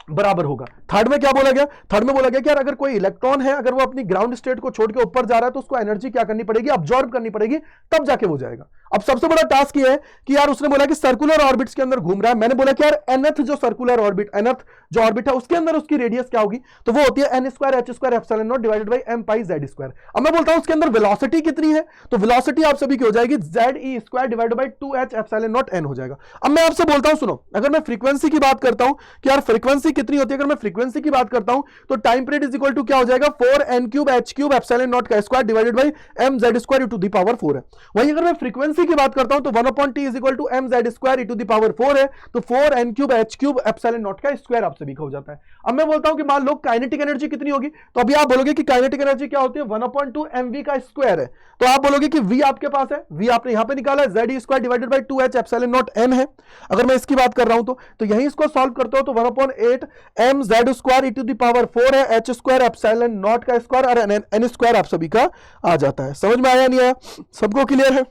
बराबर होगा। थर्ड में क्या बोला गया? थर्ड में बोला गया कि यार अगर कोई इलेक्ट्रॉन है, अगर वो अपनी ग्राउंड स्टेट को छोड़ के ऊपर जा रहा है तो उसको एनर्जी क्या करनी पड़ेगी? अब्जॉर्ब करनी पड़ेगी, तब जाके वो जाएगा। अब सबसे बड़ा टास्क ये है कि यार उसने बोला कि सर्कुलर ऑर्बिट्स के अंदर घूम रहा है। मैंने बोला कि यार nth जो सर्कुलर ऑर्बिट, nth जो ऑर्बिट है उसके अंदर उसकी रेडियस क्या होगी? तो वो होती है n²h²ε0 divided by m πz²। अब मैं बोलता हूं उसके अंदर वेलोसिटी कितनी है, तो वेलोसिटी आप सभी की हो जाएगी ze² डिवाइडेड बाय 2h∈n हो जाएगा। अब मैं आपसे बोलता हूं, सुनो, अगर मैं फ्रीक्वेंसी की बात करता हूं कि यार फ्रीक्वेंसी कितनी होती है, अगर मैं फ्रीक्वेंसी की बात करता हूं तो time period is equal to क्या हो जाएगा? 4n³h³ डिवाइडेड बाय mz²e⁴ है। वहीं अगर मैं फ्रीक्वेंसी की बात करता हूं तो 1/t is equal to mz²e⁴ है, तो 4n³h³ε0 आप सभी का हो जाता है। अब मैं बोलता हूं कि मान लो काइनेटिक एनर्जी कितनी होगी, तो अभी आप बोलोगे कि काइनेटिक एनर्जी क्या होती है? 1/2 mv²। तो आप बोलोगे कि v आपके पास है, v आपने यहां पे निकाला है, ze² डिवाइडेड बाय 2h∈n है। अगर मैं इसकी बात कर रहा हूं तो यहीं इसको सॉल्व करते हो तो 1/8 mz²e⁴ है, h²ε0 और n² आप सभी का आ जाता है। समझ में आया नहीं आया? सबको क्लियर है?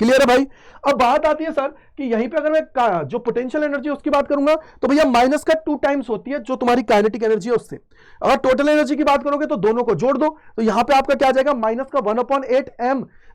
क्लियर है भाई? अब बात आती है सर कि यहीं पे अगर मैं जो पोटेंशियल एनर्जी उसकी बात करूंगा तो भैया माइनस का 2 टाइम्स होती है जो तुम्हारी काइनेटिक एनर्जी है उससे। अगर टोटल एनर्जी की बात करोगे तो दोनों को जोड़ दो, तो यहां पे आपका क्या आ जाएगा? माइनस का 1/8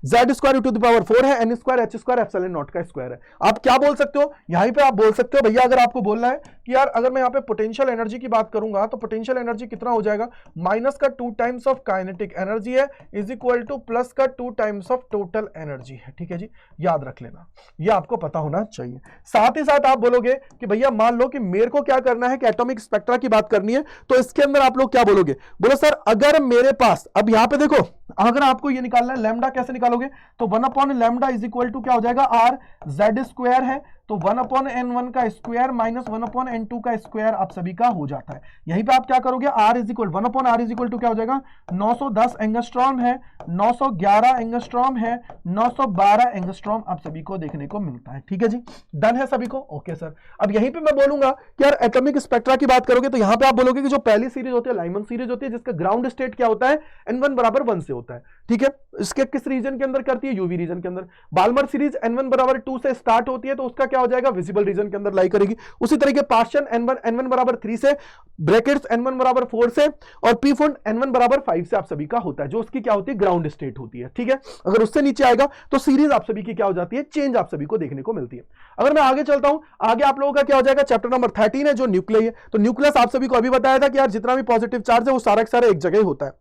mz²e⁴ है, n²h²ε0 है। आप क्या बोल सकते हो यहीं पे? आप बोल सकते हो भैया, अगर आपको बोलना है कि यार अगर मैं यहां पे पोटेंशियल एनर्जी की बात करूंगा तो पोटेंशियल एनर्जी कितना हो जाएगा? माइनस का 2 टाइम्स ऑफ काइनेटिक एनर्जी है इज इक्वल टू प्लस का 2 टाइम्स ऑफ टोटल एनर्जी है। ठीक है जी, याद रख लेना, ये आपको पता होना चाहिए। साथ ही साथ आप बोलोगे कि भैया मान लो कि मेरे को क्या करना है कि एटॉमिक स्पेक्ट्रा की बात करनी है, तो इसके अंदर आप लोग क्या बोलोगे? बोलो सर अगर मेरे पास, अब यहां पे देखो, अगर आपको ये निकालना है लैम्डा, कैसे निकालोगे? तो 1/λ इज इक्वल टू क्या हो जाएगा? r/z² है, तो 1/n1 का स्क्वायर माइनस 1/n2 का स्क्वायर आप सभी का हो जाता है। यहीं पे आप क्या करोगे? r is equal 1/r is equal to क्या हो जाएगा? 910 एंगस्ट्रॉम है, 911 एंगस्ट्रॉम है, 912 एंगस्ट्रॉम आप सभी को देखने को मिलता है। ठीक है जी, डन है सभी को? Okay sir. अब यहीं पे मैं बोलूंगा कि यार एटॉमिक स्पेक्ट्रा की बात करोगे तो यहां पे आप बोलोगे कि जो पहली सीरीज होती है लाइमन सीरीज होती है, जिसका ग्राउंड स्टेट क्या होता है? n1 = 1 से होता है। ठीक है, इसके किस रीजन के अंदर करती है? यूवी रीजन के अंदर। बाल्मर सीरीज n1 = 2 से स्टार्ट होती है, तो उसका क्या हो जाएगा? विजिबल रीजन के अंदर लाई करेगी। उसी तरीके पार्शियन n1 = 3 से, ब्रैकेट्स n1 = 4 से, और पी फंड n1 = 5 से आप सभी का होता है, जो उसकी क्या होती है? ग्राउंड स्टेट होती है। ठीक है, अगर उससे नीचे आएगा तो सीरीज आप सभी की क्या हो जाती है? चेंज आप सभी को देखने को मिलती है। अगर मैं आगे चलता हूं, आगे आप लोगों का क्या हो जाएगा? चैप्टर नंबर 13 है जो न्यूक्लियस है। तो न्यूक्लियस आप सभी को अभी बताया था कि यार जितना भी पॉजिटिव चार्ज है वो सारा का सारा एक जगह ही होता है।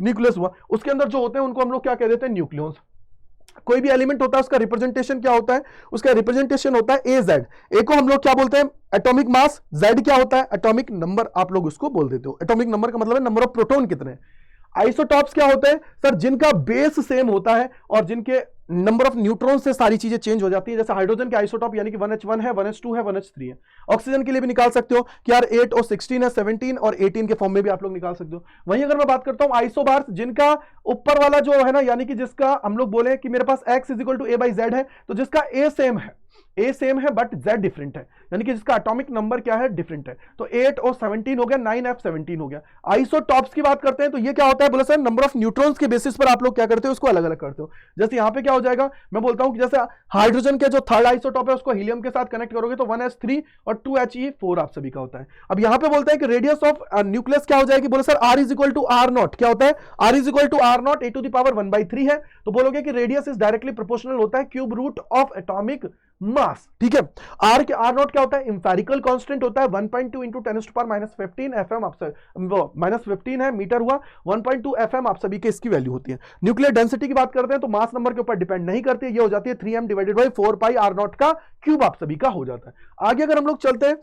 न्यूक्लियस हुआ, उसके अंदर जो होते हैं उनको हम लोग क्या कह देते हैं? न्यूक्लियॉन्स। कोई भी एलिमेंट होता है उसका रिप्रेजेंटेशन क्या होता है? उसका रिप्रेजेंटेशन होता है AZ। ए को हम लोग क्या बोलते हैं? Atomic mass. Z क्या होता है? एटॉमिक नंबर आप लोग उसको बोल देते हो। एटॉमिक नंबर का मतलब है नंबर ऑफ प्रोटॉन कितने हैं। आइसोटॉप्स क्या होते हैं सर? जिनका बेस सेम होता है और जिनके नंबर ऑफ न्यूट्रॉन से सारी चीजें चेंज हो जाती है। जैसे हाइड्रोजन के आइसोटॉप यानी कि 1h1 है, 1h2 है, 1h3 है। ऑक्सीजन के लिए भी निकाल सकते हो कि यार 8 और 16 है, 17 और 18 के फॉर्म में भी आप लोग निकाल सकते हो। वहीं अगर मैं बात करता हूं आइसोबार्स, जिनका ऊपर वाला जो है ना, यानी कि जिसका हम लोग बोले कि मेरे पास x = a/z है, तो जिसका a सेम है, ए सेम है बट Z डिफरेंट है, यानी कि जिसका एटॉमिक नंबर क्या है? डिफरेंट है। तो 8 और 17 हो गया, 9f17 हो गया। आइसोटॉप्स की बात करते हैं तो ये क्या होता है? बोला सर नंबर ऑफ न्यूट्रॉन्स के बेसिस पर आप लोग क्या करते हो? उसको अलग अलग करते हो। जैसे यहां पे क्या हो जाएगा? मैं बोलता हूं कि जैसे हाइड्रोजन के जो थर्ड आइसोटॉप है उसको हीलियम के साथ कनेक्ट करोगे तो 1s3 और 2he4 आप सभी का होता है। अब यहां पे बोलते हैं कि रेडियस ऑफ न्यूक्लियस क्या हो जाएगी? बोलो सर r = r0। क्या होता है? r = r0 a⁻1/3 है। तो बोलोगे कि रेडियस इज डायरेक्टली प्रोपोर्शनल होता है cube root of atomic mass. ठीक है, r0 क्या होता है? इंपेरिकल कांस्टेंट होता है 1.2 × 10⁻⁻15 fm आप -15 है मीटर हुआ, 1.2 fm आप सभी के इसकी वैल्यू होती है। न्यूक्लियर डेंसिटी की बात करते हैं तो मास नंबर के ऊपर डिपेंड नहीं करती है, ये हो जाती है 3m / 4πr0 का क्यूब आप सभी का हो जाता है। आगे अगर हम लोग चलते हैं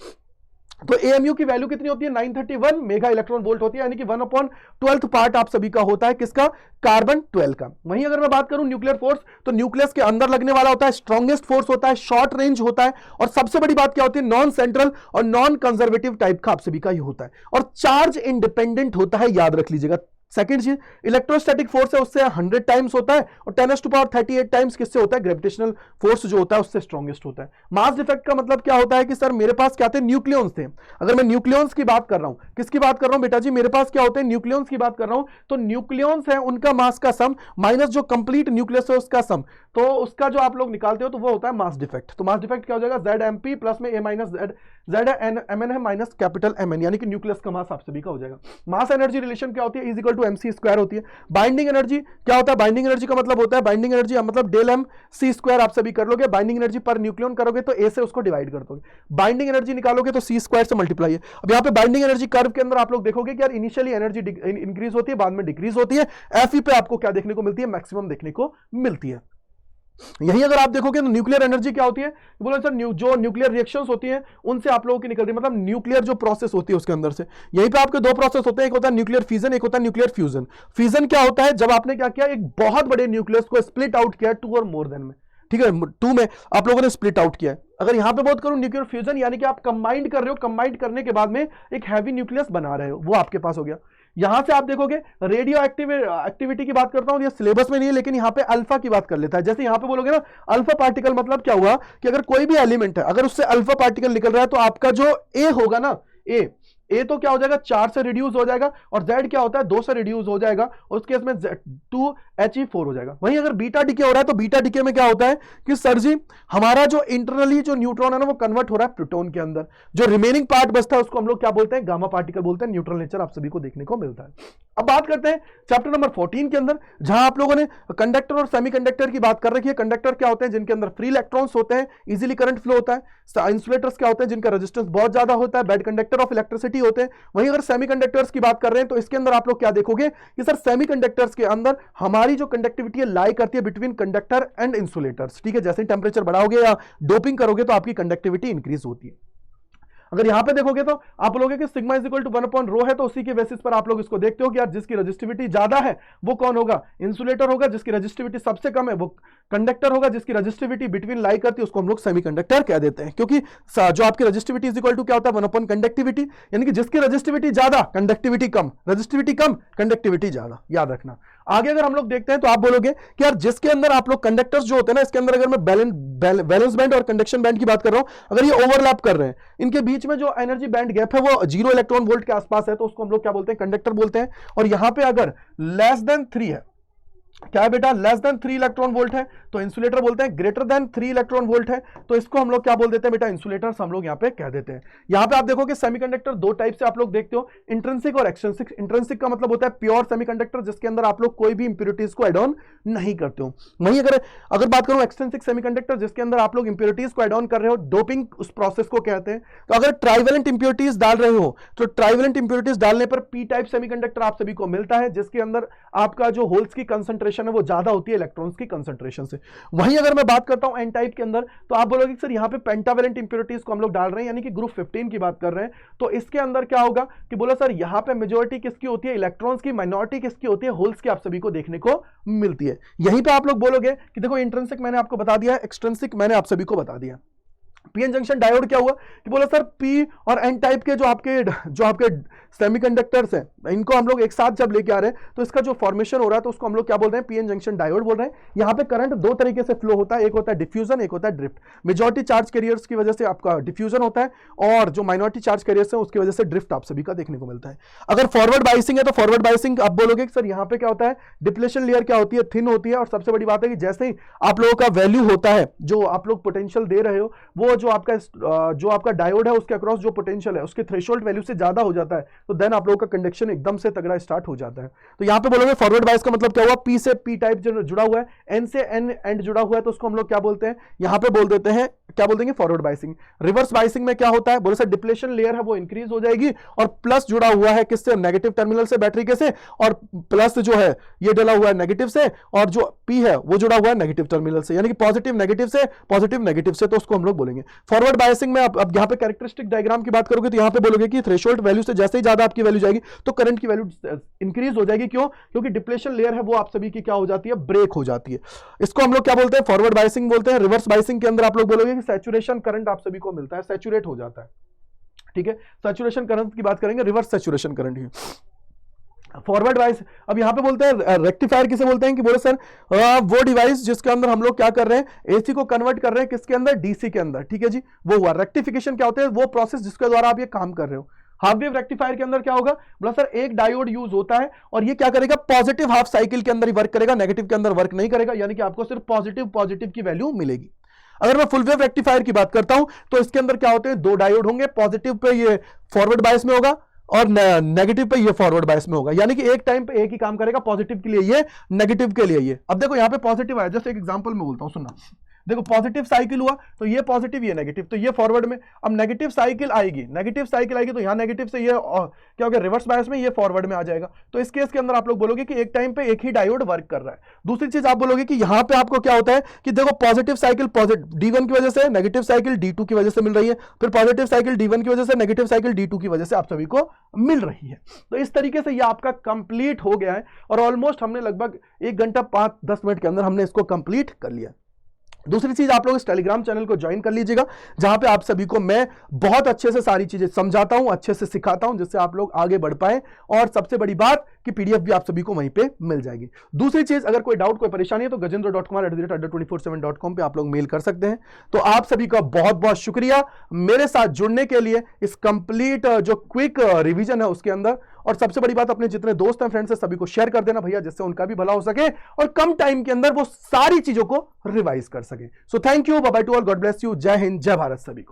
तो AMU की वैल्यू कितनी होती है? 931 मेगा इलेक्ट्रॉन वोल्ट होती है, यानी कि 1/12 पार्ट आप सभी का होता है किसका? कार्बन 12 का। वहीं अगर मैं बात करूं न्यूक्लियर फोर्स, तो न्यूक्लियस के अंदर लगने वाला होता है स्ट्रॉन्गेस्ट फोर्स होता है, शॉर्ट रेंज होता है, और सबसे बड़ी बात क्या होती है? नॉन सेंट्रल और नॉन कंजर्वेटिव टाइप का आप सभी का ये होता है, और चार्ज इंडिपेंडेंट होता है। याद रख लीजिएगा, सेकंड चीज, इलेक्ट्रोस्टैटिक फोर्स है उससे 100 टाइम्स होता है, और 10⁻38 टाइम्स किससे होता है, ग्रेविटेशनल फोर्स जो होता है उससे स्ट्रॉन्गेस्ट होता है। मास डिफेक्ट का मतलब क्या होता है कि सर मेरे पास क्या थे, न्यूक्लियॉन्स थे। अगर मैं न्यूक्लियॉन्स की बात कर रहा हूं, किसकी बात कर रहा हूं बेटा जी, मेरे पास क्या होते हैं, न्यूक्लियॉन्स की बात कर रहा हूं। तो न्यूक्लियॉन्स है उनका मास का सम माइनस जो कंप्लीट न्यूक्लियस है उसका सम, तो उसका जो आप लोग निकालते हो तो वो होता है मास डिफेक्ट। तो मास डिफेक्ट क्या हो जाएगा, जेड एम पी प्लस में A minus Z, Z M N है माइनस कैपिटल एम एन, यानी कि न्यूक्लियस का मास आप सभी का हो जाएगा। मास एनर्जी रिलेशन क्या होती है, is equal to mc square होती है। बाइंडिंग एनर्जी क्या होता है, बाइंडिंग एनर्जी का मतलब होता है, बाइंडिंग एनर्जी मतलब डेल एम सी स्क्वायर आप सभी कर लोगे, बाइंडिंग एनर्जी पर न्यूक्लियन करोगे तो ए से उसको डिवाइड कर दोगे, बाइंडिंग एनर्जी निकालोगे तो सी स्क्वायर से मल्टीप्लाई है। अब यहाँ पे बाइंडिंग एनर्जी कर्व के अंदर आप लोग देखोगे कि यार इनिशियली एनर्जी इंक्रीज होती है, बाद में डिक्रीज होती है, एफ पे आपको क्या देखने को मिलती है, मैक्सिमम देखने को मिलती है। यही अगर आप देखोगे तो न्यूक्लियर एनर्जी क्या होती है, बोलो सर जो न्यूक्लियर रिएक्शंस होती हैं उनसे आप लोगों की निकलती है, मतलब न्यूक्लियर जो प्रोसेस होती है उसके अंदर से। यहीं पे आपके दो प्रोसेस होते हैं, एक होता है न्यूक्लियर फिजन, एक होता है न्यूक्लियर फ्यूजन। फिजन क्या होता है, जब आपने क्या किया, एक बहुत बड़े न्यूक्लियस को स्प्लिट आउट किया 2 और मोर देन में, ठीक है, 2 में आप लोगों ने स्प्लिट आउट किया है। अगर यहां पे बात करूं न्यूक्लियर फ्यूजन, यानी कि आप कंबाइंड कर रहे हो, कंबाइंड करने के बाद में एक हैवी न्यूक्लियस बना रहे हो, वो आपके पास हो गया। यहां से आप देखोगे रेडियो एक्टिविटी की बात करता हूं, ये सिलेबस में नहीं है लेकिन यहां पे अल्फा की बात कर लेता है। जैसे यहां पे बोलोगे ना अल्फा पार्टिकल, मतलब क्या हुआ कि अगर कोई भी एलिमेंट है अगर उससे अल्फा पार्टिकल निकल रहा है तो आपका जो ए होगा ना, ए तो क्या हो जाएगा 4 से रिड्यूस हो जाएगा, और जेड क्या होता है 2 से रिड्यूस हो जाएगा, और उस केस में 2He4 हो जाएगा। वहीं अगर बीटा डिके हो रहा है तो बीटा डिके में क्या होता है कि सर जी हमारा जो इंटरनली जो न्यूट्रॉन है ना वो कन्वर्ट हो रहा है प्रोटॉन के अंदर, जो रिमेनिंग पार्ट बचता है उसको हम लोग क्या बोलते हैं, गामा पार्टिकल बोलते हैं। न्यूट्रल नेचर आप सभी को देखने को मिलता है। अब बात करते हैं चैप्टर नंबर 14 के अंदर, जहां आप लोगों ने कंडक्टर और सेमीकंडक्टर की बात कर रखी है। कंडक्टर क्या होते हैं, जिनके अंदर फ्री इलेक्ट्रॉन्स होते हैं, इजीली करंट फ्लो होता है। इंसुलेटर्स क्या होते हैं, जिनका रेजिस्टेंस बहुत ज्यादा होता है, बैड कंडक्टर ऑफ इलेक्ट्रिसिटी होते हैं। वहीं अगर सेमीकंडक्टर्स की बात कर रहे हैं तो इसके अंदर आप लोग क्या देखोगे कि सर सेमीकंडक्टर्स के अंदर हमारी जो कंडक्टिविटी है लाई करती है बिटवीन कंडक्टर एंड इंसुलेटर्स, ठीक है। जैसे टेंपरेचर बढ़ाओगे या डोपिंग करोगे तो आपकी कंडक्टिविटी इंक्रीज होती है। अगर यहां पे देखोगे तो आप बोलोगे कि सिग्मा इज इक्वल टू 1/ρ है, तो उसी के बेसिस पर आप लोग इसको देखते हो कि यार जिसकी रजिस्टिविटी ज्यादा है वो कौन होगा, इंसुलेटर होगा, जिसकी रजिस्टिविटी सबसे कम है वो कंडक्टर होगा, जिसकी रजिस्टिविटी बिटवीन लाई करती है उसको हम लोग सेमीकंडक्टर कह देते हैं। क्योंकि जो आपकी रजिस्टिविटी इज इक्वल टू क्या होता है 1 कंडक्टिविटी, यानी कि जिसकी रजिस्टिविटी ज्यादा कंडक्टिविटी कम, रजिस्टिविटी कम कंडक्टिविटी ज्यादा, याद रखना। आगे अगर हम लोग देखते हैं तो आप बोलोगे कि यार जिसके अंदर आप लोग कंडक्टर्स जो होते हैं ना, इसके अंदर अगर मैं बैलेंस बैंड और कंडक्शन बैंड की बात कर रहा हूं, अगर ये ओवरलैप कर रहे हैं, इनके बीच में जो एनर्जी बैंड गैप है वो 0 इलेक्ट्रॉन वोल्ट के आसपास है, तो उसको हम लोग क्या बोलते हैं, कंडक्टर बोलते हैं। और यहां पे अगर लेस देन 3 है, क्या है बेटा, लेस देन 3 इलेक्ट्रॉन वोल्ट है तो इंसुलेटर बोलते हैं, ग्रेटर देन 3 इलेक्ट्रॉन वोल्ट है तो इसको हम लोग क्या बोल देते हैं बेटा, इंसुलेटर्स हम लोग यहां पे कह देते हैं। यहां पे आप देखोगे सेमीकंडक्टर 2 टाइप से आप लोग देखते हो, इंट्रिंसिक और एक्सट्रिंसिक। इंट्रिंसिक का मतलब होता है प्योर सेमीकंडक्टर, जिसके अंदर आप लोग कोई भी इंप्योरिटीज को एड ऑन नहीं करते हो। वहीं अगर बात करूं एक्सट्रिंसिक सेमीकंडक्टर, जिसके अंदर आप लोग इंप्योरिटीज को एड ऑन कर रहे हो, डोपिंग उस प्रोसेस को कहते हैं। तो अगर ट्राइवेलेंट इंप्योरिटीज डाल रहे हो तो ट्राइवेलेंट इंप्योरिटीज डालने पर पी टाइप सेमीकंडक्टर आप सभी को मिलता है, जिसके अंदर आपका जो होल्स की कंसंट्रेशन है वो ज्यादा होती है इलेक्ट्रॉन्स की कंसंट्रेशन से। वहीं अगर मैं बात करता हूं एन टाइप के अंदर, तो आप बोलोगे सर यहां पे पेंटावेलेंट इंप्योरिटीज को हम लोग डाल रहे हैं, यानी कि ग्रुप 15 की बात कर रहे हैं, तो इसके अंदर क्या होगा कि बोलो सर यहां पे मेजॉरिटी किसकी होती है, इलेक्ट्रॉन्स की, माइनॉरिटी किसकी होती है, होल्स की आप सभी को देखने को मिलती है। यहीं पे आप लोग बोलोगे कि देखो इंट्रिंसिक मैंने आपको बता दिया, एक्सट्रिंसिक मैंने आप सभी को बता दिया। पीएन जंक्शन डायोड क्या हुआ कि बोला सर पी और एन टाइप के जो आपके सेमीकंडक्टर्स हैं, इनको हम लोग एक साथ जब लेके आ रहे हैं तो इसका जो फॉर्मेशन हो रहा है तो उसको हम लोग क्या बोल रहे हैं, पीएन जंक्शन डायोड बोल रहे हैं। यहां पे करंट 2 तरीके से फ्लो होता है, एक होता है डिफ्यूजन, एक होता है ड्रिफ्ट। मेजॉरिटी चार्ज कैरियर्स की वजह से आपका डिफ्यूजन होता है, और जो माइनॉरिटी चार्ज कैरियर्स है उसकी वजह से ड्रिफ्ट आप सभी का देखने को मिलता है। अगर फॉरवर्ड बाइसिंग है तो फॉरवर्ड बाइसिंग आप बोलोगे कि सर यहां पे क्या होता है, डिप्लेशन लेयर क्या होती है, थिन होती है, और सबसे बड़ी बात है कि जैसे ही आप लोगों का वैल्यू होता है, जो आप लोग पोटेंशियल दे रहे हो, वो जो आपका डायोड है उसके अक्रॉस जो पोटेंशियल है उसके थ्रेशोल्ड वैल्यू से ज्यादा हो जाता है, तो देन आप लोगों का कंडक्शन एकदम से तगड़ा स्टार्ट हो जाता है। तो यहां पे बोलोगे फॉरवर्ड बायस का मतलब क्या हुआ, पी से पी टाइप जो जुड़ा हुआ है, एन से एन एंड जुड़ा हुआ है, तो उसको हम लोग क्या बोलते हैं, यहां पे बोल देते हैं, क्या बोल देंगे, फॉरवर्ड बायसिंग। रिवर्स बायसिंग में क्या होता है, बोले सर डिप्लेशन लेयर है वो इंक्रीज हो जाएगी, और प्लस जुड़ा हुआ है किससे, नेगेटिव टर्मिनल से बैटरी के से, और प्लस जो है ये डला हुआ है नेगेटिव से, और जो पी है वो जुड़ा हुआ है नेगेटिव टर्मिनल से, यानी कि पॉजिटिव नेगेटिव से, पॉजिटिव नेगेटिव से, तो उसको हम लोग बोलेंगे फॉरवर्ड बायसिंग में। अब यहां पे कैरेक्टरिस्टिक डायग्राम की बात करोगे तो यहां पे बोलोगे कि थ्रेशोल्ड वैल्यू से जैसे ही ज्यादा आपकी वैल्यू जाएगी तो करंट की वैल्यू इंक्रीज हो जाएगी। क्यों, क्योंकि डिप्लेशन लेयर है वो आप सभी की क्या हो जाती है, ब्रेक हो जाती है। इसको हम लोग क्या बोलते हैं, फॉरवर्ड बायसिंग बोलते हैं। रिवर्स बायसिंग के अंदर आप लोग बोलोगे कि सैचुरेशन करंट आप सभी को मिलता है, सैचुरेट हो जाता है, ठीक है। सैचुरेशन करंट की बात करेंगे, रिवर्स सैचुरेशन करंट ही। फॉरवर्ड डिवाइस, अब यहां पे बोलते हैं रेक्टिफायर किसे बोलते हैं कि बोले सर वो डिवाइस जिसके अंदर हम लोग क्या कर रहे हैं, एसी को कन्वर्ट कर रहे हैं किसके अंदर, डीसी के अंदर, ठीक है जी, वो हुआ। रेक्टिफिकेशन क्या होता है, वो प्रोसेस जिसके द्वारा आप ये काम कर रहे हो। हाफ वेव रेक्टिफायर के अंदर क्या होगा, बोला सर एक डायोड यूज होता है और ये क्या करेगा, पॉजिटिव हाफ साइकिल के अंदर ही वर्क करेगा, नेगेटिव के अंदर वर्क नहीं करेगा, यानी कि आपको सिर्फ पॉजिटिव पॉजिटिव की वैल्यू मिलेगी। अगर मैं फुल वेव रेक्टिफायर की बात करता हूं तो इसके अंदर क्या होते हैं, दो डायोड होंगे, पॉजिटिव पे ये फॉरवर्ड बायस में होगा और नेगेटिव पे ये फॉरवर्ड बायस में होगा, यानी कि एक टाइम पे एक ही काम करेगा, पॉजिटिव के लिए ये, नेगेटिव के लिए ये। अब देखो यहां पे पॉजिटिव आया, जैसे एक एग्जांपल में बोलता हूं, सुनना, देखो पॉजिटिव साइकिल हुआ तो ये पॉजिटिव ये नेगेटिव, तो ये फॉरवर्ड में। अब नेगेटिव साइकिल आएगी, नेगेटिव साइकिल आएगी तो यहां नेगेटिव से ये क्या होगा, रिवर्स बायस में ये फॉरवर्ड में आ जाएगा। तो इस केस के अंदर आप लोग बोलोगे कि एक टाइम पे एक ही डायोड वर्क कर रहा है। दूसरी चीज आप बोलोगे कि यहां पे आपको क्या होता है कि देखो पॉजिटिव साइकिल D1 की वजह से, नेगेटिव साइकिल D2 की वजह से मिल रही है, फिर पॉजिटिव साइकिल D1 की वजह से, नेगेटिव साइकिल D2 की वजह से आप सभी को मिल रही है। तो इस तरीके से ये आपका कंप्लीट हो गया है और ऑलमोस्ट हमने लगभग 1 घंटा 5-10 मिनट के अंदर हमने इसको कंप्लीट कर लिया। दूसरी चीज, आप लोग इस टेलीग्राम चैनल को ज्वाइन कर लीजिएगा, जहां पे आप सभी को मैं बहुत अच्छे से सारी चीजें समझाता हूं, अच्छे से सिखाता हूं, जिससे आप लोग आगे बढ़ पाए। और सबसे बड़ी बात कि पीडीएफ भी आप सभी को वहीं पे मिल जाएगी। दूसरी चीज, अगर कोई डाउट कोई परेशानी है तो gajendra.kumar@247.com पे आप लोग मेल कर सकते हैं। तो आप सभी का बहुत बहुत शुक्रिया मेरे साथ जुड़ने के लिए इस कंप्लीट जो क्विक रिवीजन है उसके अंदर। और सबसे बड़ी बात, अपने जितने दोस्त हैं, फ्रेंड्स हैं, सभी को शेयर कर देना भैया, जिससे उनका भी भला हो सके और कम टाइम के अंदर वो सारी चीजों को रिवाइज कर सके। So thank you, bye bye to all, God bless you, जय हिंद, जय भारत सभी को।